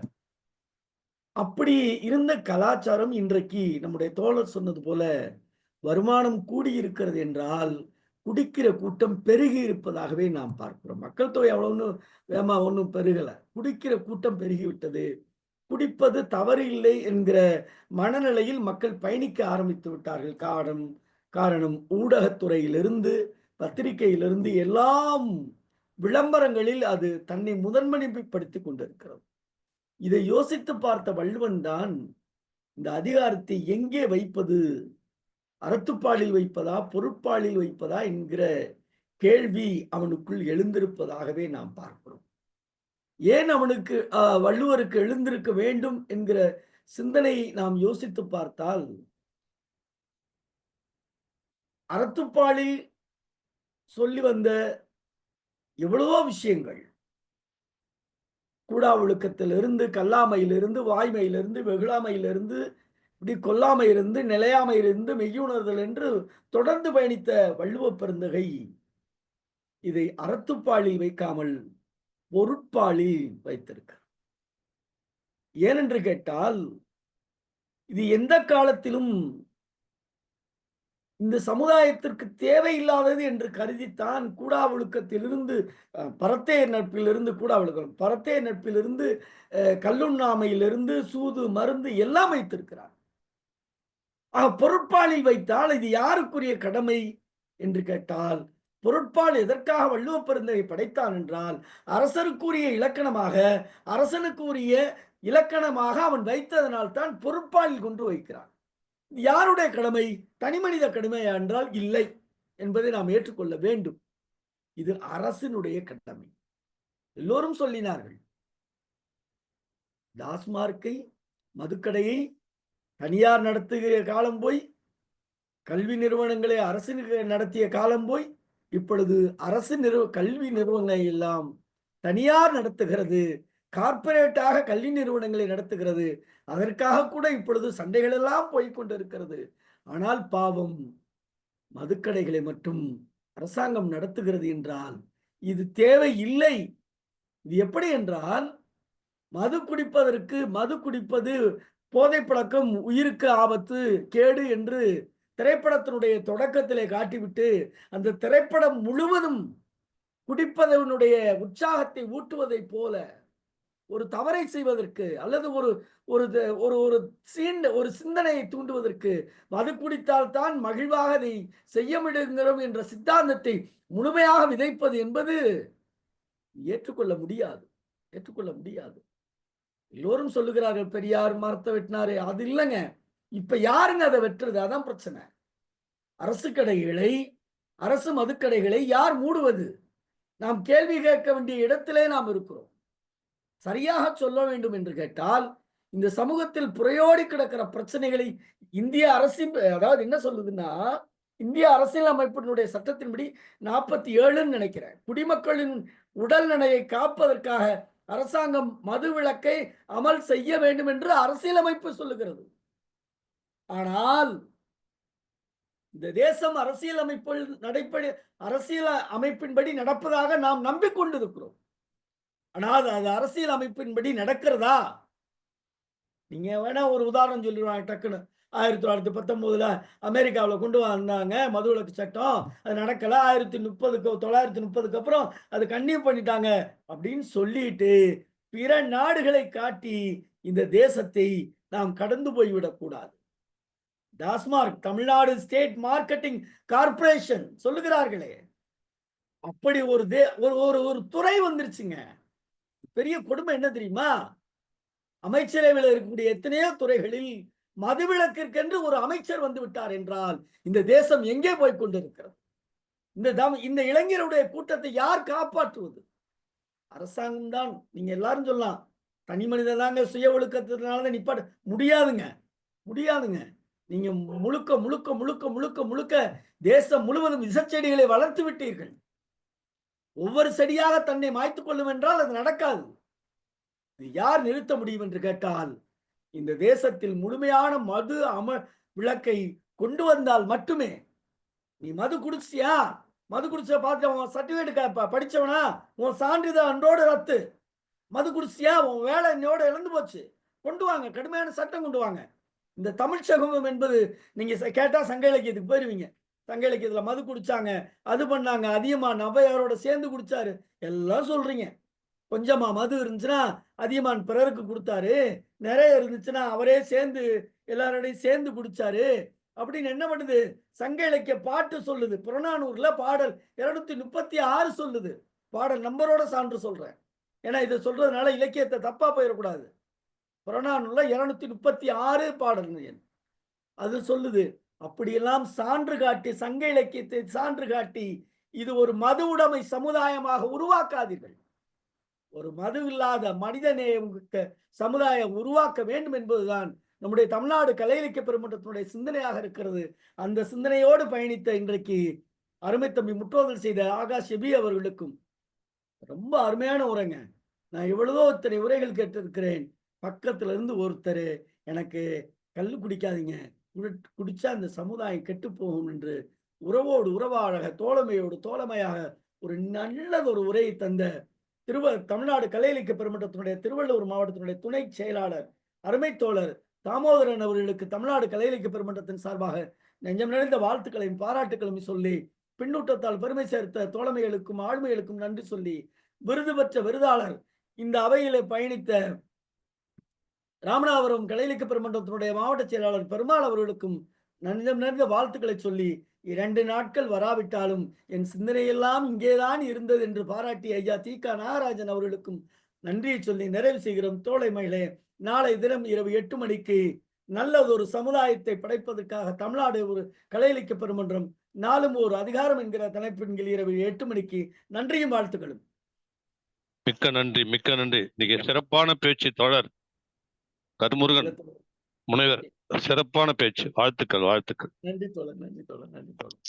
அப்படி இருந்த கலாச்சாரம் இன்றைக்கு நம்முடைய தோழர் சொன்னது போல வருமானம் கூடி இருக்கிறது என்றால் குடிக்கிற கூட்டம் பெருகி இருப்பதாகவே நாம் பார்க்கிறோம். மக்கள் தொகை அவ்வளவு வேகமா ஒன்றும் பெருகலை, குடிக்கிற கூட்டம் பெருகி விட்டது. குடிப்பது தவறு இல்லை என்கிற மனநிலையில் மக்கள் பயணிக்க ஆரம்பித்து விட்டார்கள். காரணம் ஊடகத்துறையிலிருந்து, பத்திரிகையிலிருந்து எல்லாம் விளம்பரங்களில் அது தன்னை முதன்மைப்படுத்திக் கொண்டிருக்கிறது. இதை யோசித்து பார்த்த வள்ளுவன் தான் இந்த அதிகாரத்தை எங்கே வைப்பது, அறத்துப்பாலில் வைப்பதா பொருட்பாலில் வைப்பதா என்கிற கேள்வி அவனுக்குள் எழுந்திருப்பதாகவே நாம் பார்க்கிறோம். ஏன் அவனுக்கு வள்ளுவருக்கு எழுந்திருக்க வேண்டும் என்கிற சிந்தனையை நாம் யோசித்து பார்த்தால், அறத்துப்பாலில் சொல்லி வந்த எவ்வளவோ விஷயங்கள், கூடா ஒழுக்கத்திலிருந்து, கல்லாமையிலிருந்து, வாய்மையிலிருந்து, வெகுளாமையிலிருந்து, இப்படி கொல்லாமையிலிருந்து, நிலையாமையிலிருந்து, மெய்யுணர்தல் என்று தொடர்ந்து பயணித்த வள்ளுவ பெருந்தகை இதை அறத்துப்பாலில் வைக்காமல் பொருட்பாலில் வைத்திருக்கிறார். ஏனென்று கேட்டால், இது எந்த காலத்திலும் இந்த சமுதாயத்திற்கு தேவையில்லாதது என்று கருதித்தான் கூடா ஒழுக்கத்திலிருந்து, பரத்தைய நட்பிலிருந்து, கூடா ஒழுக்கம் பரத்தைய நட்பிலிருந்து, கல்லுண்ணாமையிலிருந்து, சூது மருந்து எல்லாம் வைத்திருக்கிறார். பொருட்பாலில் வைத்தால் இது யாருக்குரிய கடமை என்று கேட்டால், பொருட்பால் எதற்காக வள்ளுவ பெருந்தகை படைத்தான் என்றால், அரசருக்குரிய இலக்கணமாக, அரசனுக்குரிய இலக்கணமாக அவன் வைத்ததனால் தான் பொருட்பாலில் கொண்டு வைக்கிறான். யாருடைய கடமை? தனிமனித கடமை என்றால் இல்லை என்பதை நாம் ஏற்றுக்கொள்ள வேண்டும். இது அரசினுடைய கடமை. எல்லோரும் சொல்லினார்கள், டாஸ்மார்க்கை, மதுக்கடையை தனியார் நடத்துகிற காலம் போய், கல்வி நிறுவனங்களை அரசு நடத்திய காலம் போய், இப்பொழுது அரசு கல்வி நிறுவனங்களை எல்லாம் தனியார் நடத்துகிறது, கார்ப்பரேட்டாக கல்வி நிறுவனங்களை நடத்துகிறது. அதற்காக கூட இப்பொழுது சண்டைகள் எல்லாம் போய்கொண்டிருக்கிறது. ஆனால் பாவம், மதுக்கடைகளை மட்டும் அரசாங்கம் நடத்துகிறது என்றால் இது தேவை இல்லை. இது எப்படி என்றால், மது குடிப்பது போதை பழக்கம், உயிருக்கு ஆபத்து, கேடு என்று திரைப்படத்தினுடைய தொடக்கத்திலே காட்டிவிட்டு, அந்த திரைப்படம் முழுவதும் குடிப்பதனுடைய உற்சாகத்தை ஊட்டுவதை போல ஒரு தவறை செய்வதற்கு அல்லது ஒரு சிந்தனையை தூண்டுவதற்கு, மது குடித்தால் தான் மகிழ்வாக அதை செய்ய முடியும் என்ற சித்தாந்தத்தை முழுமையாக விதைப்பது என்பது ஏற்றுக்கொள்ள முடியாது. எல்லோரும் சொல்லுகிறார்கள், பெரியார் மரத்தை வெட்டினாரு. அது இல்லைங்க. இப்ப யாருங்க அதை வெட்டுறது? அதான் பிரச்சனை. அரசு கடைகளை, அரசு மதுக்கடைகளை யார் மூடுவது? நாம் கேள்வி கேட்க வேண்டிய இடத்திலே நாம் இருக்கிறோம். சரியாக சொல்ல வேண்டும் என்று கேட்டால், இந்த சமூகத்தில் புரையோடி கிடக்கிற பிரச்சனைகளை இந்திய அரசின், அதாவது என்ன சொல்லுதுன்னா, இந்திய அரசியல் அமைப்பினுடைய சட்டத்தின்படி 47 நினைக்கிறேன், குடிமக்களின் உடல் நலையை காப்பதற்காக அரசாங்கம் மது விலக்கை அமல் செய்ய வேண்டும் என்று அரசியலமைப்பு சொல்லுகிறது. ஆனால் இந்த தேசம் அரசியல் அமைப்பின்படி நடப்பதாக நாம் நம்பிக்கொண்டிருக்கிறோம். ஆனால் அது அரசியல் அமைப்பின்படி நடக்கிறதா? நீங்க வேணா ஒரு உதாரணம் சொல்லிடுவாங்க டக்குன்னு. 1919 அமெரிக்காவில் கொண்டு வந்தாங்க மதுவிலக்கு சட்டம், அது நடக்கல. 1930 அப்புறம் அது கன்னியூ பண்ணிட்டாங்க அப்படின்னு சொல்லிட்டு பிற நாடுகளை காட்டி இந்த தேசத்தை நாம் கடந்து போய்விடக்கூடாது. TASMAC, Tamil Nadu state marketing corporation சொல்லுகிறார்களே, அப்படி ஒரு துறை வந்துருச்சுங்க. பெரிய கொடுமை என்ன தெரியுமா? அமைச்சரவையில் இருக்கக்கூடிய எத்தனையோ துறைகளில் மதுவிலக்கிற்கென்று ஒரு அமைச்சர் வந்து விட்டார் என்றால் இந்த தேசம் எங்கே போய் கொண்டிருக்கிறது? இந்த இளைஞருடைய கூட்டத்தை யார் காப்பாற்றுவது? அரசாங்கம் தான். நீங்க எல்லாரும் சொல்லலாம், தனி மனிதன் தாங்க சுய ஒழுக்கத்தினால நிப்பாட்ட முடியாதுங்க. நீங்க முழுக்க முழுக்க முழுக்க முழுக்க முழுக்க தேசம் முழுவதும் விஷச்செடிகளை வளர்த்து விட்டீர்கள். ஒவ்வொரு செடியாக தன்னை மாய்த்துக் கொள்ளும் என்றால் அது நடக்காது. யார் நிறுத்த முடியும் என்று கேட்டால், இந்த தேசத்தில் முழுமையான மது விலக்கை கொண்டு வந்தால் மட்டுமே. நீ மது குடிச்சியா, மது குடிச்ச பார்த்து சர்டிபிகேட் படிச்சவனா, உன் சான்றிதழ் அன்றோடு ரத்து. மது குடிச்சியா, உன் வேலை என்னோட இழந்து போச்சு. கொண்டு வாங்க, கடுமையான சட்டம் கொண்டு வாங்க. இந்த தமிழ் சமூகம் என்பது நீங்க கேட்டா சங்க இலக்கியத்துக்கு போயிருவீங்க. சங்க இலக்கியத்துல மது குடிச்சாங்க, அது பண்ணாங்க, அதிகமா நபையாரோட சேர்ந்து குடிச்சாரு, எல்லாம் சொல்றீங்க. கொஞ்சமா மது இருந்துச்சுன்னா அதியமான் பிறருக்கு கொடுத்தாரு, நிறைய இருந்துச்சுன்னா அவரே சேர்ந்து எல்லாரோடையும் சேர்ந்து குடிச்சாரு அப்படின்னு என்ன பண்ணுது? சங்க இலக்கிய பாட்டு சொல்லுது. புறநானூறுல பாடல் 236 சொல்லுது. பாடல் நம்பரோட சான்று சொல்றேன். ஏன்னா இதை சொல்றதுனால இலக்கியத்தை தப்பா போயிடக்கூடாது. புறநானூறுல 236 பாடல் எண் அது சொல்லுது. அப்படியெல்லாம் சான்று காட்டி, சங்க இலக்கியத்தை சான்று காட்டி, இது ஒரு மது உடைமை சமுதாயமாக உருவாக்காதீர்கள். ஒரு மது இல்லாத மனிதநேயம் சமுதாயம் உருவாக்க வேண்டும் என்பதுதான் நம்முடைய தமிழ்நாடு கலை இலக்கிய பெருமன்றத்தினுடைய சிந்தனையாக இருக்கிறது. அந்த சிந்தனையோடு பயணித்த இன்றைக்கு அருமை தம்பி முற்றோதல் செய்த ஆகாஷ் எபி அவர்களுக்கும் ரொம்ப அருமையான உரைங்க. நான் எவ்வளவோ இத்தனை உரைகள் கேட்டிருக்கிறேன். பக்கத்துல இருந்து ஒருத்தர் எனக்கு கல்லு குடிக்காதீங்க, குடிச்சா அந்த சமுதாயம் கெட்டு போகும் என்று உறவோடு உறவாக, தோழமையோடு தோழமையாக ஒரு நல்லதொரு உரையை தந்த தமிழ்நாடு கலை இலக்கிய பெருமன்றத்தினுடைய திருவள்ளூர் மாவட்டத்தினுடைய துணை செயலாளர் அருமை தோழர் தாமோதரன் அவர்களுக்கு தமிழ்நாடு கலை இலக்கிய பெருமன்றத்தின் சார்பாக நெஞ்சம் நிறைந்த வாழ்த்துக்களையும் பாராட்டுகளையும் சொல்லி, பின்னூட்டத்தால் பெருமை சேர்த்த தோழமைகளுக்கும் ஆழ்மைகளுக்கும் நன்றி சொல்லி, விருது பெற்ற விருதாளர் இந்த அவையிலே பயணித்த ராமநாதபுரம் கலை இலக்கிய பெருமன்றத்தினுடைய மாவட்ட செயலாளர் பெருமாள் அவர்களுக்கும் நெஞ்சம் நிறைந்த வாழ்த்துக்களை சொல்லி, 2 நாட்கள் வராவிட்டாலும் என் சிந்தனையெல்லாம் இங்கேதான் இருந்தது என்று பாராட்டிய ஐயா தி.க. நாகராஜன் அவர்களுக்கும் நன்றியை சொல்லி நிறைவு செய்கிறோம். தோழமைகளே, நாளை தினம் இரவு 8 மணிக்கு நல்லதொரு சமுதாயத்தை படைப்பதற்காக தமிழ்நாடு ஒரு கலை இலக்கிய பெருமன்றம் நாளும் ஒரு அதிகாரம் என்கிற தலைப்பின் கீழ் இரவு 8 மணிக்கு நன்றியும் வாழ்த்துக்களும். மிக்க நன்றி, மிக்க நன்றி. நீங்க சிறப்பான பேச்சு தோழர் கருமுருகன் முனைவர், சிறப்பான பேச்சு. வாழ்த்துக்கள், வாழ்த்துக்கள். நன்றி தோழர், நன்றி தோழர், நன்றி தோழர்.